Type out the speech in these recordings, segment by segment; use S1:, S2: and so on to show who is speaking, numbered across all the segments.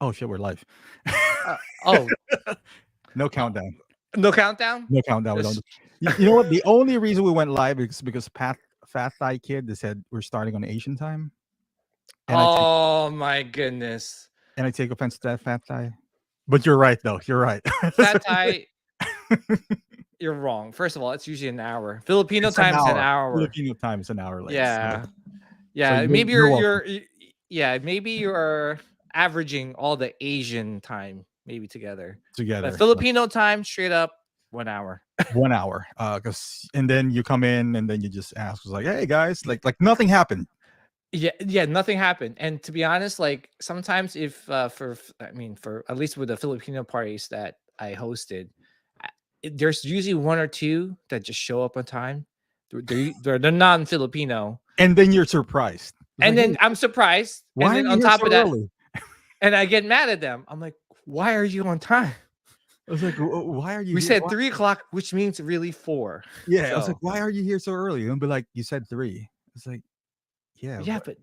S1: Oh shit, we're live.
S2: Oh,
S1: No
S2: uh,
S1: countdown.
S2: no countdown?
S1: No countdown. We don't.
S2: This-
S1: You know what? The only reason we went live is because Fat Thigh Kid they said we're starting on Asian time, and
S2: Oh my goodness.
S1: I take offense to that, Fat Thigh. But you're right, though. You're right.
S2: Fat Thai, you're wrong. First of all, it's usually an hour. Filipino
S1: It's an
S2: time's an
S1: hour.
S2: hour.
S1: Filipino time is an hour late.
S2: Yeah.
S1: So
S2: Yeah, maybe
S1: you're welcome.
S2: yeah, maybe you're averaging all the Asian time maybe together. But
S1: Together.
S2: Filipino time straight up 1 hour.
S1: 1 hour. Cause and then you come in and then you just ask, was like, hey guys, like nothing happened.
S2: Yeah, nothing happened. And to be honest, like sometimes if I mean for at least with the Filipino parties that I hosted, there's usually one or two that just show up on time. They're non-Filipino,
S1: And then you're surprised. It's
S2: and
S1: like, hey,
S2: then I'm surprised. And
S1: why are
S2: then
S1: you
S2: on
S1: here
S2: top
S1: so
S2: of that,
S1: early?
S2: and I get mad at them. I'm like, why are you on time?
S1: I was like, why are you
S2: We
S1: here?
S2: said 3 o'clock, which means really 4.
S1: Yeah, I was like,
S2: So
S1: "Why are you here so early?" And be like, "You said 3." It's like, "Yeah,
S2: yeah,
S1: but
S2: but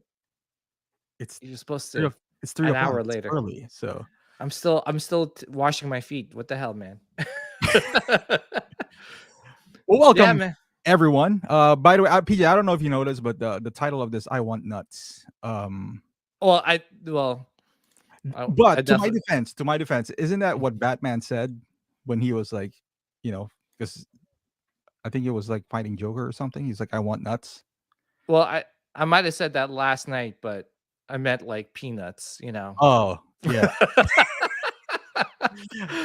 S1: it's
S2: you're supposed
S1: 3
S2: to
S1: it's 3
S2: an
S1: o'clock.
S2: hour
S1: It's
S2: later.
S1: early." So,
S2: I'm still washing my feet. What the hell, man?
S1: well,
S2: Yeah,
S1: welcome
S2: man.
S1: everyone. By the way, PJ, I don't know if you noticed, but the title of this, I Want Nuts.
S2: Well, I
S1: But
S2: definitely.
S1: to my defense, isn't that what Batman said when he was like, you know, because I think it was like fighting Joker or something. He's like, "I want nuts."
S2: Well, I might have said that last night, but I meant like peanuts, you know.
S1: Oh, yeah.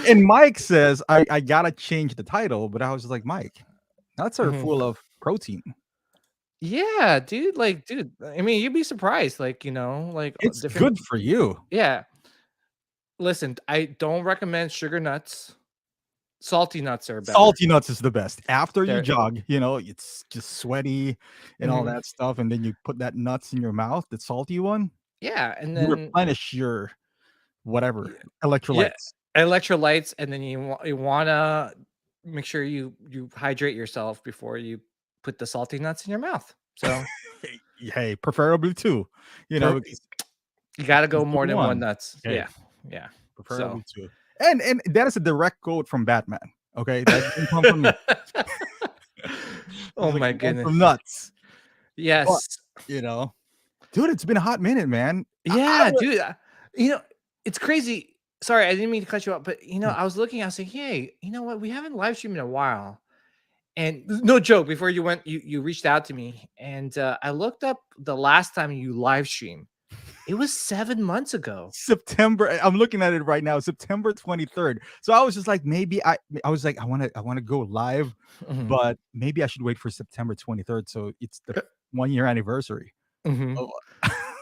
S1: And Mike says, I gotta change the title, but I was just like, Mike, nuts are
S2: Mhm.
S1: full of protein.
S2: Yeah, dude. Like, dude. I mean, you'd be surprised. Like, like
S1: It's
S2: different.
S1: good for you.
S2: Yeah. Listen, I don't recommend sugar nuts. Salty nuts are better.
S1: Salty nuts is the best. After you
S2: They're.
S1: jog, it's just sweaty and all
S2: Mhm.
S1: that stuff, and then you put that nuts in your mouth, the salty one,
S2: Yeah, and
S1: you
S2: then
S1: replenish your whatever
S2: yeah, yeah,
S1: electrolytes.
S2: electrolytes, and then you wanna make sure you hydrate yourself before you put the salty nuts in your mouth. So
S1: Hey, preferably two,
S2: per
S1: because
S2: you gotta go
S1: just
S2: more than one
S1: one.
S2: nuts.
S1: Hey,
S2: Yeah, yeah. So
S1: preferably two. And that is a direct quote from Batman. Okay, that didn't come from me.
S2: oh
S1: It's like
S2: my
S1: I want
S2: goodness.
S1: some nuts, but
S2: Yes.
S1: you know, dude, it's been a hot minute, man. I
S2: Yeah, dude. You know, it's crazy. Sorry, I didn't mean to cut you off, but
S1: yeah,
S2: I was looking, I was like, hey, you know what? We haven't live streamed in a while. And no joke, before you went, you reached out to me, and I looked up the last time you live streamed. It was 7 months ago.
S1: September. I'm looking at it right now, September 23rd. So I was just like, maybe I was like, I want to go live,
S2: Mhm.
S1: but maybe I should wait for September 23rd. So it's the 1 year anniversary
S2: Mhm.
S1: of,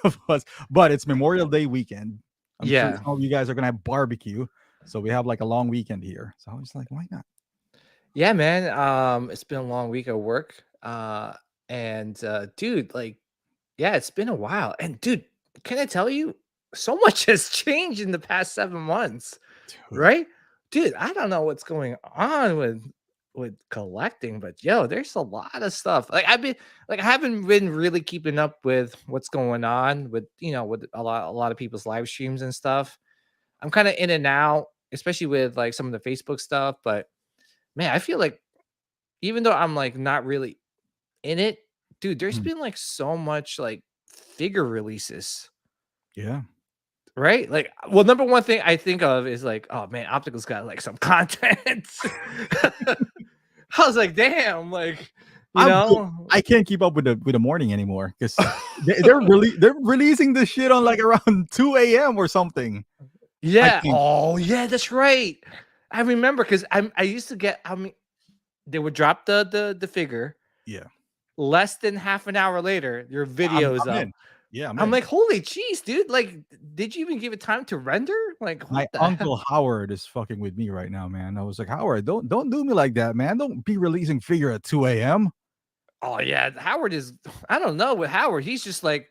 S1: of us. But it's Memorial Day weekend. I'm sure
S2: Yeah.
S1: some of you guys are gonna have barbecue. So we have like a long weekend here. So I was like, why not?
S2: Yeah, man. It's been a long week at work. And dude, like, yeah, it's been a while. And dude, can I tell you, so much has changed in the past 7 months,
S1: Dude,
S2: right? Dude, I don't know what's going on with collecting, but yo, there's a lot of stuff. I haven't been really keeping up with what's going on with with a lot of people's live streams and stuff. I'm kind of in and out, especially with like some of the Facebook stuff, but man, I feel like even though I'm like not really in it, dude, there's
S1: mm,
S2: been like so much like figure releases,
S1: yeah.
S2: right? Like, well, number one thing I think of is like, oh man, Optical's got like some content. I was like, damn, like, you
S1: I'm good.
S2: know,
S1: I can't keep up with the morning anymore because they're releasing this shit on like around 2 a.m. or something. I
S2: yeah.
S1: think.
S2: Oh yeah, that's right. I remember because I used to get. I mean, they would drop the figure.
S1: Yeah.
S2: Less than half an hour later, your
S1: I'm
S2: video is
S1: I'm
S2: up.
S1: in. Yeah, I'm
S2: I'm
S1: in.
S2: like, holy cheese, dude! Like, did you even give it time to render? Like, what
S1: My
S2: the hell?
S1: uncle Howard is fucking with me right now, man. I was like, Howard, don't do me like that, man. Don't be releasing figure at 2 a.m.
S2: Oh yeah, Howard is. I don't know with Howard. He's just like,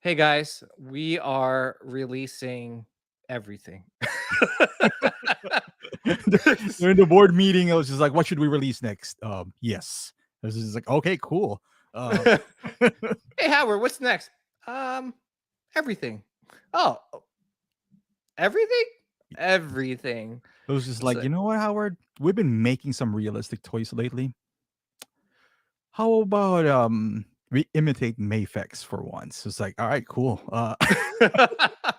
S2: hey guys, we are releasing everything.
S1: During the board meeting, I was just like, what should we release next? Yes. I was just like, okay, cool.
S2: Hey Howard, what's next? Um, everything. Oh, everything, everything.
S1: It was just like,
S2: So,
S1: you know what, Howard? We've been making some realistic toys lately. How about we imitate Mayfex for once? It's like, all right, cool. I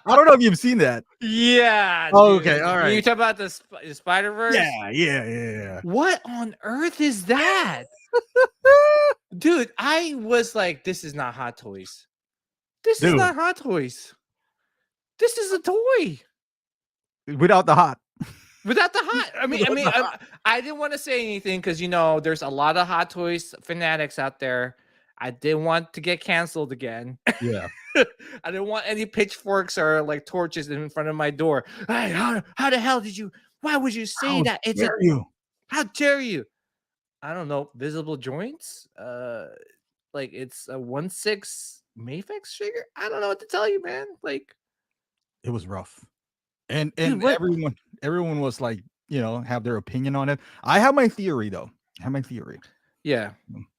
S1: don't know if you've seen that.
S2: yeah,
S1: Oh, okay,
S2: dude.
S1: all
S2: You
S1: right.
S2: talk about the Spider Verse?
S1: Yeah.
S2: What on earth is that? Dude, I was like, this is not Hot Toys. This is
S1: Dude,
S2: not Hot Toys. This is a toy
S1: without the hot.
S2: without the hot. I mean, I
S1: Without
S2: mean,
S1: the
S2: I,
S1: hot.
S2: I didn't want to say anything because there's a lot of Hot Toys fanatics out there. I didn't want to get canceled again.
S1: Yeah.
S2: I didn't want any pitchforks or like torches in front of my door. Hey, how the hell did you? Why would you say
S1: How
S2: that?
S1: dare you?
S2: How dare you? I don't know, visible joints. Like it's a 1/6 Mayfix figure. I don't know what to tell you, man. Like,
S1: It was rough.
S2: dude,
S1: And
S2: what?
S1: everyone was like, have their opinion on it. I have my theory though. I have my theory.
S2: Yeah,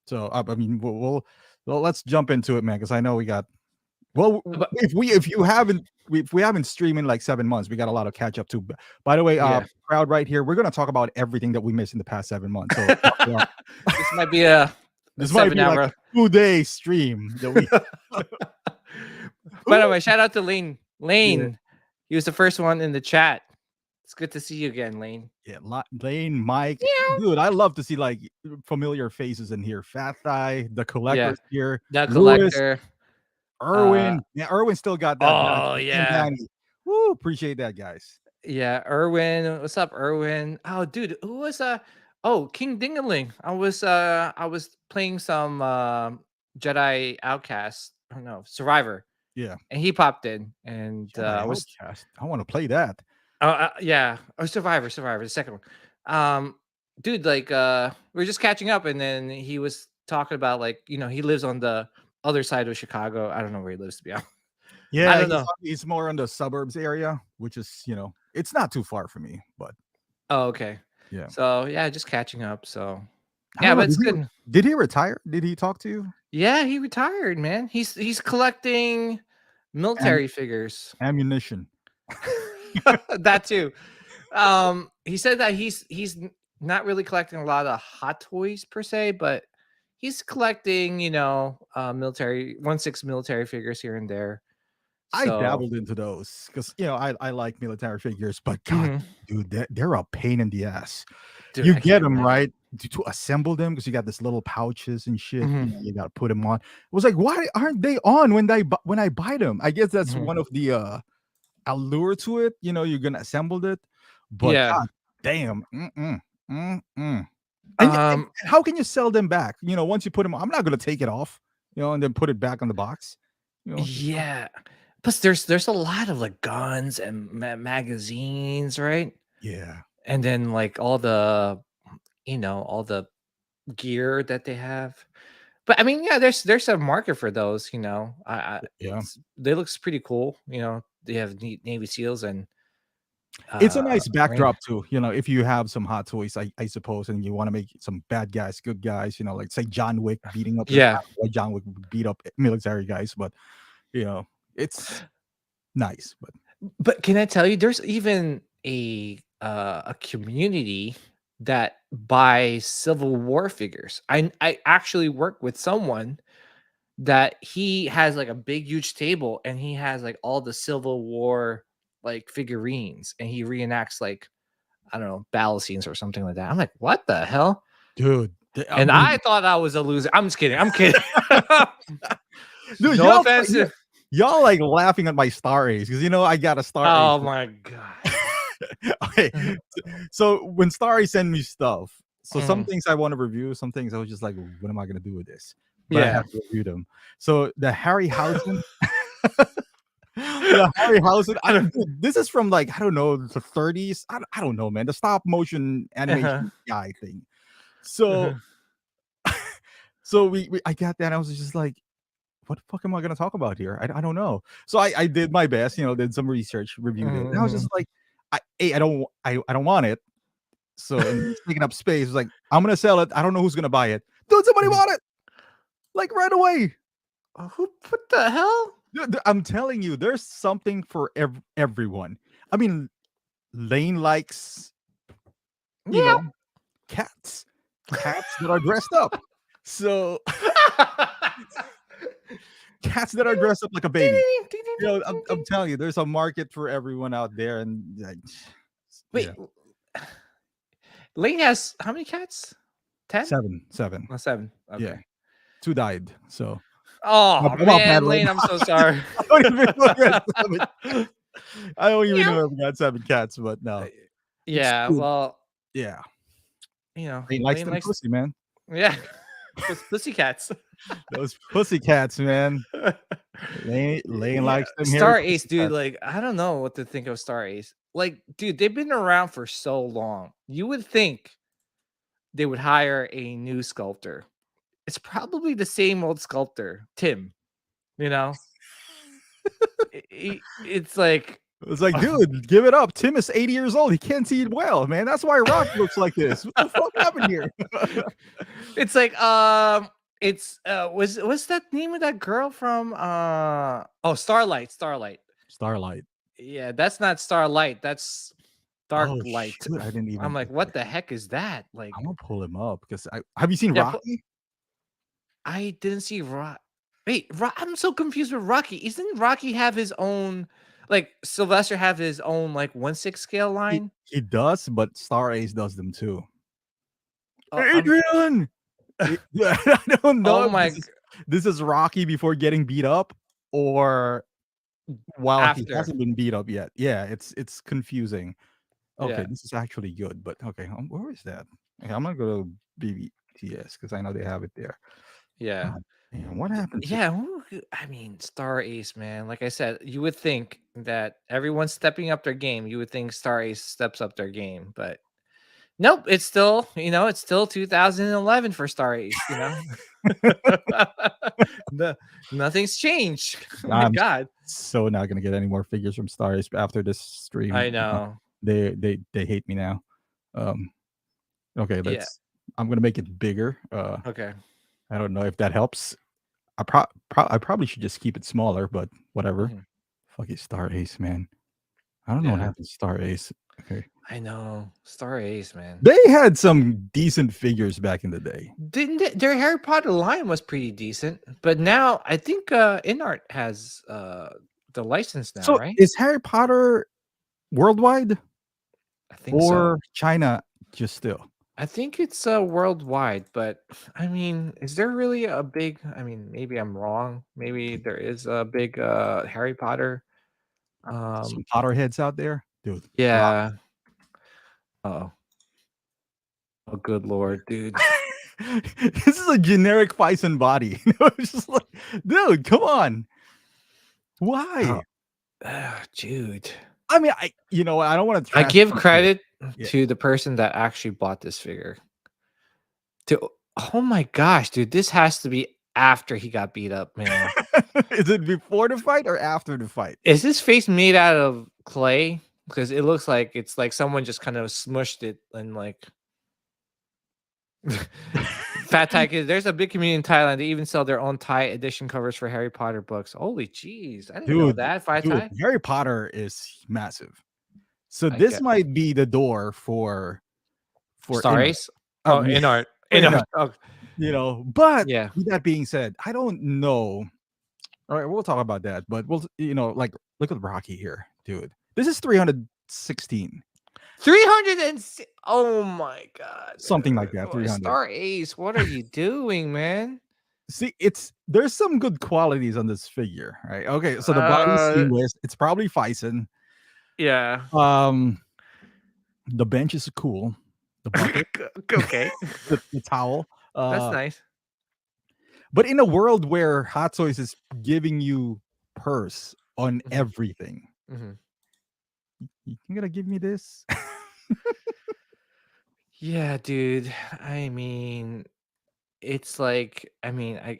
S1: So I mean, well, let's jump into it, man, because I know we got. Well,
S2: but
S1: if we haven't streamed in like 7 months, we got a lot of catch up to. By the way,
S2: yeah.
S1: crowd right here, we're gonna talk about everything that we missed in the past 7 months. So buckle up.
S2: This might be a
S1: This might
S2: seven
S1: be like a
S2: hour.
S1: 2 day stream that we.
S2: By the
S1: Ooh,
S2: way, shout out to Lane.
S1: yeah,
S2: Lane, he was the first one in the chat. It's good to see you again, Lane.
S1: yeah, Lane, Mike,
S2: Yeah.
S1: dude, I love to see like familiar faces in here. Fat Thigh, the
S2: Yeah,
S1: collectors here,
S2: the
S1: Lewis,
S2: collector. Uh,
S1: Irwin. Yeah, Irwin still got that badge.
S2: oh
S1: And
S2: yeah.
S1: Danny. Woo, appreciate that, guys.
S2: Yeah, Irwin. What's up, Irwin? Oh, dude, who was oh, King Dingaling. I was playing some Jedi Outcast. Oh no, Survivor.
S1: Yeah.
S2: And he popped in and
S1: Jedi
S2: I was
S1: Outcast. I want to play that.
S2: yeah, oh Survivor, the second one. Dude, like we were just catching up and then he was talking about like, he lives on the other side of Chicago. I don't know where he lives to be honest. I
S1: Yeah,
S2: don't know.
S1: he's more in the suburbs area, which is, it's not too far from me, but
S2: Oh, okay.
S1: yeah.
S2: So yeah, just catching up. So
S1: I
S2: yeah,
S1: don't know.
S2: but it's good.
S1: Did he retire? Did he talk to you?
S2: Yeah, he retired, man. He's collecting
S1: Am-
S2: military figures.
S1: ammunition.
S2: That too. He said that he's not really collecting a lot of Hot Toys per se, but he's collecting, military 1/6 military figures here and there.
S1: I
S2: So,
S1: dabbled into those because I like military figures, but God,
S2: mhm.
S1: dude, they're a pain in the ass.
S2: Dude,
S1: You
S2: I
S1: get
S2: can't
S1: them
S2: imagine.
S1: right to assemble them because you got this little pouches and shit.
S2: Mhm,
S1: You got to put them on. It was like, why aren't they on when I buy them? I guess that's
S2: mhm.
S1: one of the allure to it. You're gonna assemble it, but
S2: Yeah.
S1: God damn, mm-mm. And
S2: Um,
S1: how can you sell them back? Once you put them, I'm not gonna take it off, and then put it back on the box. It's not,
S2: yeah. Plus there's a lot of like guns and magazines, right?
S1: yeah,
S2: And then like all the gear that they have. But I mean, yeah, there's a market for those,
S1: yeah.
S2: they looks pretty cool, they have neat Navy SEALs and
S1: It's a nice
S2: Marine.
S1: backdrop too. If you have some hot toys, I suppose, and you want to make some bad guys, good guys. Like say John Wick beating up. I don't
S2: Yeah.
S1: know why John Wick would beat up military guys, but it's nice. But
S2: But can I tell you there's even a community that buys Civil War figures. I actually work with someone that he has like a big huge table and he has like all the Civil War like figurines and he reenacts like I don't know, battle scenes or something like that. I'm like, what the hell?
S1: dude, I
S2: And
S1: mean,
S2: I thought I was a loser. I'm just kidding. I'm kidding.
S1: dude,
S2: No offense.
S1: y'all like laughing at my star A's because I got a star A.
S2: Oh my god.
S1: Okay,
S2: Mhm,
S1: so when Starry send me stuff, so some
S2: mhm.
S1: things I want to review, some things I was just like, what am I gonna do with this? But I
S2: Yeah.
S1: have to review them. So the Harryhausen, the Harryhausen, dude, this is from like I don't know the 30s. I don't know, man. The stop motion
S2: Uh-huh.
S1: animation guy thing. So
S2: Uh-huh.
S1: I got that. And I was just like, what the fuck am I gonna talk about here? I don't know. So I did my best, did some research, reviewed it. And I was just
S2: Mhm,
S1: like, I don't want it. So and it's taking up space. It's like, I'm gonna sell it. I don't know who's gonna buy it. Dude, somebody
S2: mhm.
S1: bought it like right away.
S2: What the hell?
S1: I'm telling you, there's something for everyone. I mean, Lane likes, you
S2: Yeah.
S1: know, cats, cats that are dressed up. So cats that are dressed up like a baby. I'm telling you, there's a market for everyone out there, and like,
S2: Wait,
S1: yeah,
S2: Lane has how many cats? 10?
S1: seven.
S2: Oh, 7.
S1: Yeah,
S2: Okay.
S1: two died. So
S2: Oh
S1: I'm all bad
S2: man,
S1: right
S2: Lane, I'm
S1: now.
S2: so sorry.
S1: I don't even know if I got seven. I don't even know if I got seven cats, but
S2: Uh,
S1: no, it's
S2: Yeah,
S1: cute.
S2: well,
S1: Yeah, Lane likes
S2: Lane
S1: them
S2: likes
S1: pussy, man.
S2: yeah, pussycats.
S1: Those pussy cats, man. Lane
S2: Yeah,
S1: likes them hairy
S2: Star Ace,
S1: pussy
S2: dude.
S1: cats.
S2: Like, I don't know what to think of Star Ace. Like, dude, they've been around for so long. You would think they would hire a new sculptor. It's probably the same old sculptor, Tim. You know, it's like,
S1: It's like, dude, give it up. Tim is 80 years old. He can't see it well, man. That's why Rocky looks like this. What the fuck happened here?
S2: it's like, what's that name of that girl from? Starlight.
S1: Starlight.
S2: Yeah, that's not Starlight. That's Dark
S1: Oh
S2: Light.
S1: shoot, I didn't
S2: I'm
S1: even.
S2: like,
S1: Okay,
S2: what the heck is that? Like,
S1: I'm gonna pull him up because I have you seen
S2: yeah,
S1: Rocky?
S2: I didn't see Rock. Wait, I'm so confused with Rocky. Isn't Rocky have his own, like Sylvester have his own like 1/6 scale line?
S1: He does, but Star Ace does them too.
S2: I'm
S1: Adrian. Yeah, I don't
S2: oh
S1: know if
S2: my
S1: this is Rocky before getting beat up or while he
S2: after.
S1: hasn't been beat up yet. Yeah, it's confusing. Okay,
S2: Yeah.
S1: this is actually good, but okay, where is that? Okay, I'm gonna go to BBTS because I know they have it there.
S2: Yeah.
S1: God damn, what happened to?
S2: Yeah, I mean, Star Ace, man. Like I said, you would think that everyone's stepping up their game. You would think Star Ace steps up their game, but nope, it's still 2011 for Star Ace, No, nothing's changed. Oh my
S1: I'm
S2: god.
S1: so not gonna get any more figures from Star Ace after this stream.
S2: I know.
S1: They hate me now. Um, okay,
S2: Yeah.
S1: I'm gonna make it bigger.
S2: Okay.
S1: I don't know if that helps. I probably should just keep it smaller, but whatever.
S2: Mhm.
S1: Fuck it, Star Ace, man. I don't know what
S2: Yeah.
S1: happened to Star Ace. Okay.
S2: I know. Star Ace, man.
S1: They had some decent figures back in the day.
S2: Their Harry Potter line was pretty decent, but now I think inArt has the license now,
S1: So
S2: right?
S1: is Harry Potter worldwide
S2: I think so.
S1: or China just still?
S2: I think it's worldwide, but I mean, is there really a big, I mean, maybe I'm wrong. Maybe there is a big Harry Potter.
S1: Some
S2: Um
S1: Potterheads out there? Dude.
S2: yeah. Oh. Oh good lord, dude.
S1: This is a generic Bison body. It's just like, dude, come on.
S2: Oh,
S1: Why?
S2: dude.
S1: I mean, I don't want to
S2: I
S1: trash
S2: give
S1: people.
S2: credit
S1: Yeah.
S2: to the person that actually bought this figure. To Oh my gosh, dude, this has to be after he got beat up, man.
S1: Is it before the fight or after the fight?
S2: Is this face made out of clay? Because it looks like it's like someone just kind of smushed it and like Fat Thai Kids. There's a big community in Thailand. They even sell their own Thai edition covers for Harry Potter books. Holy jeez, I didn't know
S1: Dude,
S2: that. Fat
S1: dude,
S2: Thai.
S1: Harry Potter is massive. So
S2: I
S1: this
S2: get
S1: might be the door for
S2: Star
S1: inner.
S2: Ace. Oh,
S1: Yeah,
S2: in art,
S1: for
S2: in
S1: inner,
S2: art. Oh,
S1: but
S2: yeah.
S1: with that being said, I don't know. All right, we'll talk about that, but like look at Rocky here, dude. This is 316.
S2: 300 oh my god.
S1: Something like that, 300.
S2: Star Ace, what are you doing, man?
S1: See, there's some good qualities on this figure, right? Okay, so the body's
S2: Uh,
S1: seamless. It's probably Fison.
S2: yeah.
S1: Um, the bench is cool. The bucket,
S2: Okay.
S1: the towel.
S2: That's
S1: Uh,
S2: nice.
S1: but in a world where Hot Toys is giving you purse on
S2: Mhm,
S1: everything,
S2: mhm.
S1: you gonna give me this?
S2: Yeah, dude. I mean, it's like, I mean, I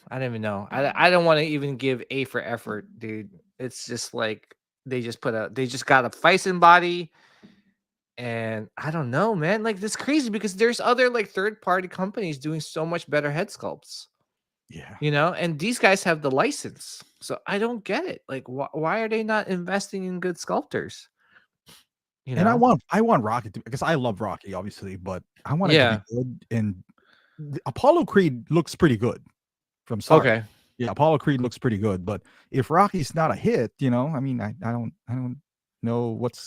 S2: don't even know. I don't want to even give A for effort, dude. It's just like they just got a Fison body, and I don't know, man. Like that's crazy because there's other like third party companies doing so much better head sculpts.
S1: Yeah.
S2: And these guys have the license. So I don't get it. Like, why are they not investing in good sculptors? You
S1: And
S2: know?
S1: I want Rocky to, because I love Rocky, obviously, but I want it to be
S2: Yeah.
S1: good. And Apollo Creed looks pretty good from start.
S2: Okay.
S1: Yeah, Apollo Creed looks pretty good. But if Rocky's not a hit, I mean, I don't know what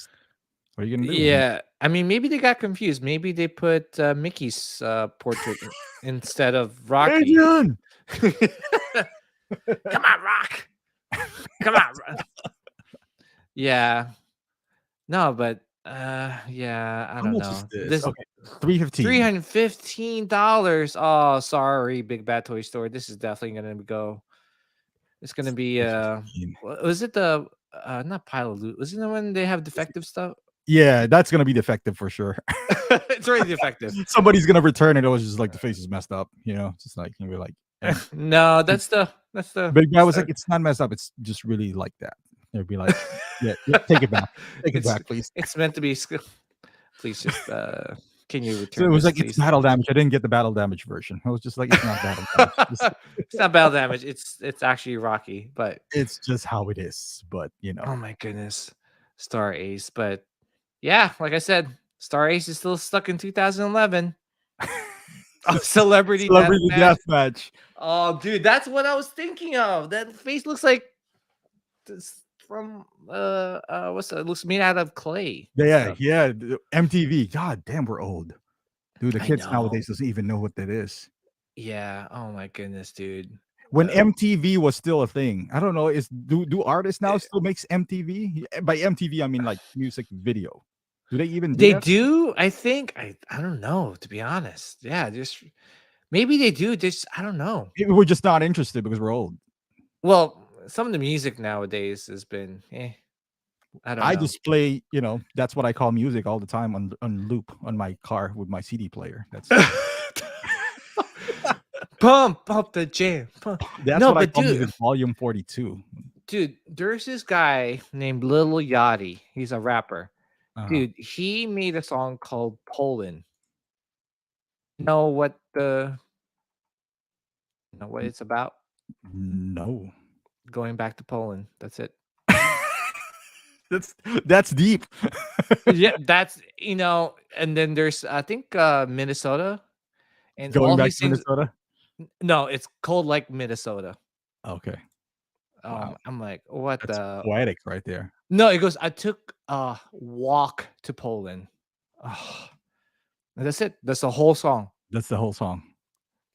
S1: are you gonna do?
S2: Yeah. I mean, maybe they got confused. Maybe they put Mickey's portrait instead of Rocky.
S1: Adrian!
S2: Come on, Rock. Come on. Yeah. No, but yeah, I
S1: How
S2: don't
S1: much is
S2: know.
S1: this?
S2: This
S1: Okay, 315.
S2: $315. Oh, sorry, Big Bad Toy Store. This is definitely gonna go. It's gonna be
S1: 315.
S2: was it the not pile of loot? Was it the one they have defective stuff?
S1: Yeah, that's gonna be defective for sure.
S2: It's already defective.
S1: Somebody's gonna return it. It was just like the face is messed up, just like you'll be like, eh.
S2: No, that's the
S1: Big Bad was like, it's not messed up. It's just really like that. It'd be like, yeah, take it back. Take it
S2: it's
S1: back, please.
S2: it's meant to be please just can you
S1: So
S2: return
S1: it was
S2: this,
S1: like, it's
S2: please?
S1: battle damage. I didn't get the battle damage version. I was just like, it's not battle damage.
S2: It's not battle damage. It's actually Rocky, but
S1: It's just how it is. But
S2: oh my goodness, Star Ace. But yeah, like I said, Star Ace is still stuck in 2011. Oh, celebrity
S1: Celebrity
S2: deathmatch.
S1: deathmatch.
S2: Oh, dude, that's what I was thinking of. That face looks like this from what's that? It looks made out of clay. and
S1: Yeah,
S2: stuff.
S1: yeah. MTV. God damn, we're old. Dude, the
S2: I
S1: kids
S2: know.
S1: nowadays doesn't even know what that is.
S2: Yeah. Oh my goodness, dude.
S1: When
S2: Uh,
S1: MTV was still a thing, I don't know. Do artists now
S2: eh,
S1: still makes MTV? By MTV, I mean like music video. Do they even do
S2: they
S1: that?
S2: do. I think. I don't know. To be honest, yeah. Just maybe they do. Just I don't know.
S1: We're just not interested because we're old.
S2: Well, some of the music nowadays has been. I don't
S1: I
S2: know.
S1: just play, that's what I call music all the time on loop on my car with my CD player.
S2: Pump up the jam.
S1: That's
S2: No,
S1: what I
S2: but
S1: call music volume 42.
S2: dude, there's this guy named Lil Yachty. He's a rapper.
S1: Uh-huh.
S2: Dude, he made a song called Poland. Know what the know what it's about?
S1: No.
S2: Going back to Poland. That's it.
S1: That's deep.
S2: Yeah, that's and then there's I think Minnesota and
S1: Going
S2: all he
S1: back to
S2: sings
S1: Minnesota.
S2: no, it's cold like Minnesota.
S1: Okay. Wow.
S2: I'm like, what
S1: That's
S2: the
S1: poetic right there.
S2: no, it goes, I took a walk to Poland. Oh, that's it. That's the whole song.
S1: That's the whole song.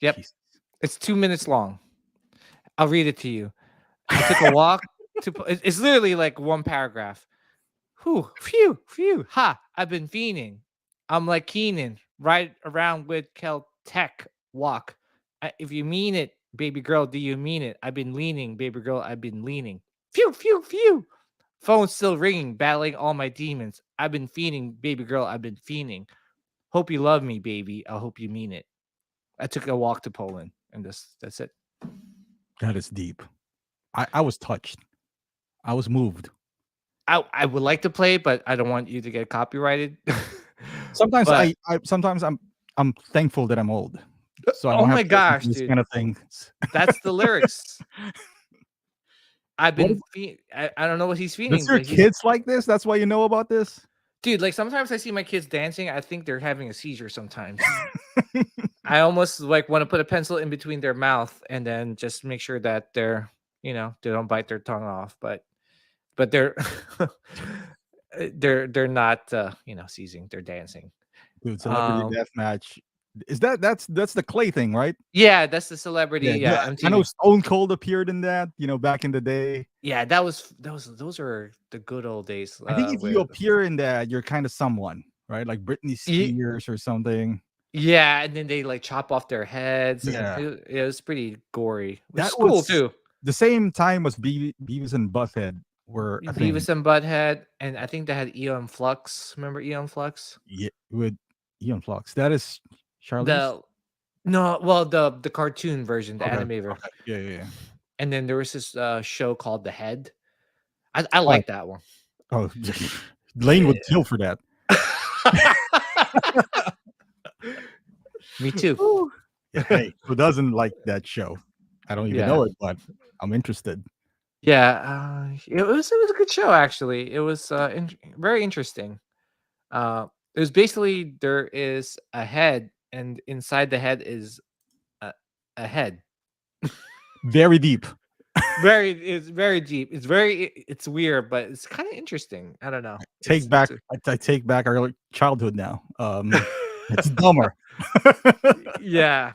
S2: Yep.
S1: Jeez.
S2: It's 2 minutes long. I'll read it to you. I took a walk it's literally like one paragraph. Whew, phew, phew, ha! I've been fiending. I'm like Keenan, right around with Kel-Tec walk. If you mean it, baby girl, do you mean it? I've been leaning, baby girl, I've been leaning. Phew, phew, phew. Phone's still ringing, battling all my demons. I've been fiending, baby girl, I've been fiending. Hope you love me, baby. I hope you mean it. I took a walk to Poland, and that's it.
S1: That is deep. I was touched. I was moved.
S2: I would like to play, but I don't want you to get copyrighted.
S1: Sometimes
S2: But
S1: sometimes I'm thankful that I'm old. So I
S2: oh
S1: don't have
S2: my
S1: to listen
S2: gosh,
S1: to this
S2: dude,
S1: kind of things.
S2: that's the lyrics. I've
S1: What
S2: been I don't know what he's
S1: Does
S2: feeling,
S1: your
S2: but he's
S1: kids like this? That's why you know about this?
S2: dude. Like sometimes I see my kids dancing, I think they're having a seizure. Sometimes I almost like want to put a pencil in between their mouth and then just make sure that they don't bite their tongue off. But they're they're not seizing. They're dancing.
S1: Dude, celebrity
S2: Um,
S1: deathmatch. Is that's the clay thing, right?
S2: yeah, that's the celebrity.
S1: Yeah,
S2: Yeah,
S1: I know
S2: MTV.
S1: Stone Cold appeared in that, back in the day.
S2: Yeah, those are the good old days.
S1: I think if you
S2: With
S1: appear in that, you're kind of someone, right? Like Britney
S2: Ye-
S1: Spears or something.
S2: yeah, and then they like chop off their heads, and
S1: Yeah.
S2: it was pretty gory, which
S1: That
S2: is cool
S1: was
S2: too.
S1: the same time as Beavis and Butthead were a thing.
S2: Beavis and Butthead, and I think they had Eon Flux. Remember Eon Flux?
S1: Yeah, with Ian Flux. That is Charlize?
S2: The no, well the cartoon version, the
S1: Okay.
S2: animated version.
S1: Okay. Yeah, yeah, yeah.
S2: And then there was this show called The Head. I
S1: Oh,
S2: like that one.
S1: oh, Lane would kill for that.
S2: Me too.
S1: Ooh. Yeah, hey, who doesn't like that show? I don't even
S2: Yeah.
S1: know it, but I'm interested.
S2: Yeah, it was a good show actually. It was very interesting. It was basically there is a head, and inside the head is a, a head.
S1: Very deep.
S2: It's very deep. It's weird, but it's kind of interesting. I don't know.
S1: Take
S2: It's
S1: back. I take back our childhood now. It's dumber.
S2: yeah.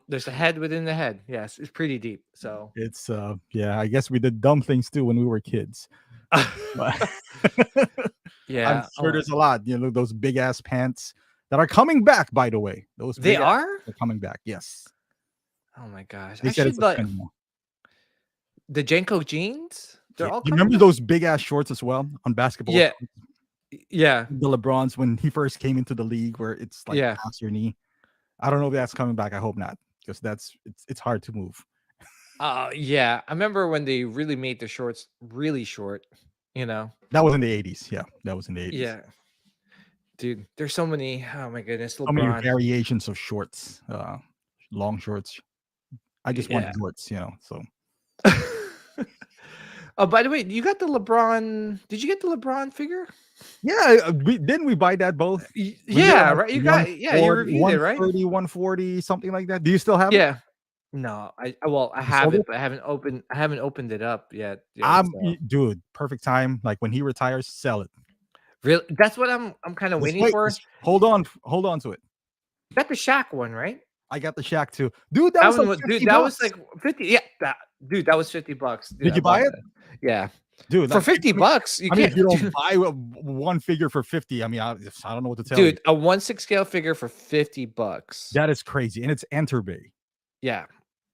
S2: There's a head within the head. Yes, it's pretty deep. So
S1: It's yeah. I guess we did dumb things too when we were kids. But I'm
S2: yeah.
S1: sure there's a lot. Those big ass pants that are coming back. By the way, those
S2: They
S1: big ass
S2: are.
S1: are coming back. Yes,
S2: Oh my gosh!
S1: they
S2: I
S1: said it's
S2: should
S1: a
S2: like
S1: trend now.
S2: the Jenko jeans. They're
S1: Yeah.
S2: all
S1: You
S2: coming
S1: remember
S2: back.
S1: those big ass shorts as well on basketball?
S2: Yeah. Yeah.
S1: The LeBrons when he first came into the league, where it's like
S2: Yeah.
S1: past your knee. I don't know if that's coming back. I hope not, because it's hard to move.
S2: Yeah. I remember when they really made the shorts really short. You know.
S1: That was in the 80s. Yeah, that was in the 80s.
S2: Yeah. Dude, there's so many. Oh my goodness,
S1: So many
S2: LeBron.
S1: variations of shorts, long shorts. I just want
S2: Yeah.
S1: shorts. So
S2: Oh, by the way, you got the LeBron. Did you get the LeBron figure?
S1: yeah, we buy that both when they were
S2: Yeah,
S1: like
S2: right. You got. Yeah, you
S1: 140,
S2: reviewed it, right?
S1: 140, something like that. Do you still have it?
S2: Yeah. No, well, I
S1: You
S2: have
S1: sold
S2: it,
S1: it?
S2: but I haven't opened it up yet. So
S1: Dude, perfect time. Like when he retires, sell it.
S2: really, that's what I'm kind of
S1: Just
S2: waiting
S1: wait.
S2: for.
S1: Just hold on to it.
S2: You got the Shaq one, right?
S1: I got the Shack too, dude. That
S2: That
S1: was
S2: one
S1: like
S2: was, dude.
S1: 50
S2: That was
S1: bucks.
S2: like 50. Yeah, dude, that was $50. Dude,
S1: Did
S2: I
S1: you buy
S2: bought
S1: it,
S2: that. Yeah,
S1: dude?
S2: for
S1: Like,
S2: 50 bucks, you
S1: I mean, if
S2: can't,
S1: you don't buy one figure for 50, I mean, I don't know what to tell you.
S2: dude. A 1/6 scale figure for $50.
S1: That is crazy, and it's Enter Bay.
S2: Yeah.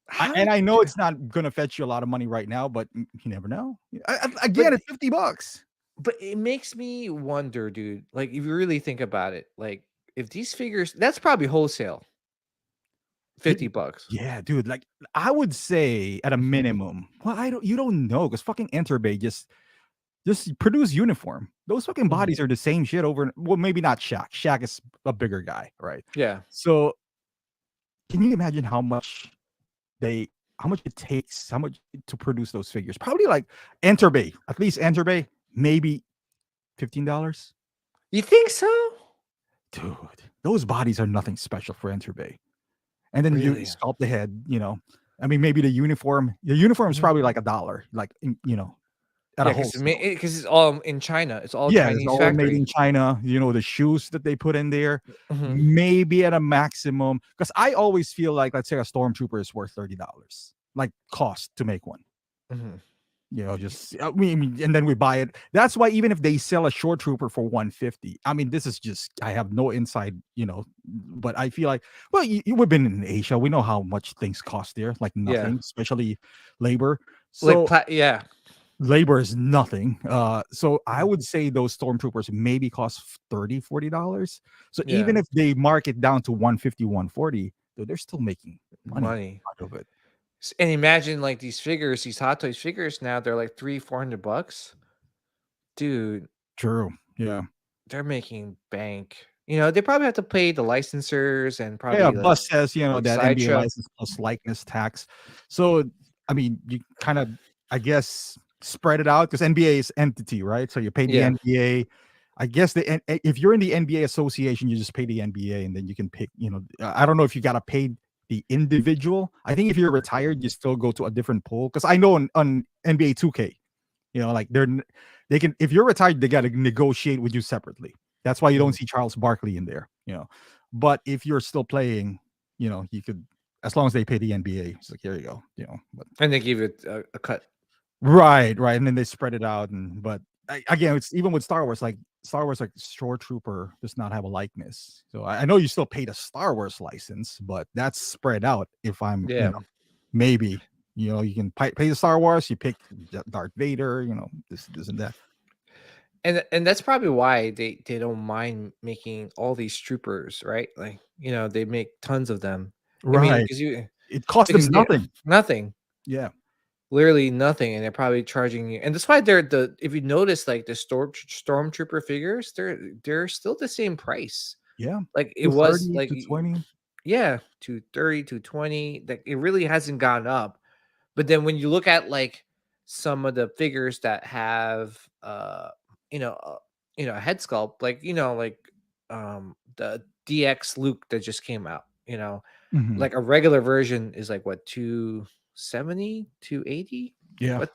S2: How
S1: And
S2: did
S1: I know
S2: dude,
S1: it's not gonna fetch you a lot of money right now, but you never know.
S2: but
S1: Again, it's 50 bucks.
S2: but it makes me wonder, dude. Like, if you really think about it, like if these figures, that's probably wholesale,
S1: Y-
S2: 50 bucks.
S1: Yeah, dude. Like I would say at a minimum. Well, you don't know because fucking Enter Bay just produce uniform. Those fucking
S2: Mhm.
S1: bodies are the same shit over. Well, maybe not Shaq. Shaq is a bigger guy, right?
S2: Yeah.
S1: So can you imagine they how much it takes, how much to produce those figures? Probably like Enter Bay, at least Enter Bay, maybe $15.
S2: You think so?
S1: Dude, those bodies are nothing special for Enter Bay. And then you
S2: Really?
S1: sculpt the head. I mean, maybe the uniform. The uniform is
S2: Mhm.
S1: probably like $1, like at a
S2: Yeah, because
S1: wholesale.
S2: it's all in China. It's all
S1: Yeah, it's
S2: Chinese
S1: all made
S2: factory.
S1: in China. The shoes that they put in there,
S2: Mhm.
S1: maybe at a maximum. Because I always feel like, let's say, a stormtrooper is worth $30, like cost to make one.
S2: Mhm.
S1: Just and then we buy it. That's why even if they sell a short trooper for 150, I mean, this is just I have no insight, but I feel like, well, we've been in Asia, we know how much things cost there, like
S2: Yeah.
S1: nothing, especially labor.
S2: Like
S1: So
S2: yeah.
S1: labor is nothing. So I
S2: Mhm.
S1: would say those stormtroopers maybe cost $30-$40. So
S2: Yeah.
S1: even if they mark it down to 150, 140, they're still making money
S2: Money.
S1: out of it.
S2: And imagine like these figures, these Hot Toys figures now, they're like 300-400 bucks. Dude,
S1: True. Yeah.
S2: they're making bank. They probably have to pay the licensors and
S1: Yeah,
S2: probably
S1: Bus says,
S2: like
S1: that NBA
S2: Sideshow.
S1: license plus likeness tax. So, I mean, you kind of, I guess, spread it out because NBA is entity, right? So you pay the
S2: Yeah.
S1: NBA. I guess if you're in the NBA association, you just pay the NBA, and then you can pick. I don't know if you gotta pay the individual. I think if you're retired, you still go to a different pool. Because I know on NBA 2K, like they can, if you're retired, they gotta negotiate with you separately. That's why you don't
S2: Mhm.
S1: see Charles Barkley in there. But if you're still playing, you could, as long as they pay the NBA. It's like, here you go. But
S2: And they give it a cut.
S1: right, and then they spread it out. But again, it's even with Star Wars. Like Star Wars, like Shore Trooper does not have a likeness. So I know you still pay the Star Wars license, but that's spread out. If I'm,
S2: Yeah.
S1: maybe you can pay the Star Wars. You pick Darth Vader. This and that.
S2: And that's probably why they don't mind making all these troopers, right? Like, they make tons of them. I mean,
S1: Right.
S2: because you
S1: It cost them
S2: because they
S1: nothing.
S2: nothing,
S1: Yeah.
S2: literally nothing, and they're probably charging you. And that's why they're if you notice, like the stormtrooper figures, they're still the same price.
S1: Yeah.
S2: Like it was
S1: 230,
S2: like
S1: 220.
S2: Yeah, 230, 220. Like it really hasn't gone up. But then when you look at like some of the figures that have you know, a head sculpt, like like the DX Luke that just came out,
S1: Mhm.
S2: like a regular version is like what 270, 280.
S1: Yeah,
S2: But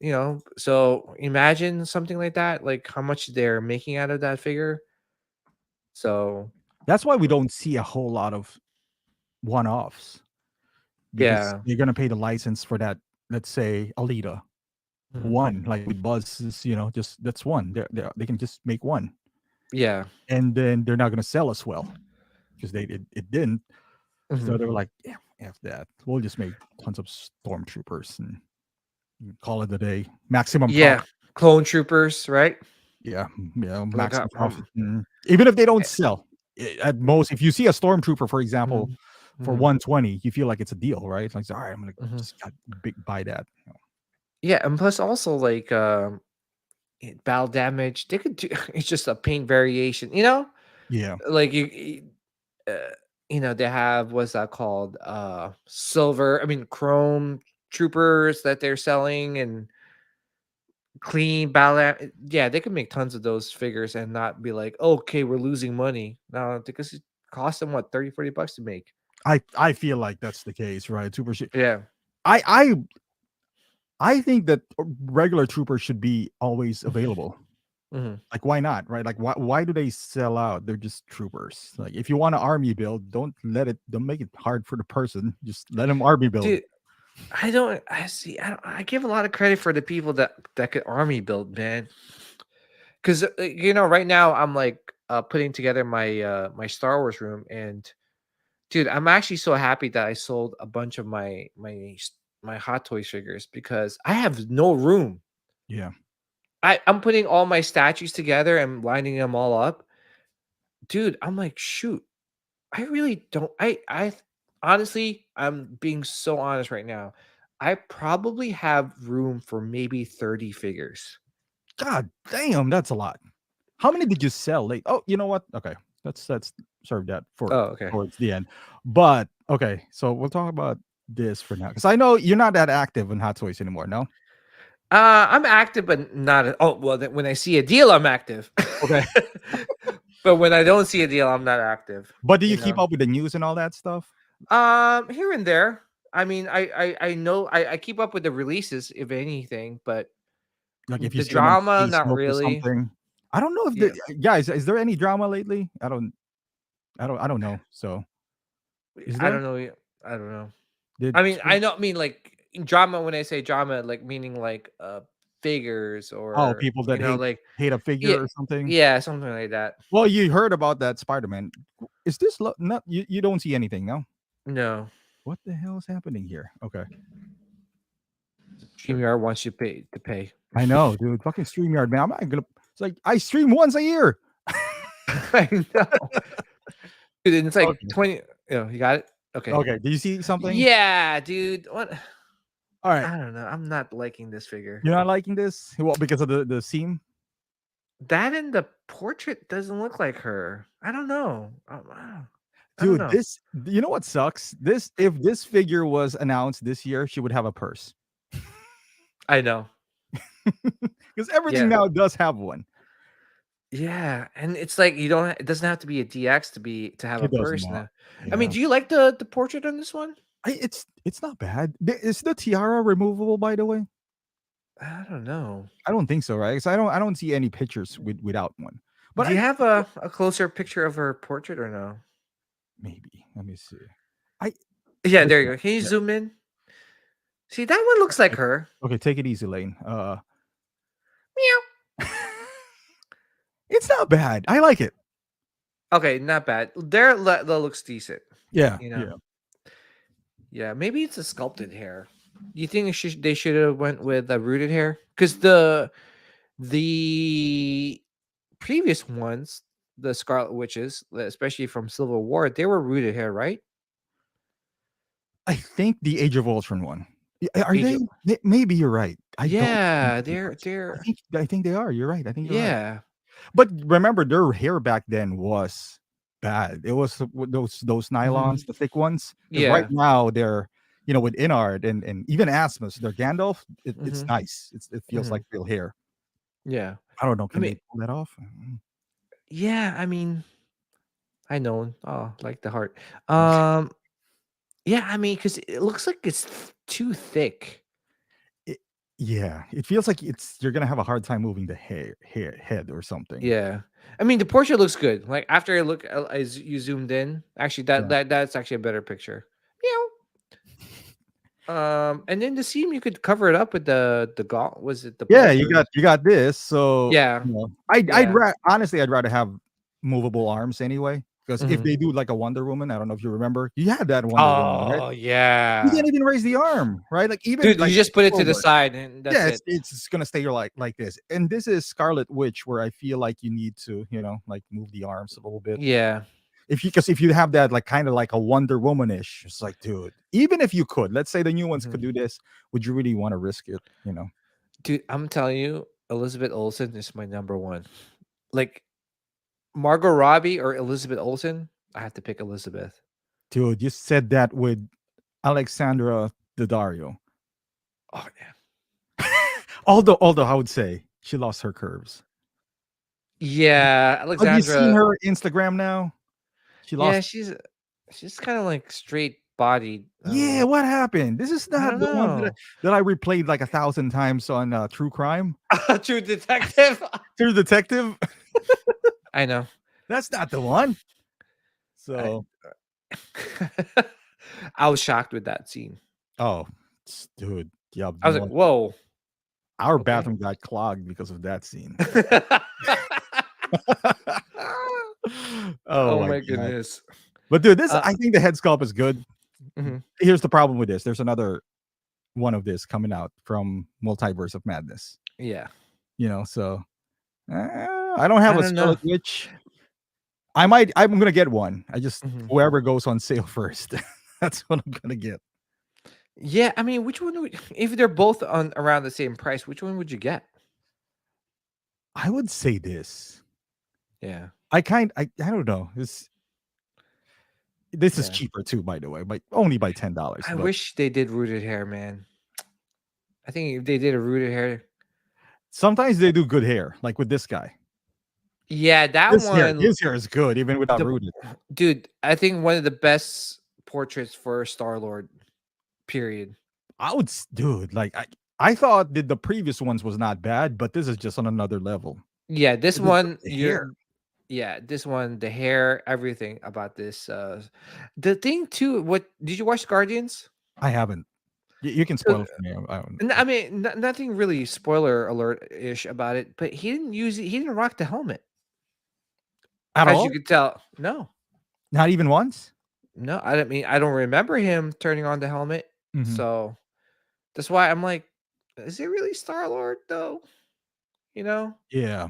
S1: yeah.
S2: so imagine something like that, like how much they're making out of that figure. So
S1: That's why we don't see a whole lot of one-offs because
S2: yeah.
S1: you're gonna pay the license for that, let's say, Alita
S2: Mhm.
S1: 1, like with Buzz is, just that's one. They can just make one,
S2: Yeah.
S1: and then they're not gonna sell as well because it didn't. So
S2: Mhm.
S1: they were like, "Yeah, F that. We'll just make tons of stormtroopers and call it a day. Maximum
S2: Yeah.
S1: profit."
S2: Clone troopers, right?
S1: Yeah, yeah,
S2: Like
S1: maximum profit. Mhm. Even if they don't
S2: eh,
S1: sell, at
S2: mm,
S1: most, if you see a stormtrooper, for example,
S2: mhm,
S1: for
S2: mhm,
S1: 120, you feel like it's a deal, right? Like, all right, I'm gonna
S2: mhm.
S1: just got big buy that.
S2: Yeah, and plus also like battle damage, they could do it's just a paint variation,
S1: Yeah,
S2: Like they have what's that called? Silver, I mean chrome troopers that they're selling and clean yeah, they could make tons of those figures and not be like, okay, we're losing money. No, because it costs them what, 30, $40 to make.
S1: I feel like that's the case, right? Super shit.
S2: Yeah.
S1: I I I think that regular troopers should be always available.
S2: Mhm.
S1: Like, why not, right? Like, why do they sell out? They're just troopers. Like, if you want an army build, don't make it hard for the person. Just let them army build.
S2: Dude, I give a lot of credit for the people that could army build, man. Because right now I'm like putting together my Star Wars room, and dude, I'm actually so happy that I sold a bunch of my Hot Toys figures because I have no room.
S1: Yeah.
S2: I'm putting all my statues together and lining them all up. Dude, I'm like, shoot, I really don't. Honestly, I'm being so honest right now. I probably have room for maybe 30 figures.
S1: God damn, that's a lot. How many did you sell late? Oh, you know what? Okay, let's serve that for
S2: Oh, okay.
S1: towards the end. But okay, so we'll talk about this for now because I know you're not that active in Hot Toys anymore. No.
S2: I'm active, but not. Oh, well, when I see a deal, I'm active.
S1: Okay.
S2: But when I don't see a deal, I'm not active.
S1: But do
S2: You
S1: you keep
S2: know.
S1: up with the news and all that stuff?
S2: Here and there. I mean, I know I keep up with the releases, if anything, but
S1: Like if you
S2: the
S1: see them on
S2: drama, not
S1: Facebook or
S2: really.
S1: something. I don't know if
S2: Yeah,
S1: the guys, is there any drama lately? I don't know. So is
S2: I
S1: there?
S2: don't know. I don't know.
S1: Did
S2: I mean, I know. I mean, like drama. When I say drama, like meaning like figures
S1: oh,
S2: or
S1: people that
S2: like
S1: hate a
S2: yeah,
S1: figure or something?
S2: yeah, something like that.
S1: Well, you heard about that Spider-Man. Is this not you don't see anything, no?
S2: No,
S1: What the hell is happening here? Okay.
S2: StreamYard wants you to pay.
S1: I know, dude. Fucking StreamYard, man. I'm not gonna. It's like I stream once a year.
S2: I know. Dude, and it's like
S1: Okay.
S2: 20. You got it. Okay.
S1: Okay. Do you see something?
S2: Yeah, dude. What?
S1: All right.
S2: I don't know. I'm not liking this figure.
S1: You're not liking this? Well, because of the seam,
S2: That in the portrait doesn't look like her. I don't know. I don't
S1: dude.
S2: know.
S1: This. You know what sucks? This if this figure was announced this year, she would have a purse.
S2: I know.
S1: Because everything
S2: Yeah.
S1: now does have one.
S2: Yeah, and it's like you don't. It doesn't have to be a DX to have a
S1: It does
S2: purse
S1: not.
S2: now. I mean,
S1: Yeah.
S2: do you like the portrait on this one?
S1: It's not bad. Is the tiara removable, by the way?
S2: I don't know.
S1: I don't think so, right? 'Cause I don't see any pictures without one. But
S2: Do you have a closer picture of her portrait or no?
S1: maybe. Let me see. I
S2: Yeah,
S1: let's
S2: there
S1: see.
S2: you go. Can you
S1: Yeah.
S2: zoom in? See, that one looks like her.
S1: Okay, take it easy, Lane.
S2: Meow.
S1: It's not bad. I like it.
S2: Okay, not bad. That looks decent.
S1: Yeah,
S2: You know.
S1: yeah.
S2: Yeah, maybe it's a sculpted hair. Do you think they should have went with a rooted hair? Because the previous ones, the Scarlet Witches, especially from Civil War, they were rooted hair, right?
S1: I think the Age of Ultron one. Are
S2: Age
S1: they?
S2: of
S1: Maybe you're right. I don't
S2: Yeah,
S1: remember.
S2: they're
S1: I think they are. You're right. I think you're right.
S2: yeah.
S1: But remember, their hair back then was bad. It was with those
S2: Mhm.
S1: nylons, the thick ones. Because right
S2: Yeah.
S1: now they're, with inArt and even Asmus, their Gandalf, it's
S2: Mhm.
S1: nice. It feels like
S2: Mhm.
S1: real hair.
S2: Yeah.
S1: I don't know.
S2: I
S1: Can
S2: mean,
S1: they pull that off? Mm.
S2: yeah, I mean, I know. Oh, like the heart. Um, yeah, I mean, because it looks like it's too thick.
S1: It, yeah, it feels like you're gonna have a hard time moving the head or something.
S2: Yeah. I mean, the portrait looks good. Like after I look, as you zoomed in, actually,
S1: Yeah.
S2: that's actually a better picture. Yeah. And then the seam, you could cover it up with the gaunt. Was it the
S1: Yeah,
S2: bolsters?
S1: you got this. So,
S2: Yeah.
S1: I'd
S2: Yeah.
S1: honestly, I'd rather have movable arms anyway. Because if
S2: Mhm.
S1: they do like a Wonder Woman, I don't know if you remember, you had that Wonder Woman, right?
S2: Oh
S1: You
S2: yeah,
S1: can't even raise the arm, right? Like even
S2: dude. You
S1: like
S2: just put it to the
S1: forward.
S2: side, and that's
S1: Yeah,
S2: it.
S1: it's gonna stay like this. And this is Scarlet Witch, where I feel like you need to, like move the arms a little bit.
S2: Yeah.
S1: If you have that like kind of like a Wonder Woman-ish, it's like, dude, even if you could, let's say the new ones could
S2: Mhm.
S1: do this, would you really want to risk it?
S2: Dude, I'm telling you, Elizabeth Olsen is my number one. Like Margot Robbie or Elizabeth Olsen, I have to pick Elizabeth.
S1: Dude, you said that with Alexandra Daddario.
S2: Oh yeah.
S1: Although I would say she lost her curves.
S2: Yeah,
S1: Have you seen
S2: Alexandra.
S1: her Instagram now? She
S2: Yeah,
S1: lost.
S2: she's kind of like straight bodied.
S1: Yeah, what happened? This is
S2: I
S1: not
S2: don't
S1: the one that
S2: know.
S1: I replayed like 1,000 times on True Crime.
S2: True Detective.
S1: True Detective.
S2: I know.
S1: That's not the one.
S2: I
S1: So,
S2: I was shocked with that scene.
S1: oh, dude, you have
S2: I was
S1: no
S2: like,
S1: idea.
S2: "Whoa,
S1: Our
S2: okay."
S1: bathroom got clogged because of that scene. Oh
S2: Oh
S1: my
S2: my
S1: god.
S2: goodness.
S1: But dude, this
S2: Uh,
S1: I think the head sculpt is good.
S2: mhm.
S1: Here's the problem with this. There's another one of this coming out from Multiverse of Madness.
S2: Yeah.
S1: So I don't have
S2: I
S1: a
S2: don't know.
S1: Scarlet Witch. I'm gonna get one. I just
S2: Mhm.
S1: whoever goes on sale first. That's what I'm gonna get.
S2: Yeah, I mean, which one would if they're both on around the same price, which one would you get?
S1: I would say this.
S2: Yeah.
S1: I don't know. This is
S2: Yeah.
S1: cheaper too, by the way, but only by $10.
S2: I
S1: But
S2: wish they did rooted hair, man. I think if they did a rooted hair.
S1: sometimes they do good hair, like with this guy.
S2: Yeah, that one
S1: His hair is good, even without
S2: the
S1: rooted.
S2: dude, I think one of the best portraits for Star-Lord, period.
S1: Dude, like I thought that the previous ones was not bad, but this is just on another level.
S2: Yeah, this one,
S1: The hair.
S2: yeah, this one, the hair, everything about this. The thing too, what did you watch Guardians?
S1: I haven't. You can
S2: So,
S1: spoil it for me. I don't
S2: I mean, nothing really spoiler alert ish about it, but he didn't use it. He didn't rock the helmet,
S1: at
S2: as you
S1: all?
S2: could tell. No,
S1: Not even once?
S2: no, I don't mean I don't remember him turning on the helmet.
S1: Mhm.
S2: So that's why I'm like, is it really Star Lord though? You know.
S1: Yeah.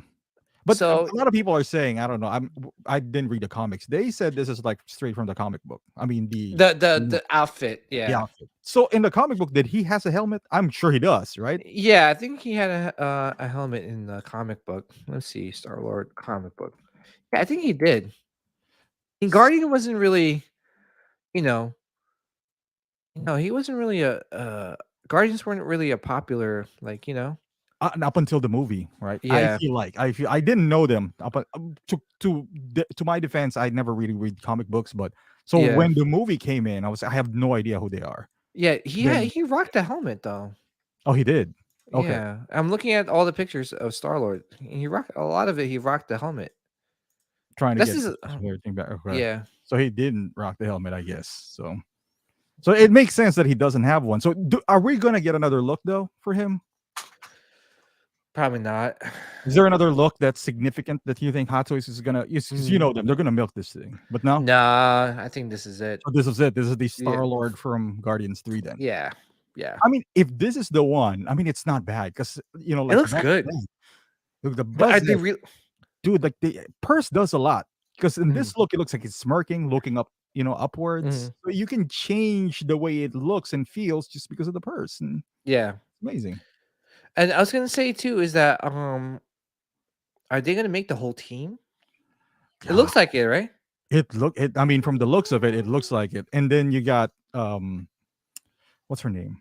S1: But
S2: So
S1: a lot of people are saying, I don't know. I didn't read the comics. They said this is like straight from the comic book. I mean
S2: the outfit,
S1: the
S2: yeah.
S1: outfit. So in the comic book, did he has a helmet? I'm sure he does, right?
S2: Yeah, I think he had a helmet in the comic book. Let's see, Star Lord comic book. Yeah, I think he did. And Guardian wasn't really, you know, he wasn't really Guardians weren't really a popular, like,
S1: Up until the movie, right?
S2: yeah,
S1: I feel I didn't know them. To my defense, I never really read comic books, but so
S2: yeah,
S1: when the movie came in, I have no idea who they are.
S2: yeah.
S1: Then
S2: He rocked the helmet though.
S1: oh, he did. Okay,
S2: Yeah, I'm looking at all the pictures of Star Lord. He rocked a lot of it. He rocked the helmet.
S1: trying to
S2: This
S1: get
S2: is,
S1: pictures and everything back. Okay,
S2: yeah,
S1: so he didn't rock the helmet, I guess. So it makes sense that he doesn't have one. So are we gonna get another look though for him?
S2: probably not.
S1: Is there another look that's significant that you think Hot Toys is gonna? Because you
S2: Mm,
S1: know them, they're gonna milk this thing. But no,
S2: nah, I think this is it.
S1: so this is it. This is the
S2: Yeah,
S1: Star Lord from Guardians 3. Then
S2: yeah, yeah.
S1: I mean, if this is the one, I mean, it's not bad because
S2: It
S1: like
S2: looks
S1: back
S2: good,
S1: then, look, the
S2: but
S1: buzz
S2: I think
S1: head,
S2: real.
S1: dude, like the purse does a lot. Because in
S2: Mhm,
S1: this look, it looks like it's smirking, looking up, upwards.
S2: mhm,
S1: So you can change the way it looks and feels just because of the purse, and
S2: yeah.
S1: it's amazing.
S2: And I was gonna say too is that are they gonna make the whole team? It
S1: God,
S2: looks like it, right?
S1: I mean, from the looks of it, it looks like it. And then you got what's her name?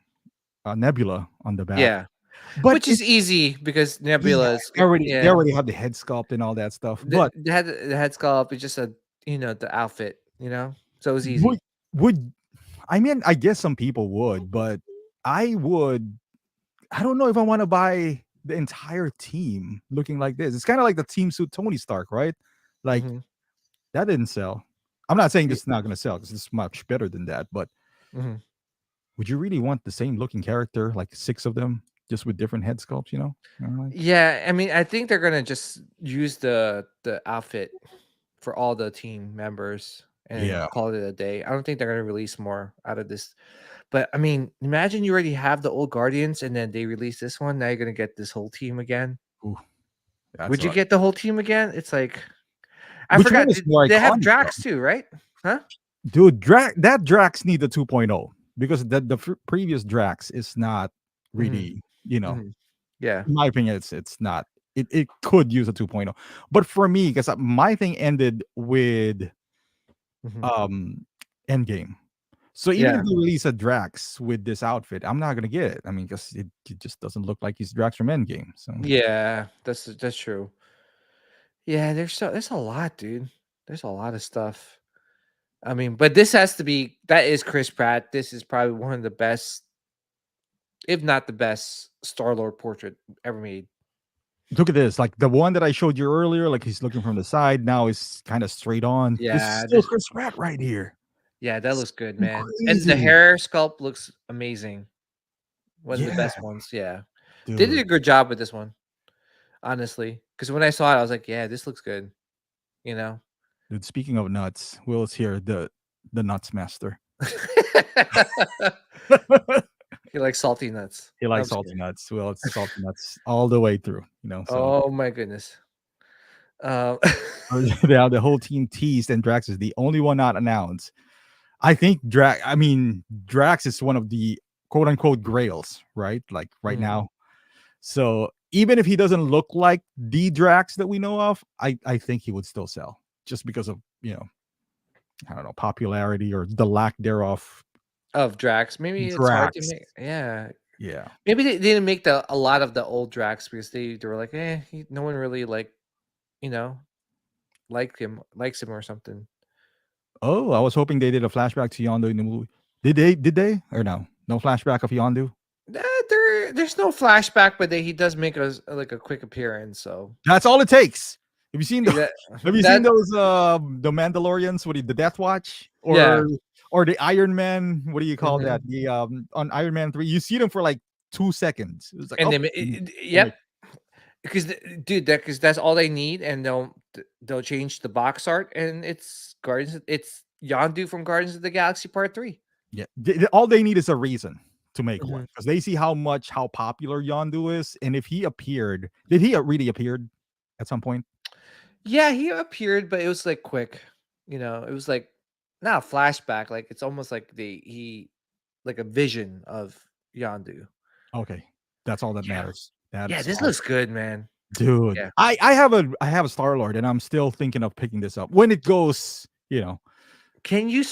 S1: Nebula on the back.
S2: Yeah,
S1: But
S2: which
S1: it
S2: is easy because
S1: yeah,
S2: Nebula is
S1: they
S2: yeah.
S1: already have the head sculpt and all that stuff.
S2: The
S1: But
S2: the head sculpt is just a the outfit, so it was
S1: would
S2: easy.
S1: would I mean, I guess some people would, but I would I don't know if I want to buy the entire team looking like this. It's kind of like the team suit Tony Stark, right? Like
S2: Mhm.
S1: that didn't sell. I'm not saying
S2: Ye
S1: this is not going to sell because it's much better than that, but
S2: mhm.
S1: would you really want the same looking character, like six of them, just with different head sculpts? Like
S2: Yeah, I mean, I think they're gonna just use the outfit for all the team members and
S1: yeah.
S2: call it a day. I don't think they're gonna release more out of this. But I mean, imagine you already have the old Guardians and then they release this one. Now you're gonna get this whole team again.
S1: Ooh, that's
S2: Would you
S1: right.
S2: get the whole team again? It's like I
S1: Which one
S2: forgot.
S1: is more
S2: They have
S1: iconic though?
S2: Drax too, right? Huh?
S1: Dude, that Drax need the 2.0 because the previous Drax is not
S2: Hmm.
S1: really,
S2: Hmm. Yeah.
S1: in my opinion, it's not. It could use a 2.0. But for me, because my thing ended with
S2: Hmm.
S1: um Endgame. So even if
S2: Yeah.
S1: they release a Drax with this outfit, I'm not gonna get it. I mean, because it just doesn't look like he's Drax from Endgame. So
S2: Yeah. That's true. Yeah, there's a lot, dude. There's a lot of stuff. I mean, but this has to be that is Chris Pratt. This is probably one of the best, if not the best, Star Lord portrait ever made.
S1: look at this. Like the one that I showed you earlier, like he's looking from the side. Now is kind of straight on. This is
S2: Yeah,
S1: still
S2: this
S1: Chris Pratt right here.
S2: yeah, that
S1: It's
S2: looks good,
S1: so
S2: man. And the
S1: crazy.
S2: hair sculpt looks amazing. One of the
S1: Yeah,
S2: best ones. Yeah. They did a
S1: dude.
S2: good job with this one, honestly. Because when I saw it, I was like, yeah, this looks good, you know?
S1: Dude, speaking of nuts, Will's here, the nuts master.
S2: He likes salty nuts.
S1: He
S2: I'm
S1: likes
S2: just
S1: salty
S2: kidding.
S1: nuts. Will, it's salty nuts all the way through, so
S2: Oh my goodness. Um,
S1: the whole team teased, and Drax is the only one not announced. I mean, Drax is one of the quote unquote grails, right? Like right
S2: mhm.
S1: now. So even if he doesn't look like the Drax that we know of, I think he would still sell just because of, I don't know, popularity or the lack thereof.
S2: Of Drax. Maybe it's hard to
S1: Drax.
S2: make. Yeah.
S1: Yeah.
S2: Maybe they didn't make a lot of the old Drax because they were like, no one really you know, likes him or something.
S1: Oh, I was hoping they did a flashback to Yondu in the movie. Did they? Or no? No flashback of Yondu?
S2: There's no flashback, but he does make like a quick appearance. So
S1: That's all it takes. Have you seen the
S2: that
S1: have you seen
S2: that
S1: those the Mandalorians with the Death Watch
S2: yeah.
S1: or the Iron Man, what do you call that?
S2: Mhm.
S1: The on Iron Man 3, you see them for like 2 seconds. It's like,
S2: And
S1: oh,
S2: then
S1: finish.
S2: yep, because dude, because that's all they need, and they'll change the box art, and it's Yondu from Guardians of the Galaxy Part 3.
S1: Yeah. All they need is a reason to make one
S2: Mhm.
S1: because they see how popular Yondu is, and if he appeared, did he really appeared at some point?
S2: Yeah, he appeared, but it was like quick. It was like not a flashback. Like it's almost like he like a vision of Yondu.
S1: Okay, that's all that
S2: Yeah,
S1: matters.
S2: yeah.
S1: That's
S2: This
S1: all.
S2: looks good, man.
S1: Dude,
S2: Yeah.
S1: I have a Star Lord, and I'm still thinking of picking this up when it goes.
S2: Can you?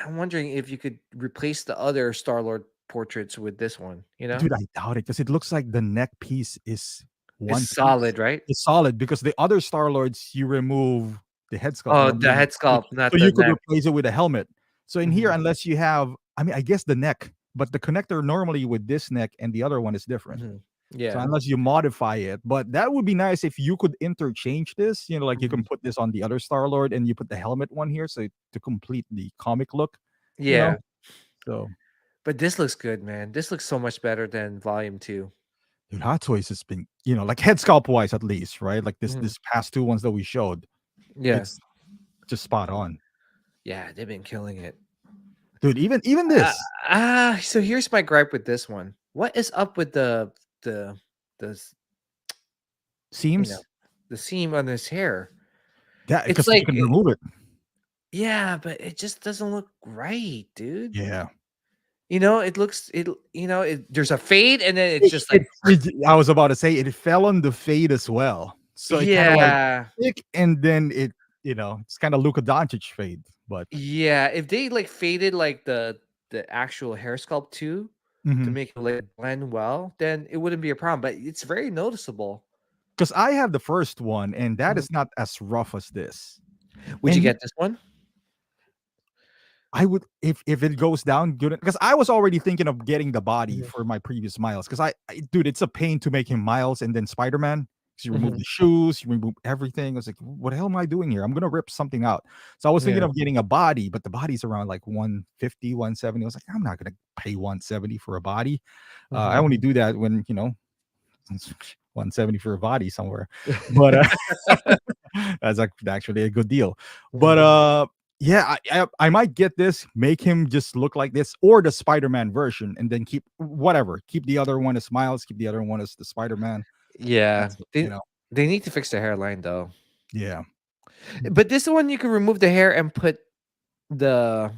S2: I'm wondering if you could replace the other Star Lord portraits with this one.
S1: Dude, I doubt it because it looks like the neck piece is
S2: It's
S1: one piece.
S2: solid, right?
S1: It's solid because the other Star Lords you remove the head sculpt
S2: Oh, the
S1: normally,
S2: head
S1: so
S2: sculpt, not
S1: so
S2: the
S1: you could
S2: neck.
S1: replace it with a helmet. So in here,
S2: Mhm,
S1: unless you have, I mean, I guess the neck, but the connector normally with this neck and the other one is different.
S2: mhm.
S1: So
S2: Yeah.
S1: unless you modify it, but that would be nice if you could interchange this. Like you can
S2: Mhm.
S1: put this on the other Star Lord and you put the helmet one here, so to complete the comic look. You know,
S2: Yeah,
S1: so
S2: but this looks good, man. This looks so much better than Volume 2.
S1: dude, Hot Toys has been, like head sculpt wise at least, right? Like this
S2: Mhm.
S1: this past two ones that we showed,
S2: Yeah.
S1: it's just spot on,
S2: Yeah, they've been killing it.
S1: dude. Even
S2: Uh,
S1: this
S2: so here's my gripe with this one. What is up with the the s you know,
S1: seems
S2: the seam on his hair?
S1: that
S2: It's
S1: because you
S2: like
S1: can remove it.
S2: yeah, but it just doesn't look right, dude.
S1: Yeah,
S2: It looks there's a fade and then it's just like
S1: I was about to say it fell on the fade as well, so it kind of like
S2: yeah.
S1: thick, and then it's kind of Luka Doncic fade, but
S2: Yeah, if they like faded like the actual hair sculpt too to
S1: mhm.
S2: make it like blend well, then it wouldn't be a problem. But it's very noticeable.
S1: Because I have the first one, and that
S2: Mhm.
S1: is not as rough as this.
S2: Would you
S1: And
S2: get this one?
S1: I would, if it goes down good, because I was already thinking of getting the body
S2: Mhm.
S1: for my previous Miles. Because dude, it's a pain to make him Miles and then Spider Man. Because you remove
S2: Mhm.
S1: the shoes, you remove everything. I was like, what the hell am I doing here? I'm gonna rip something out. So I was thinking
S2: Yeah.
S1: of getting a body, but the body's around like 150, 170. I was like, I'm not gonna pay 170 for a body. I
S2: Mhm.
S1: only do that when 170 for a body somewhere. But that's actually a good deal. But
S2: Mhm.
S1: yeah, I might get this, make him just look like this, or the Spider-Man version, and then keep whatever. Keep the other one as Miles, keep the other one as the Spider-Man.
S2: Yeah.
S1: That's it,
S2: They need to fix the hairline though.
S1: yeah.
S2: But this one you can remove the hair and put the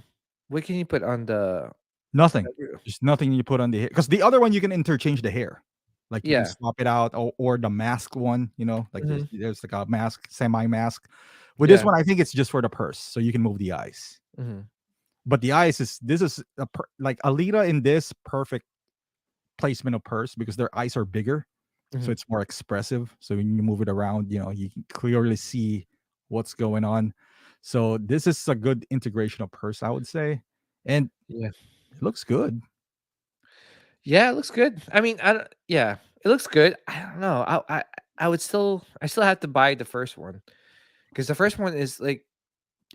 S2: what can you put on the
S1: Nothing. Just nothing you put on the hair. Because the other one you can interchange the hair. Like you can
S2: yeah.
S1: swap it out, or the mask one, like there's
S2: Mhm.
S1: there's like a mask, semi-mask. With this
S2: Yeah.
S1: one, I think it's just for the purse, so you can move the eyes.
S2: Mhm.
S1: But the eyes is this is like Alita in this perfect placement of purse because their eyes are bigger, so
S2: Mhm.
S1: it's more expressive. So when you move it around, you can clearly see what's going on. So this is a good integration of purse, I would say, and
S2: Yeah.
S1: it looks good.
S2: Yeah, it looks good. I mean, I don't yeah, it looks good. I don't know. I still have to buy the first one because the first one is
S1: It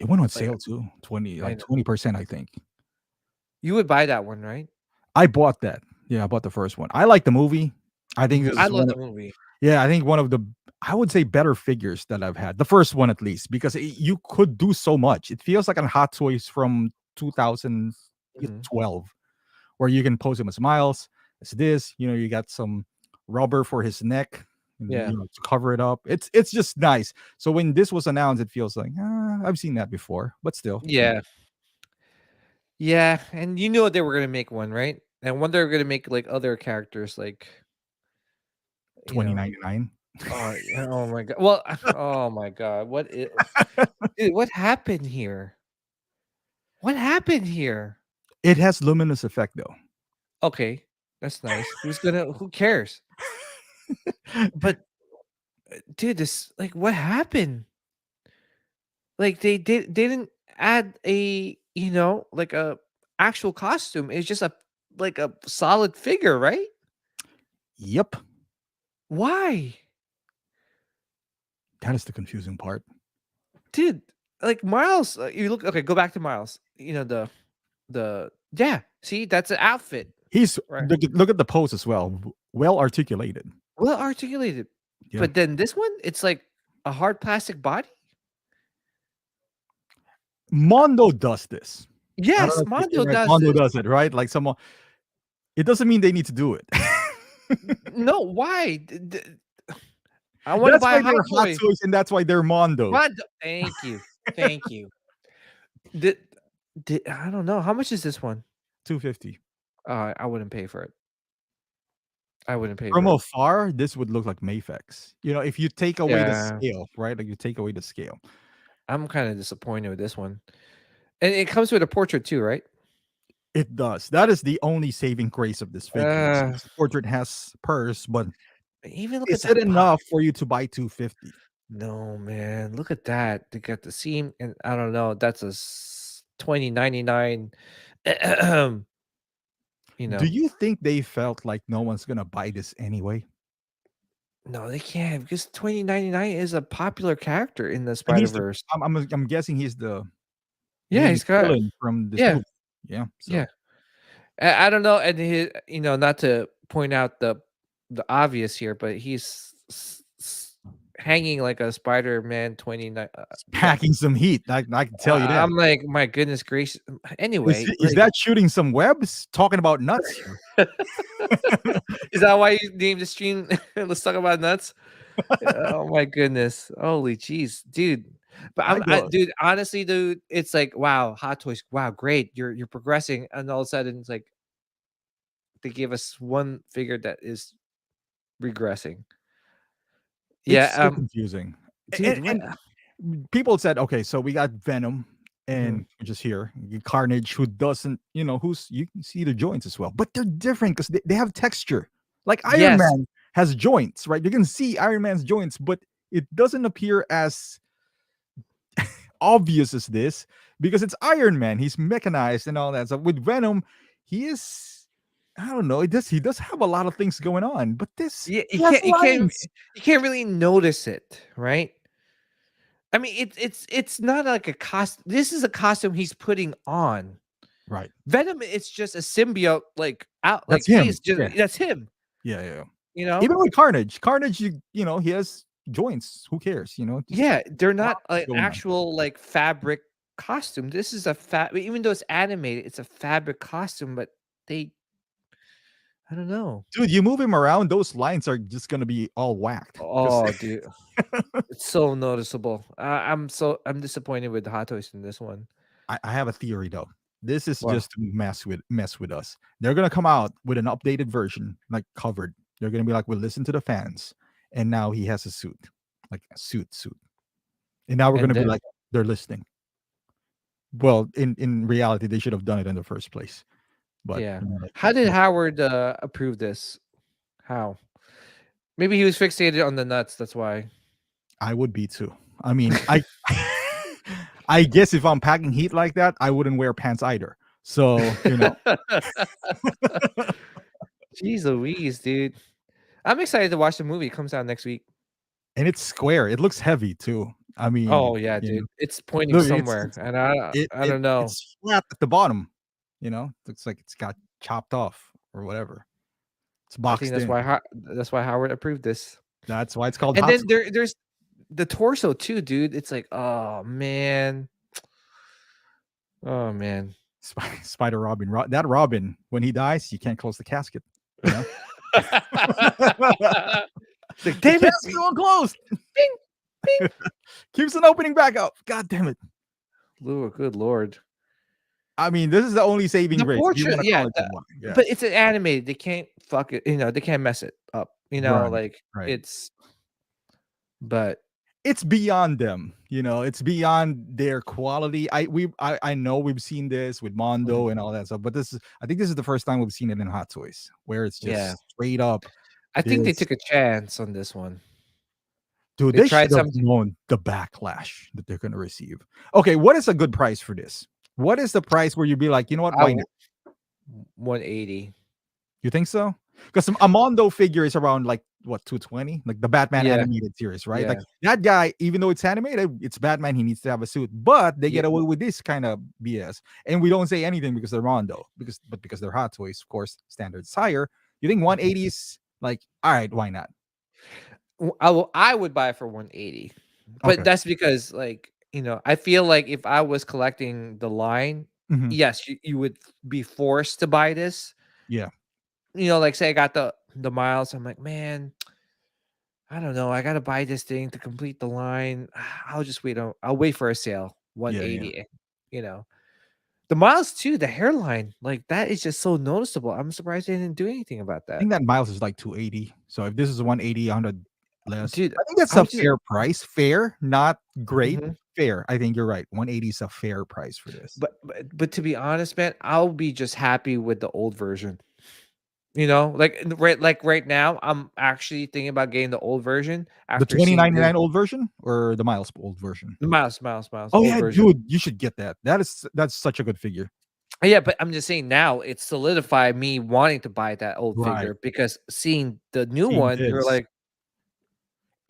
S1: went on
S2: like
S1: sale too, 20
S2: I
S1: like
S2: know.
S1: 20%, I think.
S2: You would buy that one, right?
S1: I bought that. Yeah, I bought the first one. I like the movie. I think this
S2: I
S1: is
S2: love
S1: one
S2: the
S1: of
S2: movie.
S1: yeah, I think one of the I would say better figures that I've had. The first one at least, because you could do so much. It feels like a Hot Toys from
S2: Mhm.
S1: 2012, where you can pose him as Miles. As this, you got some rubber for his neck, and,
S2: Yeah.
S1: to cover it up. It's just nice. So when this was announced, it feels like I've seen that before, but still,
S2: Yeah. Yeah, and you knew they were gonna make one, right? And one they're gonna make like other characters you know
S1: 2099.
S2: oh, yeah, oh my god. Well, oh my god. Dude, what happened here? What happened here?
S1: It has luminous effect though.
S2: Okay, that's nice. Who cares? But dude, this what happened? Like they didn't add like a actual costume. It's just a solid figure, right?
S1: Yep,
S2: Why?
S1: that is the confusing part.
S2: Dude, like Miles, you look okay, go back to Miles. You know the yeah, see, that's an outfit,
S1: He's
S2: right?
S1: look at the pose as well, well articulated.
S2: Well articulated.
S1: Yeah.
S2: But then this one, it's like a hard plastic body?
S1: Mondo does this. I don't know
S2: Yes,
S1: if you're
S2: Mondo
S1: right.
S2: does
S1: Mondo
S2: this.
S1: does it, right? Like someone it doesn't mean they need to do it.
S2: No, why? I wanna
S1: That's
S2: buy a
S1: why
S2: Hot
S1: they're Hot
S2: Toy.
S1: Toys and that's why they're Mondo.
S2: Mondo thank you, thank you. Did I don't know, how much is this one?
S1: 250.
S2: I wouldn't pay for it. I wouldn't pay
S1: From
S2: for it.
S1: afar, this would look like Mayfex. If you take away the
S2: Yeah,
S1: scale, right? Like you take away the scale.
S2: I'm kinda disappointed with this one. And it comes with a portrait too, right?
S1: It does. That is the only saving grace of this figure. Is
S2: Uh,
S1: yes, the portrait has purse, but
S2: even look at
S1: is it
S2: that pop.
S1: enough for you to buy 250?
S2: No, man, look at that. They got the seam, and I don't know, that's a 2099. You
S1: Do
S2: know?
S1: you think they felt like no one's gonna buy this anyway?
S2: No, they can't because 2099 is a popular character in the
S1: And he's the
S2: Spider-Verse.
S1: I'm guessing he's the
S2: Yeah,
S1: main
S2: he's got
S1: villain from this
S2: yeah,
S1: movie. Yeah, so
S2: yeah. I don't know, and not to point out the obvious here, but he's hanging like a Spider-Man 29. That
S1: packing some heat. I can tell you that.
S2: I'm like, my goodness gracious.
S1: Is
S2: Anyway,
S1: is that shooting some webs? Talking about nuts here.
S2: is that why you named the stream? Let's talk about nuts. Oh my goodness. Holy jeez, dude. But
S1: I go
S2: dude, honestly, dude, it's like, wow, Hot Toys, wow, great. You're progressing. And all of a sudden it's like they gave us one figure that is regressing.
S1: it's
S2: Yeah,
S1: so confusing.
S2: dude,
S1: And
S2: what?
S1: and people said, okay, so we got Venom
S2: Mhm.
S1: and which is here, Carnage, who doesn't, who's you can see the joints as well, but they're different because they have texture. Like Iron
S2: Yes.
S1: Man has joints, right? You can see Iron Man's joints, but it doesn't appear as obvious as this because it's Iron Man. He's mechanized and all that. So with Venom, he is. I don't know. He does have a lot of things going on, but this
S2: Yeah,
S1: he has lines.
S2: you can't really notice it, right? I mean, it's not like a cost. This is a costume he's putting on.
S1: Right.
S2: Venom, it's just a symbiote, like out,
S1: That's
S2: like
S1: him.
S2: face. Just
S1: Yeah.
S2: that's him.
S1: Yeah. Yeah. Yeah.
S2: You know?
S1: Even with Carnage, he has joints. Who cares? Just
S2: Yeah, they're
S1: a lot
S2: not an
S1: going on.
S2: actual like fabric costume. This is a fat. Even though it's animated, it's a fabric costume. But they, I don't know.
S1: Dude, you move him around, those lines are just gonna be all whacked. Because
S2: Oh, dude, it's so noticeable. I'm disappointed with the Hot Toys in this one.
S1: I have a theory though. This is
S2: Well,
S1: just to mess with us. They're gonna come out with an updated version, like covered. They're gonna be like, we listen to the fans, and now he has a suit, like a suit, and now we're
S2: and
S1: gonna be
S2: then
S1: like, they're listening. Well, in reality, they should have done it in the first place. But
S2: yeah.
S1: like,
S2: How did
S1: no,
S2: Howard approve this? How? Maybe he was fixated on the nuts. That's why.
S1: I would be too. I mean, I I guess if I'm packing heat like that, I wouldn't wear pants either. So,
S2: Jeez Louise, dude. I'm excited to watch the movie. It comes out next week.
S1: and it's square. It looks heavy too. I mean,
S2: Oh yeah, dude. It's pointing
S1: look, it's
S2: somewhere,
S1: it's
S2: and
S1: it,
S2: I
S1: it
S2: don't know.
S1: it's flat at the bottom. Looks like it's got chopped off or whatever. It's
S2: I think
S1: boxed in.
S2: that's why Howard approved this.
S1: That's why it's called
S2: And
S1: hot.
S2: then there's the torso too, dude. It's like, oh man. Oh man.
S1: Spider Robin. That Robin, when he dies, you can't close the casket. You know,
S2: Like,
S1: the
S2: damn it.
S1: casket won't close.
S2: Bing, bing.
S1: Keeps on opening back up. God damn it.
S2: Lord, good lord.
S1: I mean, this is the only saving
S2: The
S1: grace. If you
S2: portrait,
S1: want to
S2: yeah,
S1: call it that one. Yeah.
S2: but it's an animated. They can't fuck it, they can't mess it up.
S1: Right.
S2: Like
S1: Right.
S2: it's but
S1: It's beyond them. It's beyond their quality. I know we've seen this with
S2: Mhm.
S1: Mondo and all that stuff, but I think this is the first time we've seen it in Hot Toys, where it's
S2: Yeah.
S1: just straight up
S2: I think they
S1: this.
S2: took a chance on this one.
S1: Dude,
S2: They
S1: they should
S2: tried
S1: have
S2: something.
S1: known the backlash that they're gonna receive. Okay, what is a good price for this? What is the price where you'd be like, you know what,
S2: I
S1: why
S2: w-
S1: not?
S2: 180.
S1: You think so? Because a Mondo figure is around like what 220, like the Batman
S2: Yeah,
S1: animated series, right? Like
S2: yeah,
S1: that guy, even though it's animated, it's Batman. He needs to have a suit, but they
S2: yeah.
S1: get away with this kind of BS, and we don't say anything because they're Mondo, because they're Hot Toys, of course, standards higher. You think
S2: Mhm.
S1: 180 is like, all right, why not?
S2: I would buy it for 180. But
S1: Okay,
S2: that's because like, I feel like if I was collecting the line,
S1: hmm,
S2: yes, you would be forced to buy this.
S1: yeah,
S2: Like say I got the miles, I'm like, man, I don't know. I gotta buy this thing to complete the line. I'll just wait. I'll wait for a sale.
S1: yeah, yeah.
S2: 180. You know, the miles too. The hairline, like that, is just so noticeable. I'm surprised they didn't do anything about
S1: I
S2: that,
S1: think that Miles is like 280. So if this is 180, 100 less,
S2: dude.
S1: I think that's
S2: I
S1: a
S2: was just,
S1: fair price. Fair, not great.
S2: mhm.
S1: Fair. I think you're right. 180 is a fair price for this.
S2: But to be honest, man, I'll be just happy with the old version. Like right now, I'm actually thinking about getting the old version
S1: The
S2: after seeing this.
S1: 2099 old version or the Miles old version?
S2: Miles,
S1: Oh
S2: old
S1: yeah,
S2: version.
S1: dude, you should get that. That's such a good figure.
S2: Yeah, but I'm just saying now it solidified me wanting to buy that old
S1: Right.
S2: figure because seeing the new
S1: Seeing
S2: one, you're
S1: this.
S2: like,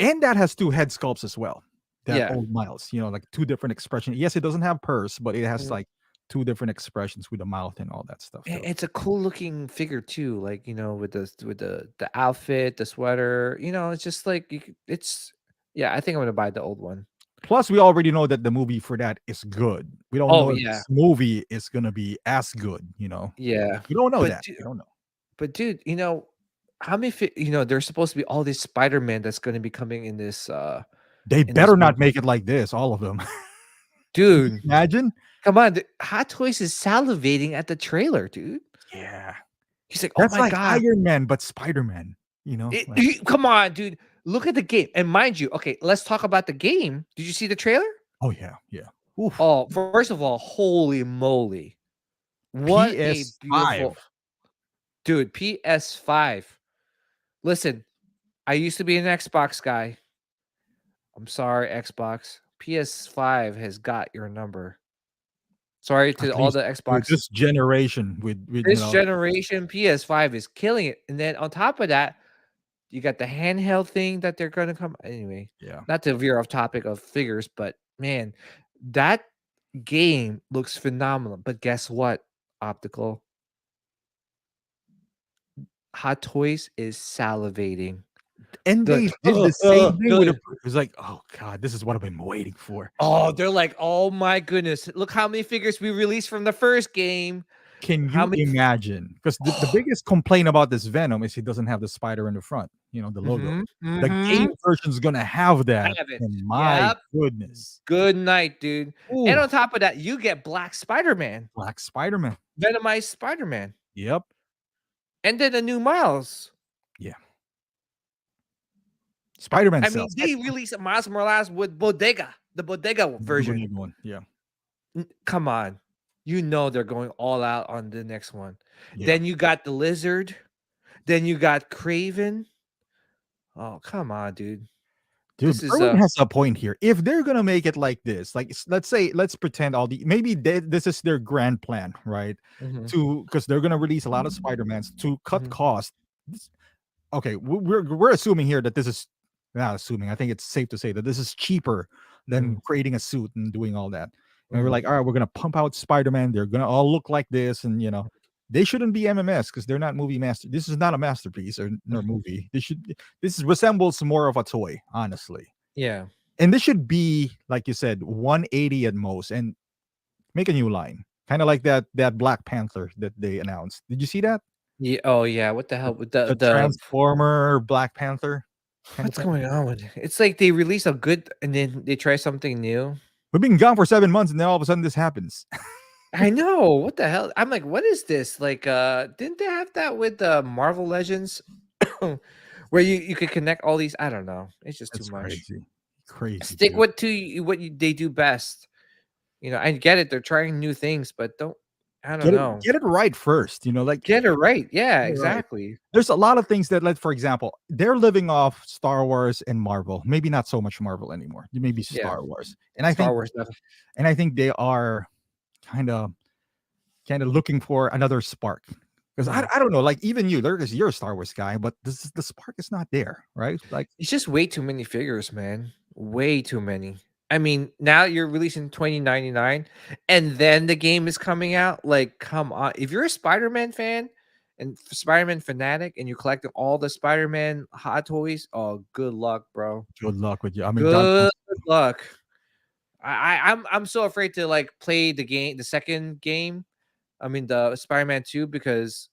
S1: And that has two head sculpts as well. That
S2: yeah,
S1: old Miles, like two different expressions. Yes, it doesn't have purse, but it has
S2: mhm.
S1: like two different expressions with the mouth and all that stuff too.
S2: It's a cool looking figure too. Like with the outfit, the sweater. It's just like it's yeah. I think I'm gonna buy the old one.
S1: Plus, we already know that the movie for that is good. We don't
S2: Oh
S1: know if
S2: yeah,
S1: this movie is gonna be as good.
S2: yeah.
S1: We don't know
S2: But
S1: that. We don't know.
S2: dude, how many there's supposed to be all this Spider-Man that's going to be coming in this
S1: They
S2: in this
S1: better not
S2: movie.
S1: make it like this, all of them.
S2: Dude,
S1: Imagine?
S2: come on. Hot Toys is salivating at the trailer, dude.
S1: Yeah.
S2: He's like, "Oh
S1: That's
S2: my
S1: like
S2: god."
S1: Iron Man, but Spider-Man, like
S2: Come on, dude. Look at the game, and mind you, okay, let's talk about the game. Did you see the trailer?
S1: Oh yeah, yeah. Oof.
S2: Oh, first of all, holy moly! What a beautiful
S1: PS5.
S2: dude. PS5. Listen, I used to be an Xbox guy. I'm sorry, Xbox. PS5 has got your number. Sorry
S1: At
S2: to all
S1: least
S2: the
S1: with
S2: Xbox.
S1: this generation, with
S2: This generation, PS5 is killing it. And then on top of that, you got the handheld thing that they're gonna come anyway.
S1: yeah.
S2: Not to veer off topic of figures, but man, that game looks phenomenal. But guess what? Optical Hot Toys is salivating.
S1: And
S2: The
S1: they did the same thing with a
S2: good.
S1: it was like, "Oh god, this is what I've been waiting for."
S2: Oh, they're like, oh my goodness. Look how many figures we released from the first game.
S1: Can
S2: How
S1: you
S2: many
S1: imagine? Because the biggest complaint about this Venom is he doesn't have the spider in the front, the logo.
S2: Mhm,
S1: The game
S2: mhm.
S1: version's gonna have that,
S2: Have it.
S1: and my
S2: Yep.
S1: goodness.
S2: Good night, dude. And
S1: Ooh,
S2: on top of that, you get Black Spider-Man,
S1: Black Spider-Man.
S2: Venomized Spider-Man,
S1: Yep.
S2: and then a new Miles.
S1: Yeah. Spider-Man
S2: I mean,
S1: sells.
S2: they released a Miles Morales with Bodega, the Bodega version.
S1: Yeah.
S2: Come on. You know they're going all out on the next one.
S1: Yeah.
S2: Then you got the Lizard. Then you got Craven. Oh, come on, dude.
S1: Dude,
S2: This is
S1: Erwin has a point here. If they're gonna make it like this, like let's pretend maybe this is their grand plan, right?
S2: Mhm,
S1: Because they're gonna release a lot of Spider-Mans to cut
S2: mhm,
S1: cost. Okay, we're assuming here that this is not assuming. I think it's safe to say that this is cheaper than
S2: mhm,
S1: creating a suit and doing all that. And we're
S2: mhm.
S1: like, all right, we're gonna pump out Spider-Man. They're gonna all look like this, and they shouldn't be MMS because they're not movie master. This is not a masterpiece or nor movie. This resembles more of a toy, honestly.
S2: Yeah.
S1: And this should be, like you said, 180 at most, and make a new line, kind of like that Black Panther that they announced. Did you see that?
S2: Yeah. Oh, yeah. What the hell with
S1: The
S2: the
S1: Transformer Black Panther kind of
S2: what's
S1: thing.
S2: going on with it? It's like they release a good and then they try something new.
S1: We've been gone for 7 months, and then all of a sudden this happens.
S2: I know. What the hell? I'm like, what is this? Like, didn't they have that with Marvel Legends? Where you could connect all these? I don't know. It's just too
S1: That's
S2: much.
S1: crazy, crazy,
S2: Stick
S1: dude.
S2: with they do best. I get it. They're trying new things, but don't. I don't know.
S1: Get it right first. Like
S2: Get it right. Yeah,
S1: get it right.
S2: exactly.
S1: There's a lot of things that, like for example, they're living off Star Wars and Marvel. Maybe not so much Marvel anymore. Maybe
S2: Yeah,
S1: Star Wars, and
S2: Star Wars stuff.
S1: I think they are kind of looking for another spark. Because
S2: Mhm.
S1: I don't know, like even you're a Star Wars guy, but the spark is not there, right? Like
S2: It's just way too many figures, man. Way too many. I mean, now you're releasing 2099 and then the game is coming out. Like, come on. If you're a Spider-Man fan and Spider-Man fanatic and you're collecting all the Spider-Man hot toys, oh, good luck, bro.
S1: good luck with you. I mean, God,
S2: Good luck. I'm so afraid to like play the second game. I mean the Spider-Man 2 because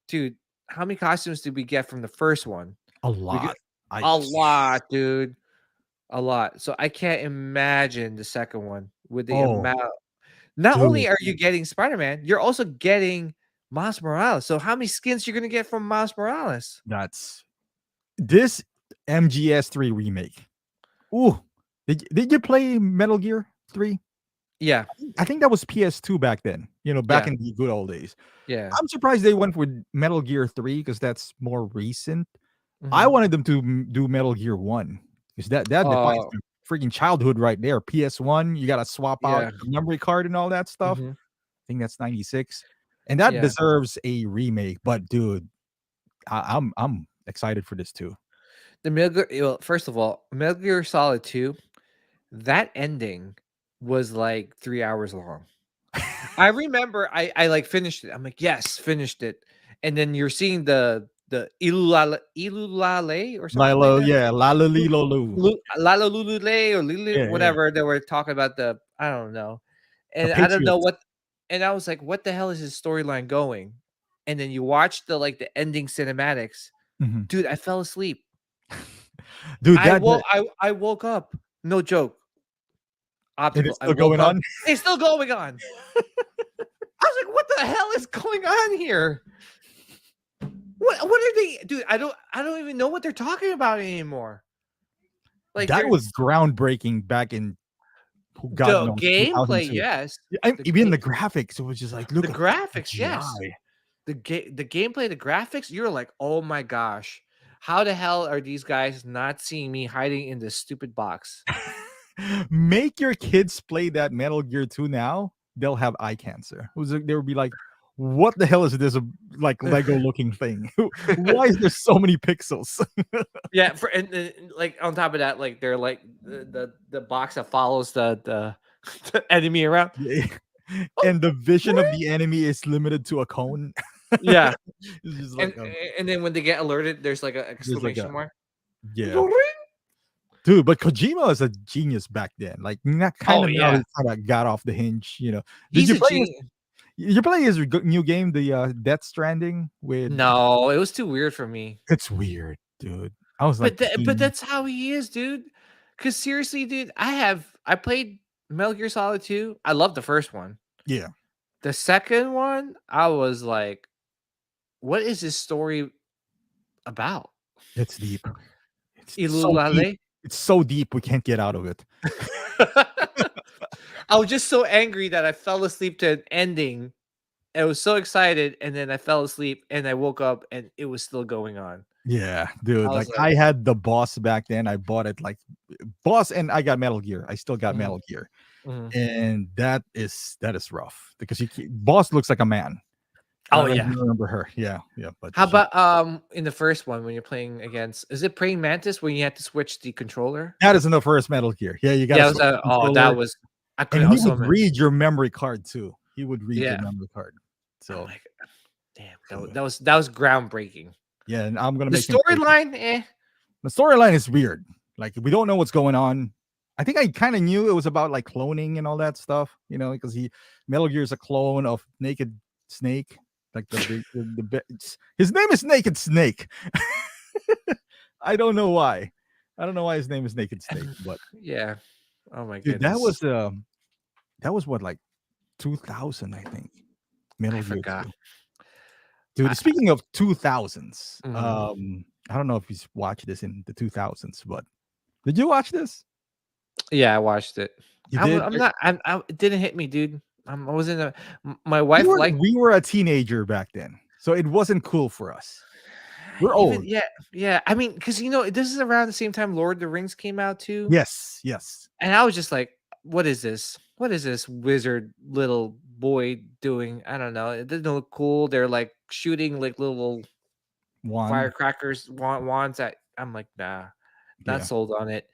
S2: dude, how many costumes did we get from the first one?
S1: a
S2: We get
S1: lot. I
S2: a lot, dude. A lot. So I can't imagine the second one with the
S1: oh,
S2: amount. Not
S1: dude,
S2: only are you getting Spider-Man, you're also getting Miles Morales. So how many skins you're gonna get from Miles Morales?
S1: that's this MGS3 remake. Ooh, did you play Metal Gear 3?
S2: Yeah,
S1: I think that was PS2 back then, back
S2: yeah,
S1: in the good old days.
S2: yeah.
S1: I'm surprised they went with Metal Gear 3 because that's more recent. I
S2: Mhm.
S1: wanted them to do Metal Gear 1 because that defines
S2: Oh,
S1: their freaking childhood right there. PS1, you gotta swap out
S2: yeah.
S1: the memory card and all that stuff.
S2: Mhm.
S1: I think that's 96. And that
S2: Yeah.
S1: deserves a remake. But dude, I'm excited for this too.
S2: The Metal Gear well, first of all, Metal Gear Solid 2, that ending was like 3 hours long. I remember I like finished it. I'm like, "Yes, finished it." And then you're seeing the Ilulale or something like
S1: Lilo,
S2: that?
S1: yeah, Lalo Lilo Lu.
S2: Lalulule or Lulu
S1: Yeah, yeah.
S2: whatever they were talking about I don't know.
S1: The
S2: And I don't know
S1: Patriots.
S2: what and I was like, "What the hell is his storyline going?" And then you watch the ending cinematics.
S1: Mhm.
S2: Dude, I fell asleep.
S1: Dude, that
S2: I woke up. No joke.
S1: it is
S2: Optical. I
S1: still
S2: woke
S1: going
S2: up.
S1: on.
S2: It's still going on. I was like, "What the hell is going on here?" What are they, dude? I don't even know what they're talking about anymore. Like
S1: That
S2: they're
S1: was groundbreaking back in God
S2: the
S1: knows
S2: gameplay,
S1: 2002.
S2: yes. The
S1: Even
S2: game,
S1: the graphics, it was just like, look
S2: the
S1: at that
S2: graphics, yes.
S1: CGI.
S2: The gameplay, the graphics, you're like, oh my gosh, how the hell are these guys not seeing me hiding in this stupid box?
S1: Make your kids play that Metal Gear 2 now, they'll have eye cancer. They would be like, what the hell is this like Lego looking thing? Why is there so many pixels?
S2: Yeah, and like on top of that, like they're like the box that follows the enemy around.
S1: Yeah.
S2: Oh,
S1: And the vision of
S2: what?
S1: the enemy is limited to a cone.
S2: Yeah,
S1: It's just
S2: and
S1: like
S2: and then when they get alerted, there's like an
S1: there's like a
S2: exclamation mark.
S1: yeah. Dude, but Kojima was a genius back then. Like not kind
S2: Oh
S1: of now
S2: yeah,
S1: he kind of got off the hinge. Did
S2: he's
S1: you
S2: a
S1: play his
S2: genius.
S1: you play his new game, the Death Stranding with
S2: No, it was too weird for me.
S1: it's weird, dude. I was like,
S2: But that's how he is, dude. Because seriously, dude, I played Metal Gear Solid 2. I love the first one.
S1: yeah,
S2: The second one, I was like, what is this story about?
S1: it's deep. It's so deep.
S2: Ilulale?
S1: It's so deep we can't get out of it.
S2: I was just so angry that I fell asleep to an ending. I was so excited, and then I fell asleep, and I woke up, and it was still going on.
S1: Yeah,
S2: I
S1: dude.
S2: was
S1: Like
S2: like,
S1: I had the boss back then. I bought it like boss, and I got Metal Gear. I still got
S2: mhm,
S1: Metal Gear,
S2: mhm.
S1: and that is rough because boss looks like a man. I
S2: Oh
S1: don't know if
S2: yeah.
S1: you remember her. Yeah, yeah. But
S2: How about in the first one when you're playing against, is it Praying Mantis when you have to switch the controller?
S1: that is in the first Metal Gear. Yeah, you got to
S2: Yeah, it was
S1: switch the
S2: that
S1: controller,
S2: was I
S1: and
S2: couldn't I
S1: he
S2: was so
S1: would
S2: mad.
S1: read your memory card too. He would read your
S2: Yeah.
S1: memory card.
S2: I'm
S1: So
S2: like, damn,
S1: uh,
S2: that was groundbreaking.
S1: yeah, and I'm gonna
S2: The
S1: make him play.
S2: storyline, eh.
S1: The storyline is weird. Like we don't know what's going on. I think I kind of knew it was about like cloning and all that stuff, because Metal Gear is a clone of Naked Snake, like his name is Naked Snake. I don't know why. I don't know why his name is Naked Snake, but
S2: Yeah. Oh my
S1: dude,
S2: goodness.
S1: that was what like 2000, I think.
S2: I
S1: Metal Gear
S2: forgot.
S1: 2. Dude,
S2: I
S1: speaking of 2000s,
S2: mhm.
S1: I don't know if you watched this in the 2000s, but did you watch this?
S2: Yeah, I watched it.
S1: You did?
S2: I'm not it didn't hit me, dude. I was in a my
S1: We
S2: wife
S1: were
S2: liked
S1: we were a teenager back then, so it wasn't cool for us. We're
S2: even
S1: old.
S2: yeah, yeah. I mean, because this is around the same time Lord of the Rings came out too.
S1: Yes, yes.
S2: And I was just like, what is this? What is this wizard little boy doing? I don't know. It doesn't look cool. They're like shooting like little
S1: One,
S2: firecrackers, wands at. I'm like, nah, not
S1: yeah.
S2: sold on it.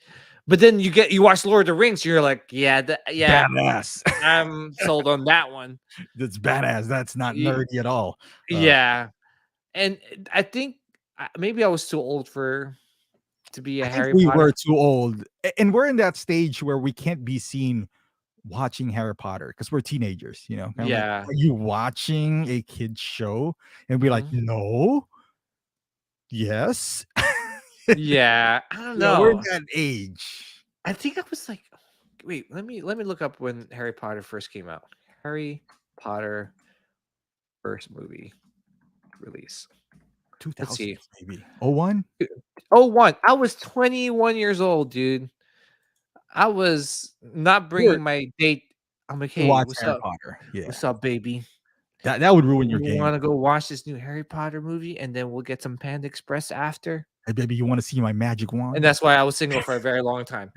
S2: But then you watch Lord of the Rings, you're like, yeah, yeah,
S1: Badass.
S2: I'm sold on that one.
S1: That's badass. That's not
S2: Ye-
S1: nerdy at all.
S2: Yeah, and I think maybe I was too old to be
S1: I
S2: a
S1: think
S2: Harry
S1: we
S2: Potter.
S1: were too old, and we're in that stage where we can't be seen watching Harry Potter because we're teenagers. Kind of like,
S2: Yeah.
S1: are you watching a kid's show? And be like,
S2: Mhm.
S1: no, yes.
S2: Yeah, I don't
S1: Yeah, we're in
S2: know.
S1: that age.
S2: I think I was like, wait, let me look up when Harry Potter first came out. Harry Potter first movie release. Let's
S1: 2000s,
S2: see.
S1: maybe. 01?
S2: Oh, one. I was 21 years old, dude. I was not
S1: We're
S2: bringing my date. I'm like,
S1: to
S2: hey,
S1: watch
S2: what's
S1: Harry
S2: up?
S1: Potter. Yeah.
S2: What's up, baby?
S1: That would ruin your
S2: You
S1: game.
S2: want to go watch this new Harry Potter movie, and then we'll get some Panda Express after?
S1: Hey, baby, you want to see my magic
S2: And
S1: wand?
S2: that's why I was single for a very long time.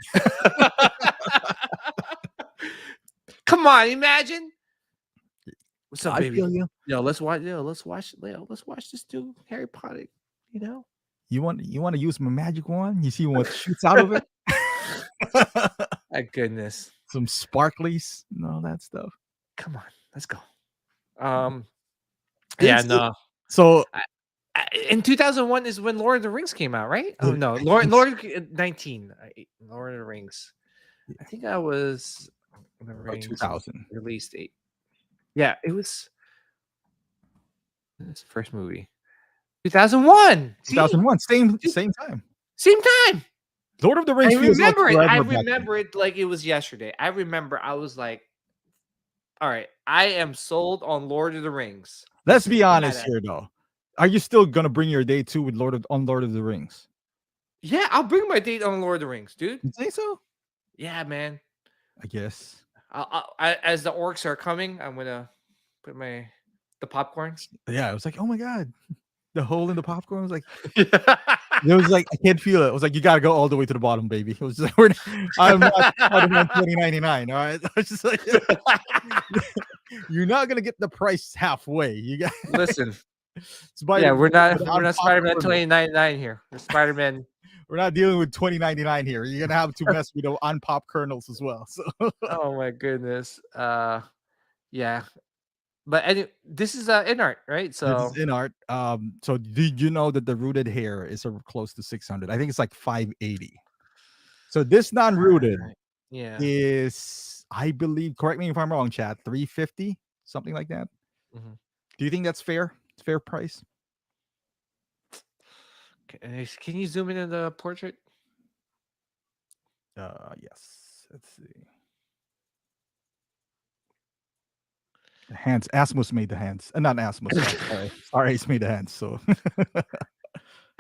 S2: Come on, imagine. What's up,
S1: I
S2: baby?
S1: feel you.
S2: Let's watch this new Harry Potter, you know?
S1: You want to use my magic wand? You see what shoots out of it?
S2: My goodness.
S1: Some sparklies and all that stuff.
S2: Come on, let's go. Um, yeah,
S1: It's
S2: no.
S1: so
S2: In 2001 is when Lord of the Rings came out, right? Oh
S1: I
S2: no,
S1: think
S2: Lord 19. Lord of the Rings. I
S1: yeah,
S2: think I was the
S1: about
S2: Rings
S1: 2000.
S2: released 8. Yeah, it was this first movie. 2001. See?
S1: 2001, same
S2: See?
S1: same time.
S2: Same time.
S1: Lord of the
S2: I
S1: Rings feels like
S2: remember it. I
S1: forever back then.
S2: remember it like it was yesterday. I remember I was like, all right, I am sold on Lord of the Rings.
S1: Let's
S2: This is
S1: be honest
S2: badass.
S1: here, though. Are you still gonna bring your day two with Lord of the Rings?
S2: Yeah, I'll bring my date on Lord of the Rings, dude.
S1: You think so?
S2: Yeah, man.
S1: I guess.
S2: As the orcs are coming, I'm gonna put the popcorn.
S1: Yeah, I was like, oh my god, the hole in the popcorn. I was like,
S2: Yeah.
S1: it was like I can't feel it. I was like, you gotta go all the way to the bottom, baby. It was just, we're, I'm not Spider-Man 2099. All right, I was just like, you're not gonna get the price halfway. You got
S2: Listen,
S1: Spider.
S2: yeah, we're
S1: On
S2: not Spider-Man
S1: popcorn.
S2: 2099 here. We're Spider-Man.
S1: We're not dealing with 2099 here. You're gonna have to mess with the unpop kernels as well. So
S2: Oh my goodness. Yeah. But this is inArt, right?
S1: this is
S2: So
S1: inArt. So did you know that the rooted hair is close to 600? I think it's like 580. So this non-rooted
S2: alright. Yeah.
S1: is, I believe, correct me if I'm wrong, chat, 350, something like that.
S2: Mhm.
S1: Do you think that's fair? It's fair price?
S2: Can you zoom in on the portrait?
S1: Yes. Let's see. The hands. Asmus made the hands. Not Asmus. Sorry. Sorry, made the hands. So
S2: I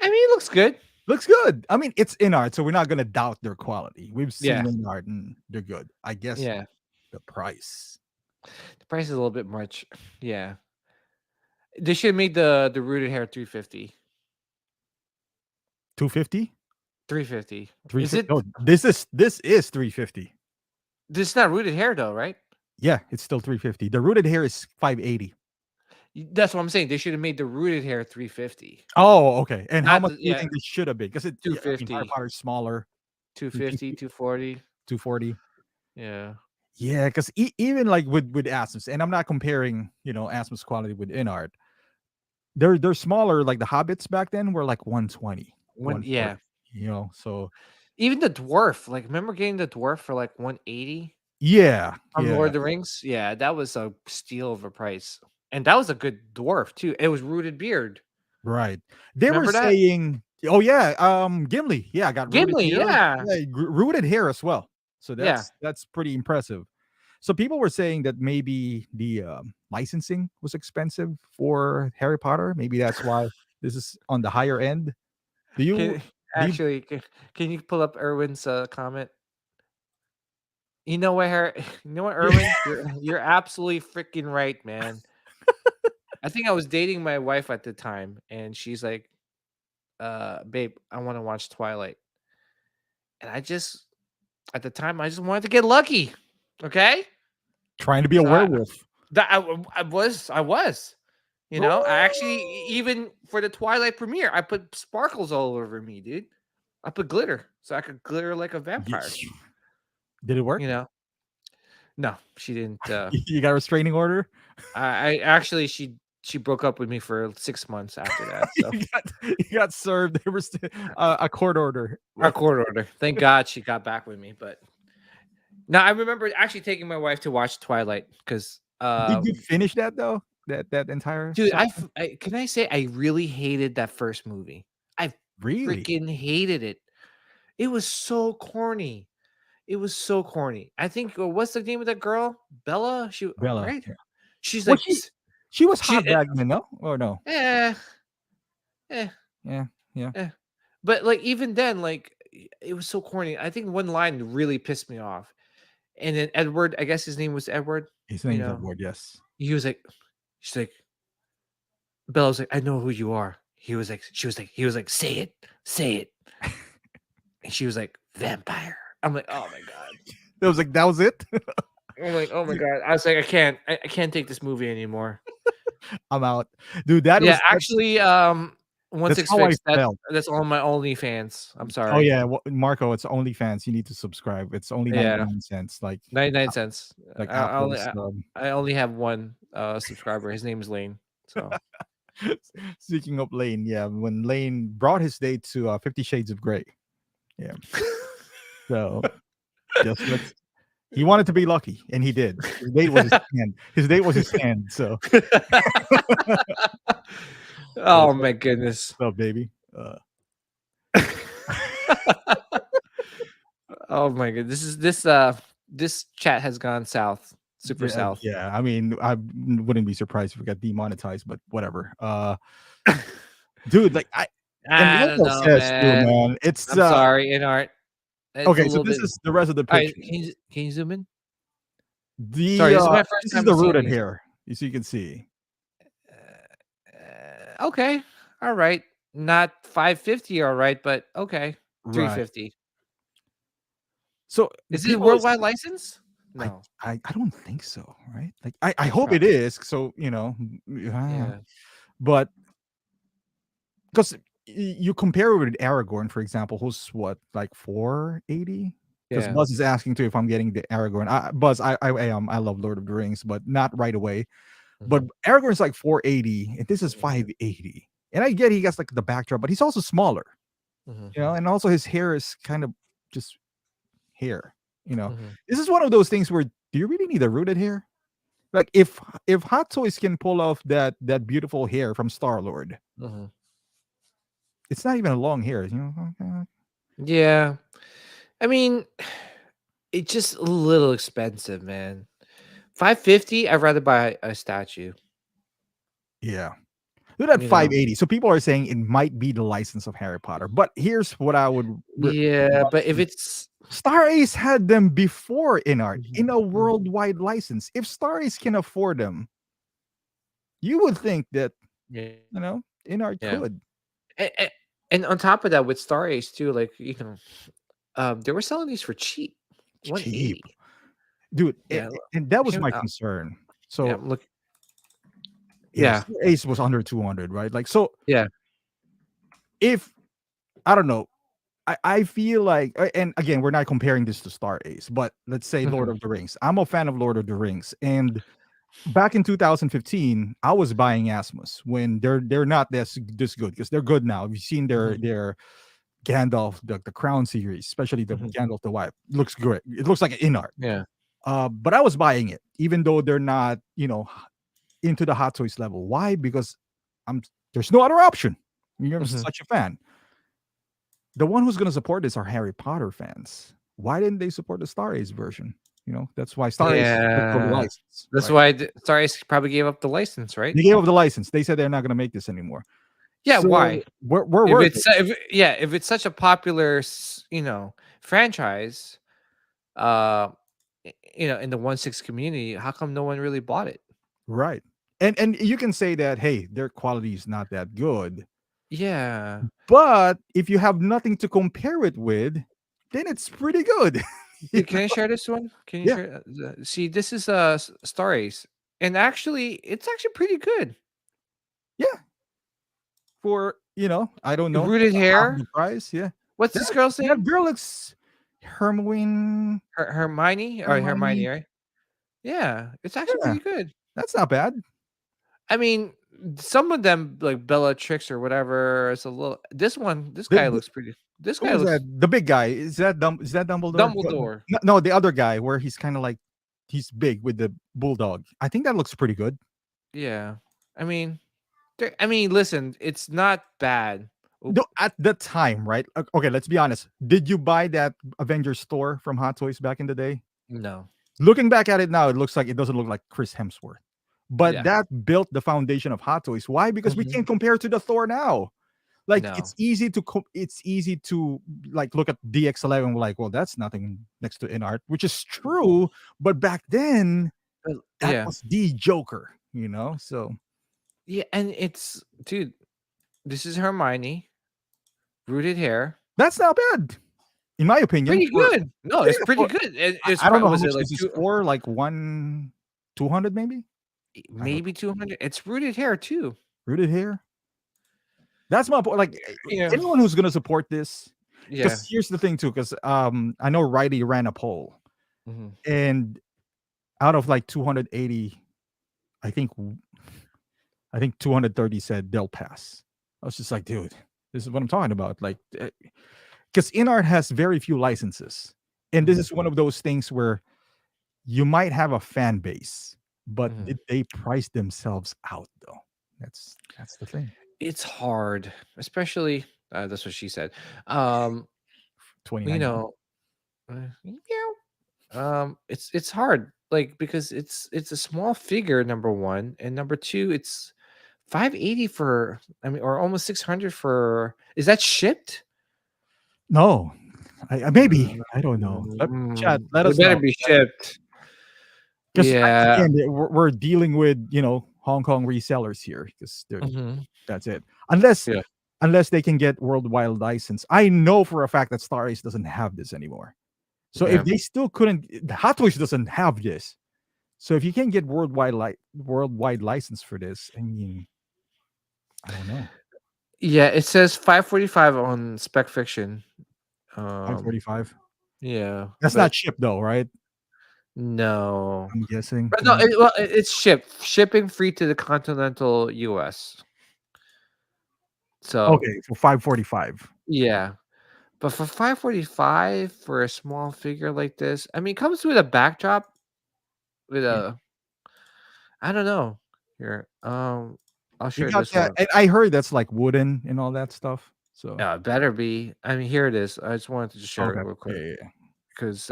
S2: mean, it looks good.
S1: looks good. I mean, it's inArt, so we're not gonna doubt their quality. We've seen
S2: Yeah.
S1: inArt and they're good. I guess
S2: Yeah.
S1: the price.
S2: The price is a little bit much. Yeah. They should have made the rooted hair 350.
S1: 250?
S2: 350. Is
S1: 350.
S2: it
S1: No, this is 350.
S2: this is not rooted hair though, right?
S1: Yeah, it's still 350. The rooted hair is 580.
S2: That's what I'm saying. They should have made the rooted hair 350.
S1: Oh, okay. And how
S2: Not
S1: much
S2: the,
S1: do you
S2: yeah,
S1: think this should have been? Because I mean, Harry
S2: 250,
S1: Potter's smaller.
S2: 250, 240.
S1: 240.
S2: Yeah.
S1: Yeah, because even like with Asmus, and I'm not comparing, Asmus quality with inArt. They're smaller. Like the Hobbits back then were like 120,
S2: When
S1: 140.
S2: yeah.
S1: So
S2: Even the dwarf, like remember getting the dwarf for like 180
S1: yeah,
S2: on Lord
S1: yeah,
S2: of the Rings? Yeah, that was a steal of a price. And that was a good dwarf too. It was rooted beard.
S1: right. They were
S2: Remember that?
S1: saying, oh yeah, Gimli, yeah, got rooted
S2: Gimli,
S1: hair,
S2: yeah.
S1: yeah, rooted hair as well. So
S2: Yeah.
S1: that's pretty impressive. So people were saying that maybe the licensing was expensive for Harry Potter. Maybe that's why this is on the higher end. Do you
S2: Can
S1: do you,
S2: actually can you pull up Erwin's comment? You know what, you know what, Erwin? You're absolutely freaking right, man. I think I was dating my wife at the time, and she's like, babe, I want to watch Twilight. And at the time, I just wanted to get lucky. Okay.
S1: trying to be a
S2: So
S1: werewolf?
S2: I was, I actually, even for the Twilight premiere, I put sparkles all over me, dude. I put glitter so I could glitter like a vampire,
S1: Did it work?
S2: you know? No, she didn't.
S1: You got a restraining order?
S2: I actually, she broke up with me for 6 months after that. So
S1: you got served. There was a court order.
S2: our court order. Thank God she got back with me. But now I remember actually taking my wife to watch Twilight because,
S1: Did you finish that though? That entire
S2: dude,
S1: saga?
S2: can I say I really hated that first movie. I
S1: Really?
S2: freaking hated it. It was so corny. It was so corny. I think what's the name of that girl? Bella.
S1: Bella.
S2: Right?
S1: Yeah.
S2: She's
S1: Well,
S2: like
S1: she was
S2: she
S1: hot back then, no? Or no?
S2: eh, eh,
S1: Yeah. Yeah.
S2: eh. But like even then, like it was so corny. I think one line really pissed me off. And then Edward, I guess his name was Edward.
S1: His
S2: You
S1: name's
S2: know,
S1: Edward, yes.
S2: he was like, she's like, Bella was like, I know who you are. He was like, say it. And she was like, vampire. I'm like, oh my god.
S1: It was like that was it.
S2: I'm like, oh my god. I was like, I can't take this movie anymore.
S1: I'm out, dude.
S2: Yeah, actually, once
S1: that's
S2: it's
S1: how I
S2: fixed,
S1: felt.
S2: that's on my OnlyFans. I'm
S1: Oh
S2: sorry.
S1: yeah, Marco, it's OnlyFans. You need to subscribe. It's only
S2: Yeah,
S1: 99 cents.
S2: 99 cents.
S1: Like
S2: I only
S1: Apple's.
S2: I only have one subscriber. His name is Lane. So
S1: Speaking of Lane, yeah, when Lane brought his date to 50 Shades of Grey, yeah. So just he wanted to be lucky, and he did. His date was his hand. His date was his hand. So,
S2: oh my goodness.
S1: what's up, baby?
S2: Oh my god. This chat has gone south. Super
S1: Yeah,
S2: South.
S1: yeah. I mean, I wouldn't be surprised if we got demonetized, but whatever. Dude, like and
S2: I
S1: like
S2: don't
S1: I
S2: know,
S1: says too,
S2: man.
S1: man. It's
S2: I'm sorry, inArt. It's a
S1: okay. So
S2: little
S1: this
S2: bit.
S1: is the rest of the
S2: All right,
S1: picture.
S2: can you zoom in?
S1: The
S2: Sorry, this is my first
S1: this is
S2: time
S1: the
S2: seeing
S1: rooted
S2: these.
S1: hair, as you can see.
S2: Okay, all right, not 550, all right, but okay,
S1: Right.
S2: 350.
S1: So
S2: Is it a
S1: people is
S2: worldwide license?
S1: I
S2: No.
S1: I don't think so, right? Like I
S2: Yeah,
S1: hope it
S2: probably.
S1: is. So yeah.
S2: Yeah,
S1: But because you compare it with Aragorn, for example, who's what, like 480? Because
S2: yeah.
S1: Buzz is asking too if I'm getting the Aragorn. Buzz, I am. I love Lord of the Rings, but not right away. But
S2: Mhm,
S1: Aragorn's like 480, and this is
S2: mhm,
S1: 580. And I get he gets like the backdrop, but he's also smaller,
S2: mhm,
S1: and also his hair is kind of just hair.
S2: mhm,
S1: This is one of those things where do you really need a rooted hair? Like if Hot Toys can pull off that beautiful hair from Star Lord,
S2: mhm.
S1: it's not even a long hair.
S2: Yeah, I mean, it's just a little expensive, man. 550, I'd rather buy a statue,
S1: Yeah. Look at
S2: you know?
S1: 580. So people are saying it might be the license of Harry Potter. But here's what I would
S2: Yeah, but if it's
S1: Star Ace had them before inArt
S2: Mhm,
S1: in a
S2: mhm,
S1: worldwide license. If Star Ace can afford them, you would think that,
S2: yeah,
S1: inArt
S2: yeah.
S1: could.
S2: A and on top of that, with Star Ace too, like, they were selling these for cheap,
S1: Cheap.
S2: 180.
S1: Dude,
S2: Yeah,
S1: and that was
S2: here,
S1: my concern.
S2: yeah,
S1: So
S2: look,
S1: yeah,
S2: yeah,
S1: Star Ace was under 200, right? Like so
S2: yeah,
S1: if I don't know, I feel like and again, we're not comparing this to Star Ace, but let's say Lord
S2: mhm,
S1: of the Rings. I'm a fan of Lord of the Rings, and back in 2015, I was buying Asmus when they're not this good because they're good now. You've seen
S2: mhm,
S1: their Gandalf, the Crown series, especially the
S2: mhm,
S1: Gandalf the White. Looks great. It looks like an in art.
S2: yeah,
S1: But I was buying it, even though they're not, into the Hot Toys level. Why? Because I'm there's no other option. You're
S2: mhm,
S1: such a fan. The one who's gonna support this are Harry Potter fans. Why didn't they support the Star Ace version? That's why Star Ace let go of the
S2: yeah.
S1: license,
S2: That's
S1: right?
S2: why Star Ace probably gave up the license, right?
S1: They gave up the license. They said they're not gonna make this anymore.
S2: Yeah,
S1: So
S2: why?
S1: we're
S2: If
S1: worth it.
S2: it's if it's such a popular, franchise, uh, in the 1/6 community, how come no one really bought it?
S1: Right. And you can say that, hey, their quality is not that good.
S2: Yeah.
S1: But if you have nothing to compare it with, then it's pretty good. You
S2: Can I share this one? Can you
S1: Yeah,
S2: share? See, this is Star Ace, and actually, it's actually pretty good.
S1: yeah. For I don't know,
S2: Rooted
S1: half
S2: hair.
S1: the price. Yeah.
S2: What's
S1: That
S2: this girl's
S1: that
S2: name?
S1: girl looks Hermione.
S2: Hermione or Hermione,
S1: Hermione.
S2: right? Yeah, it's actually
S1: Yeah,
S2: pretty good.
S1: that's not bad.
S2: I mean, some of them like Bellatrix or whatever. It's a little. This
S1: The,
S2: guy
S1: the,
S2: looks pretty. This
S1: who
S2: guy
S1: is that?
S2: looks
S1: The big guy. Is that Dumbledore?
S2: Dumbledore.
S1: No, no, the other guy where he's kind of like he's big with the bulldog. I think that looks pretty good.
S2: Yeah, I mean, listen, it's not bad. Oop,
S1: No, at the time, right? Okay, let's be honest. Did you buy that Avengers store from Hot Toys back in the day?
S2: no,
S1: Looking back at it now, it doesn't look like Chris Hemsworth. But
S2: yeah,
S1: that built the foundation of Hot Toys. Why? Because we
S2: mhm,
S1: can't compare to the Thor now. Like
S2: no,
S1: it's easy to like look at DX11. We're like, well, that's nothing next to InArt, which is true. But back then, that
S2: yeah,
S1: was the Joker. So
S2: yeah, and it's dude. This is Hermione, rooted hair,
S1: that's not bad, in my opinion.
S2: pretty
S1: For
S2: good. No, it's
S1: yeah,
S2: pretty
S1: for
S2: good. And it's
S1: I don't
S2: probably
S1: know how
S2: was it
S1: much
S2: like
S1: this is
S2: two,
S1: for, like 200 maybe? I don't
S2: maybe
S1: know.
S2: 200. It's rooted hair too.
S1: Rooted hair? That's my point. Like
S2: Yeah,
S1: anyone who's gonna support this,
S2: yeah.
S1: because here's the thing too, because I know Riley ran a poll,
S2: Mhm.
S1: and out of like 280, I think 230 said they'll pass. I was just like, dude, this is what I'm talking about. Like, because InArt has very few licenses, and this
S2: Mhm.
S1: is one of those things where you might have a fan base, but
S2: Mhm.
S1: did they price themselves out though? That's the thing.
S2: It's hard, especially that's what she said. Um, you
S1: 2099.
S2: know, meow. It's hard. like because it's a small figure, number one, and number two, it's 580 for, I mean, or almost 600 for. Is that shipped?
S1: No, maybe I don't know. Chat, let
S2: It
S1: us
S2: better
S1: know.
S2: be shipped.
S1: Because
S2: Yeah.
S1: again, we're dealing with Hong Kong resellers here because they're
S2: Mhm.
S1: that's it. Unless
S2: Yeah.
S1: unless they can get worldwide license. I know for a fact that Star Ace doesn't have this anymore. So if
S2: Yeah.
S1: they still couldn't, Hot Toys doesn't have this. So if you can get worldwide license for this, I mean, I don't know.
S2: Yeah, it says 545 on Spec Fiction.
S1: Five
S2: Um,
S1: forty five.
S2: yeah,
S1: That's
S2: but
S1: not shipped though, right?
S2: no.
S1: I'm guessing.
S2: But no, well, it's shipping free to the continental US. So,
S1: Okay, for 545.
S2: yeah. But for 545 for a small figure like this, I mean, it comes with a backdrop with
S1: Yeah.
S2: a, I don't know. Here, I'll
S1: You
S2: share
S1: got
S2: this
S1: that.
S2: one.
S1: And I heard that's like wooden and all that stuff. So
S2: Yeah, it better be. I mean, here it is. I just wanted to just share it
S1: okay.
S2: real
S1: Yeah,
S2: quick
S1: yeah, yeah.
S2: because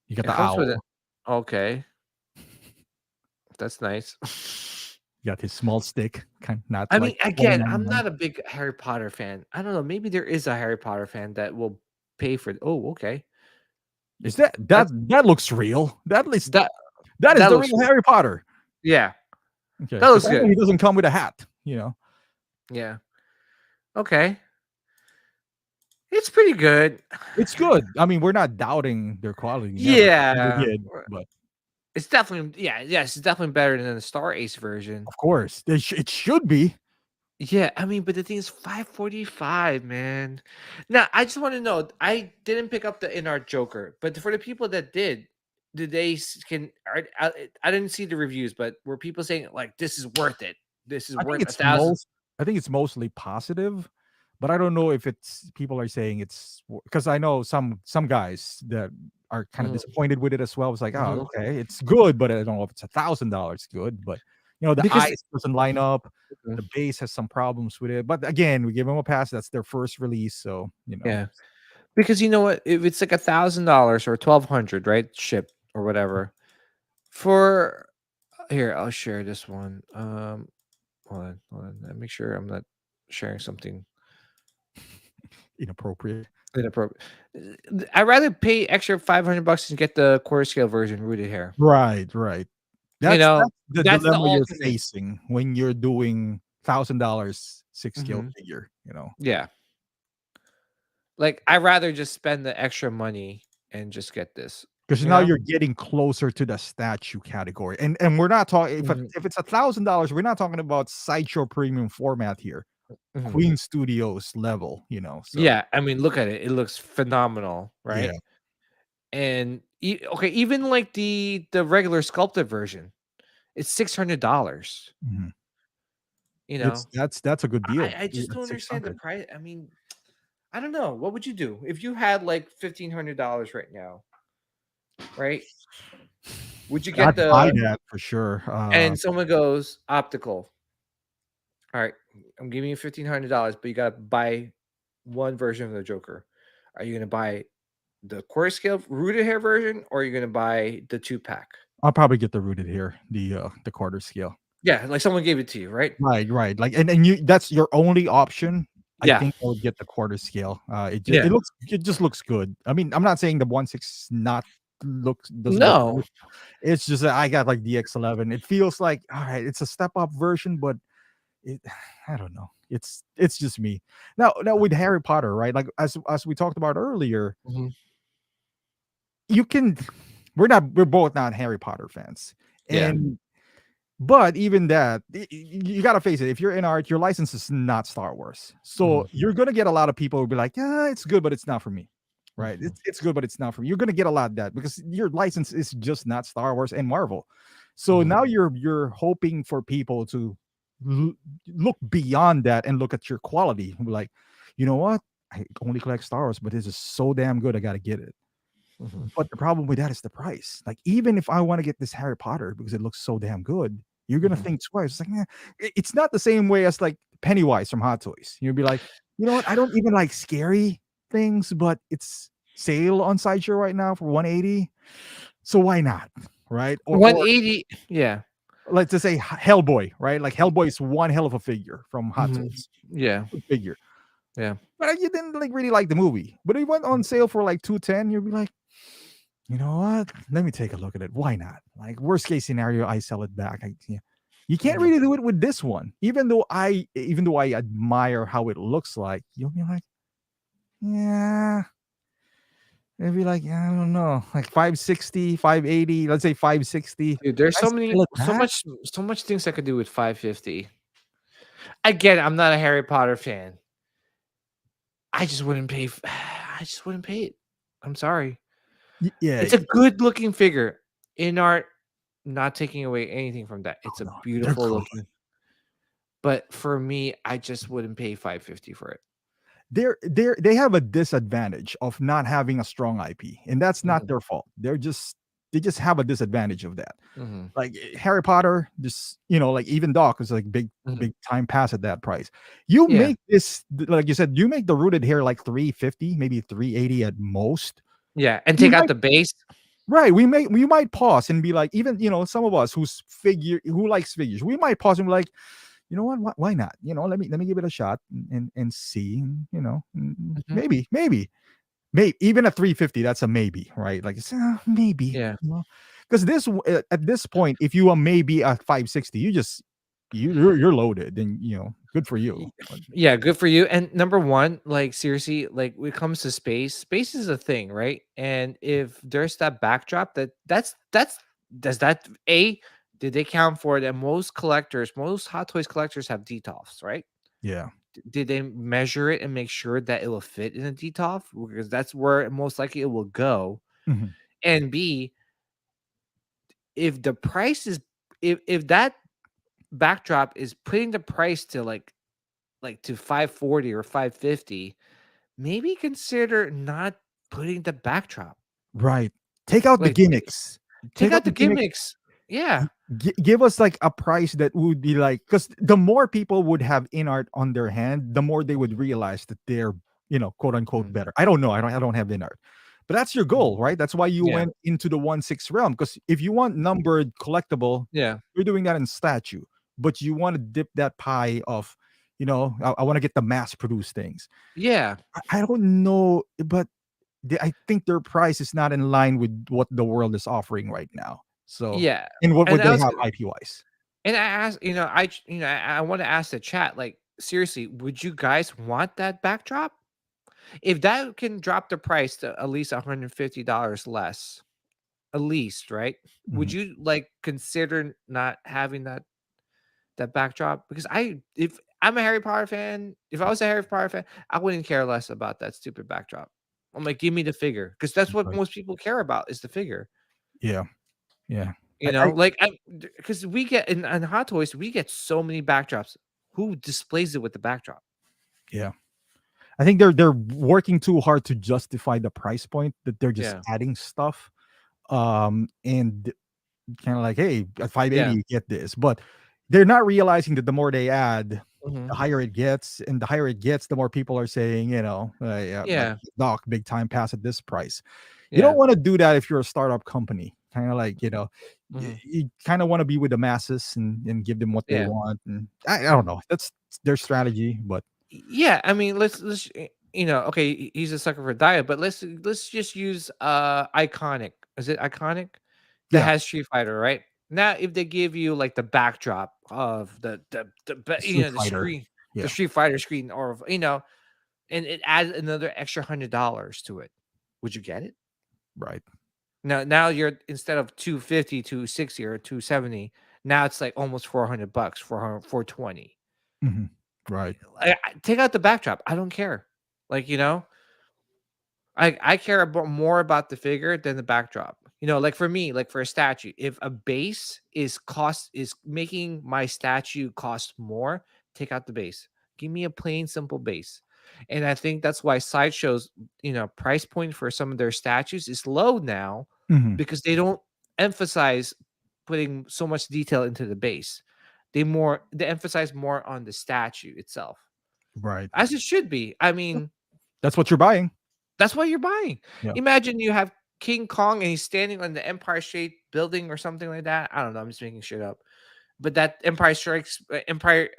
S1: You got
S2: it
S1: the
S2: comes with it.
S1: owl.
S2: Okay, that's nice.
S1: You got his small stick, not
S2: I
S1: like
S2: mean, again, I'm
S1: 29.99.
S2: not a big Harry Potter fan. I don't know. Maybe there is a Harry Potter fan that will pay for. Oh, okay.
S1: Is that
S2: That's
S1: that looks real?
S2: that
S1: That is
S2: that
S1: the
S2: looks
S1: real
S2: good.
S1: Harry Potter.
S2: Yeah,
S1: Okay,
S2: that
S1: because
S2: looks
S1: I know
S2: good.
S1: he doesn't come with a hat.
S2: Yeah. Okay. It's pretty good.
S1: It's good. I mean, we're not doubting their quality, never
S2: Yeah.
S1: did, but
S2: It's definitely, yeah, yes, it's definitely better than the Star Ace version.
S1: of course, it should be.
S2: Yeah, I mean, but the thing is 545, man. Now, I just want to know, I didn't pick up the inArt Joker, but for the people that did they can I didn't see the reviews, but were people saying like this is worth it? This is
S1: I think
S2: worth a
S1: it's
S2: thousand.
S1: mostly positive, but I don't know if it's people are saying it's because I know some guys that are kind of
S2: Mhm,
S1: disappointed with it as well. It's like, oh,
S2: mhm.
S1: okay, it's good, but I don't know if it's $1,000 good. But the
S2: Because
S1: eyes doesn't line up.
S2: mhm,
S1: The base has some problems with it. But again, we give them a pass. That's their first release, so
S2: yeah, because you know what? If it's like $1,000 or 1,200, right? Ship or whatever. For here, I'll share this one. Hold on. Let me make sure I'm not sharing something
S1: inappropriate.
S2: inappropriate. I'd rather pay extra $500 and get the quarter scale version rooted hair.
S1: Right, right.
S2: You know,
S1: That's the
S2: that's the
S1: dilemma you're
S2: ultimate.
S1: facing when you're doing $1,000 six scale
S2: Mhm.
S1: figure.
S2: Yeah. Like, I'd rather just spend the extra money and just get this,
S1: Because
S2: you
S1: now
S2: know?
S1: you're getting closer to the statue category, and we're not talking
S2: Mhm,
S1: if it's $1,000, we're not talking about Sideshow premium format here,
S2: mhm.
S1: Queen Studios level. So
S2: Yeah, I mean, look at it. It looks phenomenal,
S1: yeah,
S2: right? And okay, even like the regular sculpted version, it's $600,
S1: mhm.
S2: you
S1: It's
S2: know?
S1: that's a good deal
S2: I just
S1: at
S2: don't understand the
S1: 600.
S2: price. I mean, I don't know. What would you do if you had like $1,500 right now, right? Would you get
S1: I'd buy
S2: the
S1: that for sure.
S2: and someone goes optical. All right, I'm giving you $1,500, but you gotta buy one version of the Joker. Are you gonna buy the quarter scale rooted hair version, or are you gonna buy the 2-pack?
S1: I'll probably get the rooted here, the quarter scale.
S2: Yeah, like someone gave it to you, right?
S1: Right, right. Like, and you that's your only option. I
S2: Yeah,
S1: think I would get the quarter scale.
S2: yeah.
S1: It just looks good. I mean, I'm not saying the 1/6 not doesn't look
S2: No.
S1: good. It's just that I got like the X11. It feels like all right, it's a step up version, but it I don't know. It's just me. Now with Harry Potter, right? Like as we talked about earlier,
S2: Mhm.
S1: you can we're both not Harry Potter fans.
S2: Yeah.
S1: And but even that, you gotta face it. If you're in art, your license is not Star Wars, so
S2: Mhm,
S1: you're gonna get a lot of people who be like, "Yeah, it's good, but it's not for me." Right?
S2: mhm,
S1: It's good, but it's not for me. You're gonna get a lot of that because your license is just not Star Wars and Marvel. So
S2: mhm,
S1: now you're hoping for people to l- look beyond that and look at your quality. And be like, you know what? I only collect Star Wars, but this is so damn good. I gotta get it.
S2: mhm,
S1: But the problem with that is the price. Like, even if I wanna get this Harry Potter because it looks so damn good, you're gonna
S2: mhm,
S1: think twice. It's like, it's not the same way as, like, Pennywise from Hot Toys. You'll be like, "You know what? I don't even like scary things, but it's sale on Sideshow right now for 180. So why not? Right? Or
S2: 180. Yeah.
S1: let's just say Hellboy, right? Like Hellboy is one hell of a figure from Hot
S2: Mhm.
S1: Toys.
S2: Yeah.
S1: Good figure.
S2: Yeah.
S1: But you didn't like really like the movie. But it went on sale for like 210. You'd be like, you know what? Let me take a look at it. Why not? Like worst case scenario, I sell it back. Yeah. You can't
S2: Mhm.
S1: really do it with this one. Even though I admire how it looks like, you'll be like, yeah. It'd be like, yeah, I don't know, like 560, 580, let's say 560.
S2: Dude, there's
S1: I sell it back?
S2: so much things I could do with 550. Again, I'm not a Harry Potter fan. I just wouldn't pay I just wouldn't pay it. I'm sorry.
S1: Yeah.
S2: It's a good looking figure. In art, not taking away anything from that. It's a
S1: No, they're
S2: beautiful
S1: good.
S2: looking, but for me, I just wouldn't pay 550 for it.
S1: They have a disadvantage of not having a strong IP, and that's not
S2: Mhm,
S1: their fault. They just have a disadvantage of that.
S2: mhm,
S1: Like Harry Potter, just like even Doc is like
S2: mhm.
S1: big time pass at that price. You
S2: Yeah,
S1: make this like you said, you make the rooted hair like 350, maybe 380 at most.
S2: yeah, and
S1: We
S2: take out
S1: might
S2: the base.
S1: Right. We might pause and be like, even some of us who likes figures, we might pause and be like, you know what? Why not? Let me give it a shot and see.
S2: Mhm,
S1: Maybe even at 350, that's a maybe, right? Like it's maybe,
S2: yeah.
S1: because at this point, if you are maybe at 560, you're loaded, and good for you.
S2: Y Yeah, good for you, and number 1, like, seriously, like, when it comes to space is a thing, right? And if there's that backdrop that's does that A, did they count for it? And most Hot Toys collectors have detofs, right?
S1: Yeah.
S2: Did they measure it and make sure that it will fit in a detof? Because that's where most likely it will go.
S1: Mhm.
S2: And B, if the price is if that backdrop is putting the price to, to 540 or 550, maybe consider not putting the backdrop.
S1: Right. Take out the
S2: Like,
S1: gimmicks.
S2: take
S1: Take out
S2: out
S1: the
S2: the
S1: gimmicks.
S2: gimmicks. Yeah.
S1: Give us like a price that would be like, because the more people would have inart on their hand, the more they would realize that they're quote unquote
S2: Mhm,
S1: better. I don't know. I don't have inart, but that's your
S2: mhm.
S1: goal, right? That's why you
S2: Yeah.
S1: went into the 1/6 realm, because if you want numbered collectible,
S2: Yeah.
S1: you're doing that in statue, but you want to dip that pie of, I want to get the mass produced things.
S2: Yeah.
S1: I don't know, but I think their price is not in line with what the world is offering right now. So,
S2: Yeah.
S1: and what
S2: And
S1: would they
S2: I was
S1: have IP wise?
S2: and I asked, I wanna ask the chat, like, seriously, would you guys want that backdrop? If that can drop the price to at least $150 less, at least, right? Would
S1: Mhm.
S2: you, like, consider not having that backdrop? Because if I'm a Harry Potter fan, if I was a Harry Potter fan, I wouldn't care less about that stupid backdrop. I'm like, "Give me the figure," because that's what
S1: Right.
S2: most people care about is the figure,
S1: Yeah. Yeah.
S2: you
S1: I
S2: know? Like, because we get in Hot Toys, we get so many backdrops. Who displays it with the backdrop?
S1: yeah. I think they're working too hard to justify the price point, that they're just
S2: Yeah.
S1: adding stuff. And kind of like, hey, at
S2: Yeah.
S1: 580 you get this, but they're not realizing that the more they add, the
S2: Mhm.
S1: higher it gets, and the higher it gets, the more people are saying, yeah, like
S2: Yeah.
S1: Doc, big time pass at this price. You don't
S2: Yeah.
S1: want to do that if you're a startup company. Kind of like,
S2: Mhm.
S1: you kind of want to be with the masses and give them what they
S2: Yeah.
S1: want. And I don't know. That's their strategy, but
S2: Yeah, I mean, okay, he's a sucker for diet, but let's just use iconic. Is it iconic? That
S1: yeah,
S2: has Street Fighter, right? Now, if they give you like the backdrop of
S1: Street
S2: the
S1: Fighter.
S2: screen, the
S1: Yeah,
S2: Street Fighter screen, or and it adds another extra $100 to it, would you get it?
S1: right.
S2: Now you're instead of 250, 260, or 270, now it's like almost $400, 400, 420.
S1: Mhm. Right.
S2: Take out the backdrop. I don't care. Like, I care about more about the figure than the backdrop. Like for me, like for a statue, if a base is making my statue cost more, take out the base. Give me a plain simple base. And I think that's why Sideshow's, price point for some of their statues is low now
S1: Mhm.
S2: because they don't emphasize putting so much detail into the base. They emphasize more on the statue itself.
S1: Right.
S2: As it should be. I mean,
S1: That's what you're buying.
S2: That's what you're buying.
S1: Yeah.
S2: Imagine you have King Kong and he's standing on the Empire State Building or something like that. I don't know. I'm just making shit up. But that Empire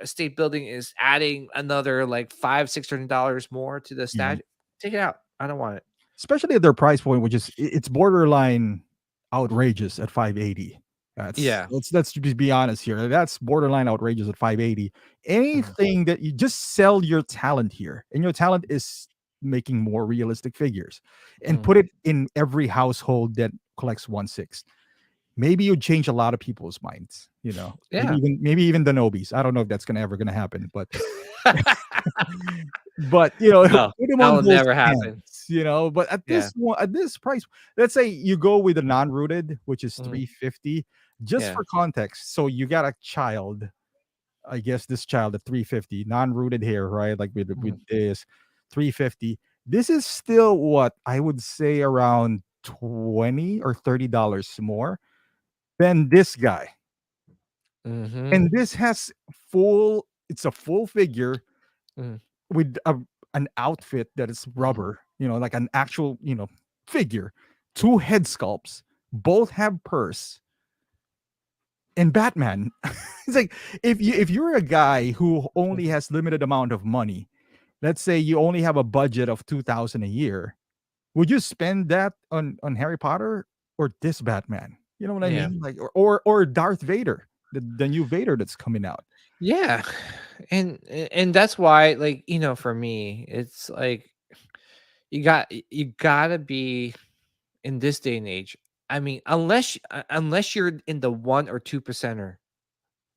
S2: State Building is adding another like $600 more to the
S1: Yeah.
S2: statue. Take it out. I don't want it.
S1: Especially at their price point, which is it's borderline outrageous at 580.
S2: Yeah.
S1: Let's just be honest here. That's borderline outrageous at 580.
S2: Mhm,
S1: Anything that you just sell your talent here, and your talent is making more realistic figures, and
S2: mm.
S1: put it in every household that collects 1/6. Maybe you change a lot of people's minds.
S2: Yeah.
S1: Maybe even the Nobis. I don't know if that's gonna ever gonna happen, but
S2: No,
S1: put them
S2: that
S1: on
S2: will
S1: both
S2: never happen.
S1: hands. But at
S2: Yeah.
S1: this one, at this price, let's say you go with the non-rooted, which is
S2: Mhm.
S1: 350, just
S2: Yeah.
S1: for context. So you got a child, I guess this child at 350, non-rooted hair, right? Like with
S2: Mhm.
S1: this 350. This is still what I would say around 20 or $30 more than this guy.
S2: Mhm.
S1: And this has it's a full figure
S2: Mhm.
S1: with an outfit that is
S2: Mhm.
S1: rubber, like an actual, figure, two head sculpts, both have purse, and Batman. It's like if you're a guy who only
S2: Mhm.
S1: has limited amount of money, let's say you only have a budget of 2,000 a year, would you spend that on Harry Potter or this Batman? You know what I
S2: Yeah.
S1: mean? Like or Darth Vader, the new Vader that's coming out.
S2: Yeah. And that's why, like, for me, it's like you gotta be in this day and age. I mean, unless you're in the 1 or 2 percenter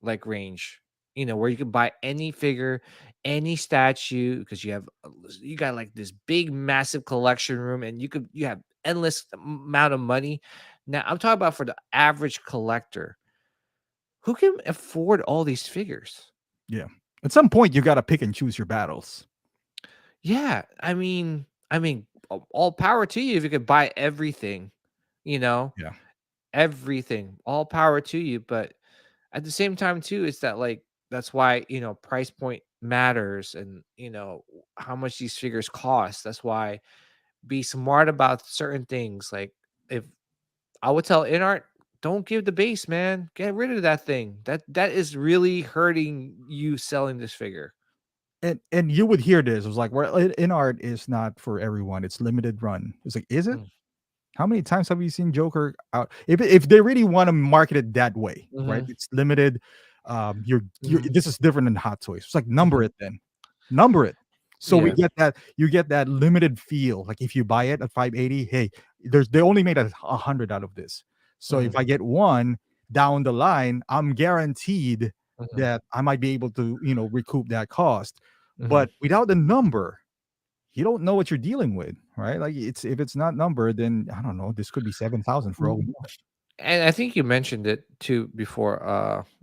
S2: like range, where you can buy any figure, any statue, because you got like this big massive collection room, and you have endless amount of money. Now I'm talking about for the average collector who can afford all these figures.
S1: Yeah. At some point, you got to pick and choose your battles.
S2: Yeah, I mean, all power to you if you could buy everything, you know,
S1: Yeah.
S2: everything. All power to you, but at the same time too, it's that like that's why, price point matters, and how much these figures cost. That's why be smart about certain things. Like, if I would tell inArt, don't give the base, man. Get rid of that thing. That is really hurting you selling this figure.
S1: And you would hear this. It was like, well, in art is not for everyone. It's limited run. It's like, is it?
S2: Mm.
S1: How many times have you seen Joker out? If they really want to market it that way, right?
S2: Mhm.
S1: It's limited. You're
S2: Mhm.
S1: this is different than Hot Toys. It's like number
S2: Mhm.
S1: it then, number it. So we
S2: Yeah.
S1: get that you get that limited feel. Like if you buy it at 580, hey, they only made 100 out of this. So if
S2: Mhm.
S1: I get one down the line, I'm guaranteed
S2: Mhm.
S1: that I might be able to recoup that cost.
S2: Mhm.
S1: But without the number, you don't know what you're dealing with, right? Like if it's not numbered, then I don't know. This could be 7,000 for all we
S2: Mm.
S1: know.
S2: And I think you mentioned it too before,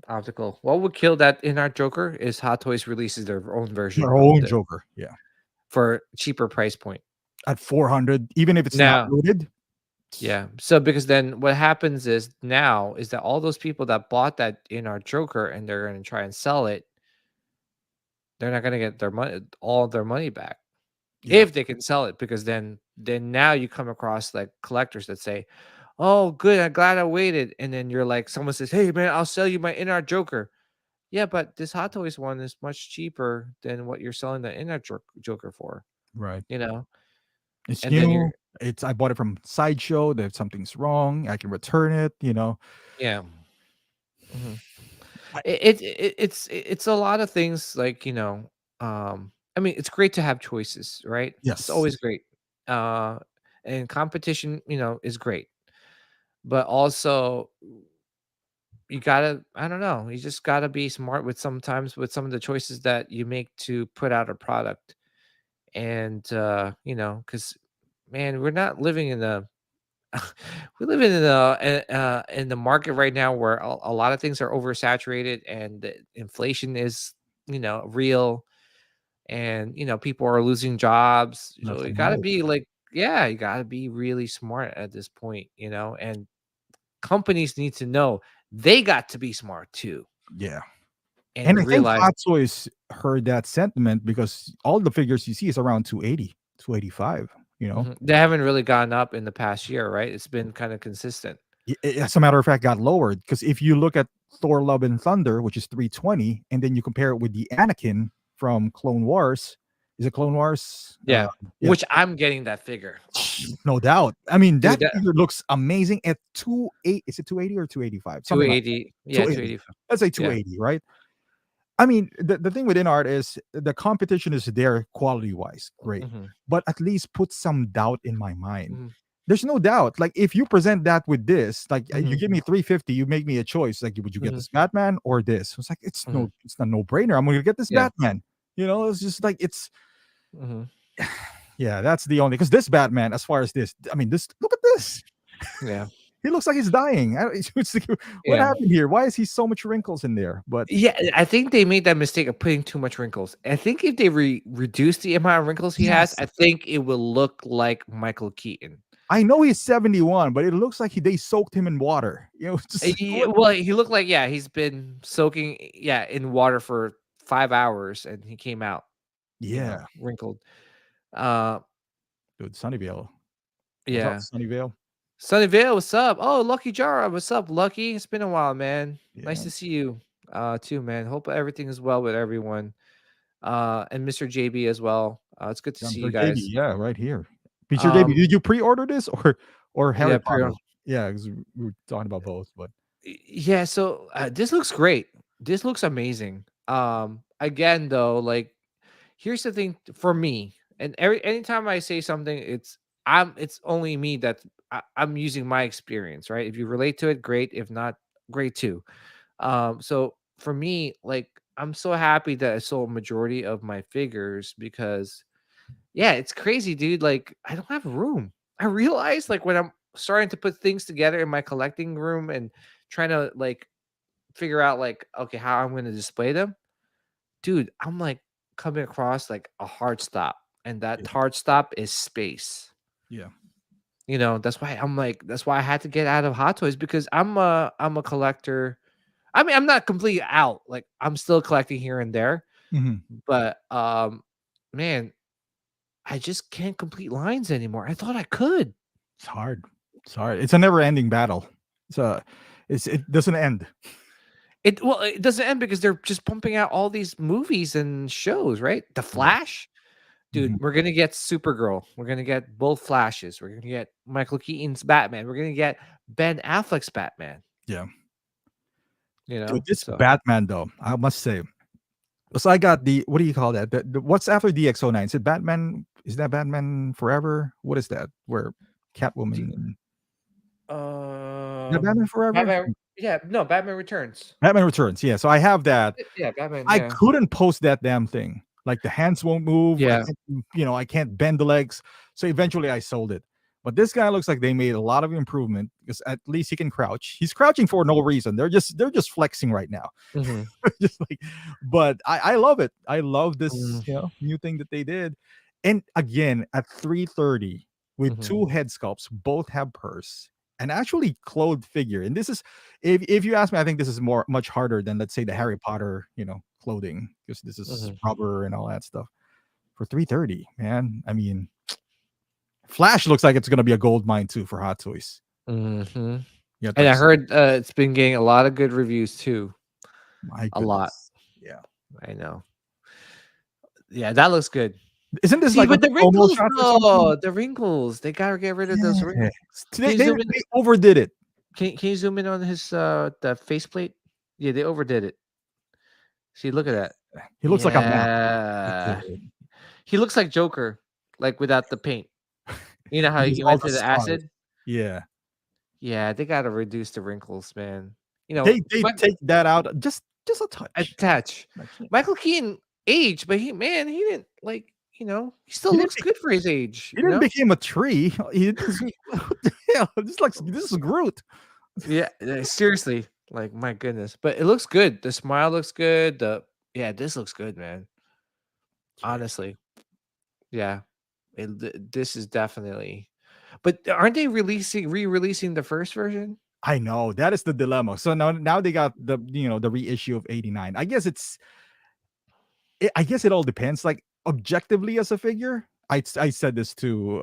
S2: optical. What would kill that in our Joker is Hot Toys releases their own version
S1: Our
S2: of
S1: own
S2: the
S1: Joker, yeah,
S2: for cheaper price point.
S1: at 400, even if it's not
S2: Now,
S1: loaded.
S2: yeah. So because then what happens is now is that all those people that bought that in our Joker and they're gonna try and sell it, they're not gonna get their money all their money back.
S1: Yeah,
S2: If they can sell it, because then now you come across like collectors that say, "Oh, good, I'm glad I waited." And then you're like, someone says, "Hey man, I'll sell you my in-art Joker." Yeah, but this Hot Toys one is much cheaper than what you're selling the in-art Joker for,
S1: right.
S2: you know?
S1: It's
S2: And then
S1: new.
S2: you're
S1: I bought it from Sideshow. That something's wrong. I can return it.
S2: yeah. Mhm.
S1: I,
S2: It's a lot of things like, I mean, it's great to have choices, right? It's
S1: yes,
S2: always great. Uh, and competition, is great. But also you gotta, I don't know, you just gotta be smart with sometimes with some of the choices that you make to put out a product. And because man, we're not living in the we live in the market right now where a lot of things are oversaturated, and the inflation is real, and people are losing jobs. So
S1: left
S2: you
S1: and
S2: got to
S1: right.
S2: be like, yeah, you got to be really smart at this point, and companies need to know they got to be smart too
S1: Yeah, and
S2: and
S1: I think
S2: realize.
S1: Hot Toys heard that sentiment because all the figures you see is around 280, 285. you know.
S2: They haven't really gone up in the past year, right? It's been kind of consistent.
S1: As a matter of fact, got lowered because if you look at Thor: Love and Thunder, which is 320, and then you compare it with the Anakin from Clone Wars, is it Clone Wars?
S2: Yeah,
S1: Yeah,
S2: which I'm getting that figure. Oh,
S1: no doubt. I mean,
S2: dude,
S1: that
S2: that
S1: figure looks amazing at 28. Is it 280 or 285? Something like
S2: 280,
S1: that.
S2: yeah,
S1: 280.
S2: 285.
S1: Let's say
S2: Yeah.
S1: 280, right? I mean, the thing with inArt is the competition is there quality wise, great,
S2: Mhm,
S1: but at least put some doubt in my mind.
S2: mhm,
S1: There's no doubt. Like if you present that with this, like you
S2: mhm,
S1: give me 350, you make me a choice. Like, would you get
S2: mhm,
S1: this Batman or this? It's like
S2: mhm.
S1: it's a no brainer. I'm going to get this
S2: Yeah.
S1: Batman. You know, it's just like it's
S2: Mhm.
S1: yeah. That's the only because this Batman, as far as this, I mean, this look at this.
S2: Yeah.
S1: He looks like he's dying. What
S2: Yeah.
S1: happened here? Why is he so much wrinkles in there? But
S2: Yeah, I think they made that mistake of putting too much wrinkles. I think if they reduce the amount of wrinkles he has,
S1: yes,
S2: I think it will look like Michael Keaton.
S1: I know he's 71, but it looks like they soaked him in water. You know, just what?
S2: Well, he looked like, yeah, he's been soaking, yeah, in water for 5 hours, and he came out,
S1: Yeah,
S2: wrinkled. Uh,
S1: dude, Sunnyvale. What's up,
S2: yeah.
S1: Sunnyvale?
S2: Sunnyvale, what's up? Oh, Lucky Jara, what's up, Lucky? It's been a while, man. Nice
S1: Yeah,
S2: to see you, too, man. Hope everything is well with everyone. And Mr. JB as well. It's good to see you
S1: Mr. JB.
S2: guys.
S1: Yeah, right here. Mr. JB,
S2: Um,
S1: did you pre-order this or Harry
S2: yeah,
S1: Potter? Yeah, because we were talking about both, but
S2: yeah. So this looks great. This looks amazing. Again, though, like here's the thing for me, and anytime I say something, it's only me that I'm using my experience, right? If you relate to it, great. If not, great too. So for me, like I'm so happy that I sold majority of my figures because yeah, it's crazy, dude. Like I don't have room. I realize like when I'm starting to put things together in my collecting room and trying to like figure out like okay how I'm going to display them, dude. I'm like coming across like a hard stop, and that
S1: yeah,
S2: hard stop is space.
S1: yeah.
S2: That's why I'm like that's why I had to get out of Hot Toys because I'm a collector. I mean, I'm not completely out. Like I'm still collecting here and there,
S1: Mhm.
S2: but man, I just can't complete lines anymore. I thought I could.
S1: It's hard. It's hard. It's a never-ending battle. It's a, it doesn't end.
S2: It doesn't end because they're just pumping out all these movies and shows, right? The
S1: Yeah.
S2: Flash, dude.
S1: Mhm.
S2: We're gonna get Supergirl. We're gonna get both Flashes. We're gonna get Michael Keaton's Batman. We're gonna get Ben Affleck's Batman.
S1: Yeah.
S2: You
S1: Dude,
S2: know,
S1: this
S2: so
S1: Batman though, I must say. So I got the what do you call that? What's after DX09? Is it Batman? Is that Batman Forever? What is that? Where
S2: do,
S1: Catwoman and is that
S2: um,
S1: Batman Forever?
S2: Batman. Yeah, no, Batman Returns.
S1: Batman Returns. Yeah. So I have that.
S2: Yeah, Batman.
S1: I
S2: Yeah,
S1: couldn't post that damn thing. Like the hands won't move. I
S2: yeah.
S1: can't, I can't bend the legs. So eventually I sold it. But this guy looks like they made a lot of improvement because at least he can crouch. He's crouching for no reason. They're just flexing right now.
S2: Hmm.
S1: Just like, but I love it. I love this,
S2: Hmm.
S1: new thing that they did. And again, at 330 with
S2: Hmm.
S1: two head sculpts, both have purse and actually clothed figure. And this is, if you ask me, I think this is much harder than let's say the Harry Potter, clothing because this is
S2: Hmm.
S1: rubber and all that stuff. For 330, man. I mean, Flash looks like it's gonna be a gold mine too for Hot Toys.
S2: Hmm.
S1: Yeah,
S2: And I
S1: like
S2: heard it's been getting a lot of good reviews too.
S1: my
S2: A lot.
S1: goodness. Yeah.
S2: I know. Yeah, that looks good.
S1: Isn't this
S2: See,
S1: like
S2: but
S1: a
S2: the
S1: promo
S2: wrinkles
S1: shot or something?
S2: though, the wrinkles, they gotta get rid of those
S1: Yeah.
S2: wrinkles. Can you zoom in?
S1: They overdid it.
S2: Can you zoom in on his the faceplate? Yeah, they overdid it. See, look at that.
S1: He looks like a map.
S2: Yeah, he looks like Joker, like without the paint. You know how
S1: Because
S2: he
S1: all
S2: went
S1: the
S2: to the
S1: stars.
S2: acid?
S1: Yeah.
S2: Yeah, they gotta reduce the wrinkles, man.
S1: They
S2: But
S1: take that out just a touch.
S2: attach.
S1: Like, yeah.
S2: Michael Keaton aged, but he didn't like. He still
S1: He didn't
S2: looks good for his age.
S1: he didn't become a tree. He just what the hell? This is Groot.
S2: Yeah, seriously, like my goodness, but it looks good. The smile looks good. This looks good, man.
S1: Yeah.
S2: Honestly, yeah, this is definitely. But aren't they re-releasing the first version?
S1: I know. That is the dilemma. So now they got the reissue of 89. I guess it all depends. Like objectively as a figure, I said this to